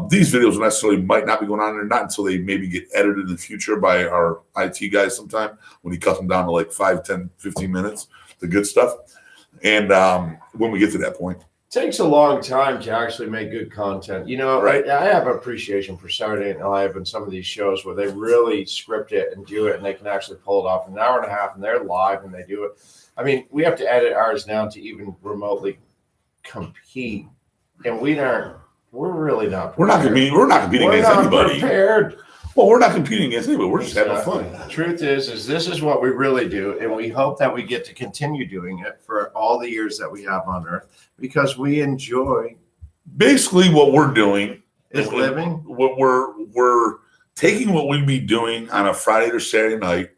B: These videos necessarily might not be going on there, not until they maybe get edited in the future by our IT guys sometime when he cuts them down to like 5, 10, 15 minutes, the good stuff. And when we get to that point.
D: Takes a long time to actually make good content. You know,
B: Right.
D: I have appreciation for Saturday Night Live and some of these shows where they really script it and do it, and they can actually pull it off in an hour and a half, and they're live and they do it. I mean, we have to edit ours now to even remotely compete, and we're really not.
B: We're not competing
D: We're
B: against
D: not
B: anybody.
D: prepared.
B: Well, we're not competing against anybody. We're just having fun.
D: The truth is this is what we really do, and we hope that we get to continue doing it for all the years that we have on Earth because we enjoy.
B: Basically, what we're doing
D: Is living.
B: What we're taking what we'd be doing on a Friday or Saturday night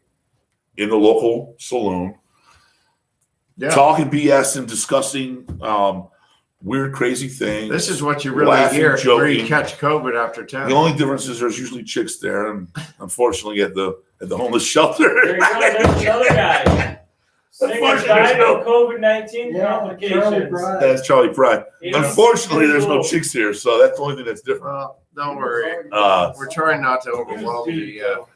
B: in the local saloon, talking BS and discussing weird, crazy things.
D: This is what you really
B: laughing,
D: hear
B: joking.
D: where you catch COVID after 10.
B: The only difference is there's usually chicks there, and unfortunately, at the homeless shelter,
F: There you go, there's the other guy. Singer died of COVID-19 complications.
B: that's Charlie Pride.
F: You know,
B: Unfortunately, there's no chicks here, so that's the only thing that's different.
D: Well, don't worry.
B: Uh,
D: We're trying not to overwhelm the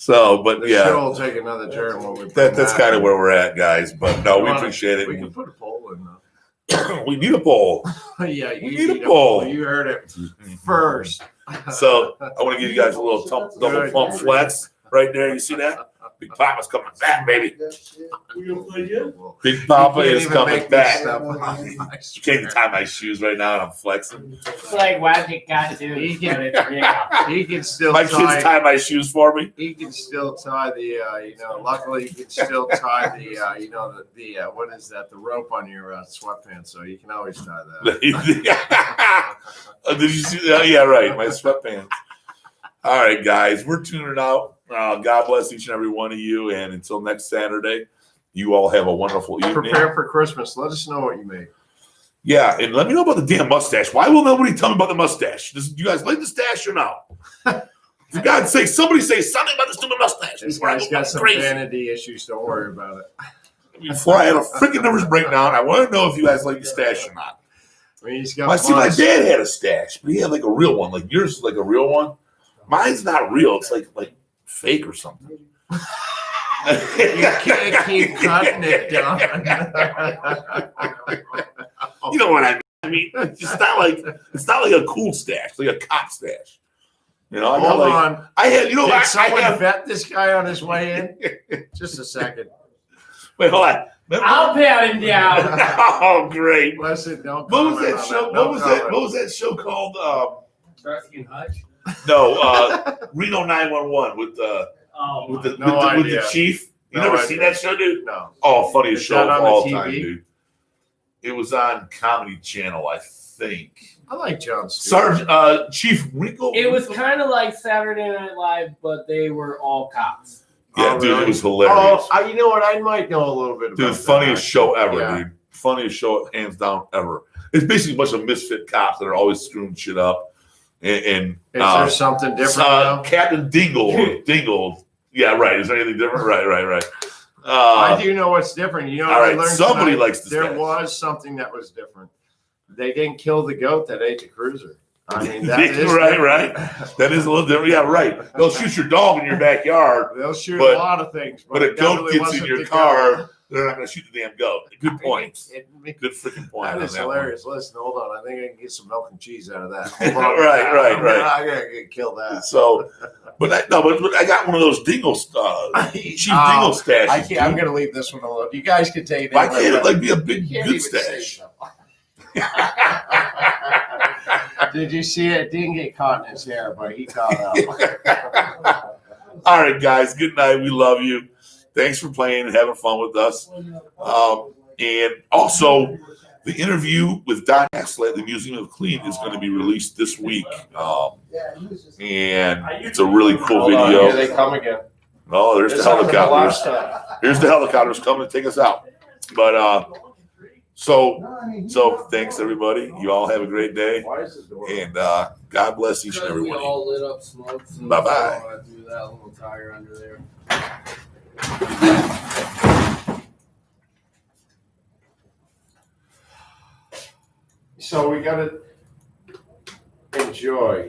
B: But
D: the
B: yeah,
D: show will take another turn when we
B: that's kind of where we're at, guys. But no, we appreciate it.
D: We can put a poll in
B: We need a poll.
D: yeah,
B: We need a poll.
D: You heard it first.
B: So I want to give you guys a little double pump flex right there. You see that? Big Papa's coming back, baby.
F: We gonna play good?
B: Big Papa
D: You can't
B: is
D: even
B: coming
D: make this
B: back.
D: stuff up.
B: You can't even tie my shoes right now, and I'm flexing.
I: It's like Magic got to.
D: He can still
B: My kids tie my shoes for me.
D: He can still tie the luckily he can still tie the what is that, the rope on your sweatpants, so you can always tie that.
B: Did you see that? Yeah, right. My sweatpants. All right, guys, we're tuning out. God bless each and every one of you. And until next Saturday, you all have a wonderful evening.
D: Prepare for Christmas. Let us know what you made.
B: Yeah, and let me know about the damn mustache. Why will nobody tell me about the mustache? You guys like the stash or no? For God's sake, somebody say something about this stupid mustache.
D: This
B: before I
D: guy's
B: go
D: got some
B: crazy.
D: vanity issues. Don't worry about it.
B: Before I have a freaking nervous breakdown, I want to know if you guys like your stash or not.
D: I mean, he's got.
B: Well, I see, my
D: buzz.
B: dad had a stash, but he had like a real one. Like yours is like a real one. Mine's not real. It's like fake or something.
D: You can't keep cutting it down.
B: You know what I mean? I mean, it's not like a cool stash, like a cop stash. You know, I got
D: Hold
B: like
D: on.
B: I had. You know,
D: Did
B: I
D: someone
B: have.
D: vet this guy on his way in? Just a second.
B: Wait, hold on.
J: I'll pat him down.
B: Oh, great.
D: Listen, don't.
B: What was
D: comment
B: that
D: on
B: show?
D: No
B: What was
D: comment.
B: that? What was that show called?
J: Starsky and Hutch.
B: No, Reno 911 with the with the chief. You
D: No
B: never
D: idea.
B: seen that show, dude?
D: No.
B: Oh, funniest
D: Is
B: show
D: that
B: of
D: on the
B: all
D: TV?
B: time, dude. It was on Comedy Channel, I think.
D: I like Jon Stewart.
B: Sergeant Chief Wrinkle.
J: It was kind of like Saturday Night Live, but they were all cops.
B: Yeah,
D: Oh,
B: dude,
D: really?
B: it was hilarious.
D: Oh, you know what? I might know a little bit about
B: Dude,
D: that.
B: funniest show ever,
D: Yeah.
B: dude. Funniest show, hands down, ever. It's basically a bunch of misfit cops that are always screwing shit up. And
D: Is there something different now?
B: Captain Dingle. Yeah, right. Is there anything different? Right.
D: I do know what's different. You know,
B: all
D: what I
B: right,
D: learned
B: somebody
D: tonight?
B: likes this
D: There
B: guy.
D: was something that was different. They didn't kill the goat that ate the cruiser. I mean, that is
B: right. That is a little different. Yeah, right. They'll shoot your dog in your backyard,
D: They'll shoot
B: But-
D: a lot of things,
B: but a
D: it
B: goat
D: definitely
B: gets in
D: wasn't
B: your
D: the
B: car.
D: goat.
B: They're not going to shoot the damn goat. Good point.
D: It-
B: Good freaking point.
D: That
B: on
D: is
B: that one.
D: hilarious. Listen, hold on. I think I can get some milk and cheese out of that. Hold on.
B: Right.
D: I gotta kill that.
B: So, but I got one of those dingle, cheap dingle stashes.
D: I can't, I'm gonna leave this one alone. You guys can take it.
B: Why can't it like be a
D: You
B: big
D: can't
B: good
D: even say
B: stash?
D: so. Did you see it? It didn't get caught in his hair, but he caught up.
B: All right, guys. Good night. We love you. Thanks for playing and having fun with us. And also, the interview with Don Haslett at the Museum of Clean is going to be released this week. And it's a really cool
D: Hold on,
B: video.
D: here they come again.
B: Oh, there's the
D: This happened
B: helicopters.
D: last time.
B: Here's the helicopters coming to take us out. But so thanks everybody. You all have a great day,
D: Why is this door?
B: and God bless each and every
J: We
B: one of you.
J: all lit up smokes. And
B: Bye-bye.
J: so I threw that little tire under there.
D: So we gotta enjoy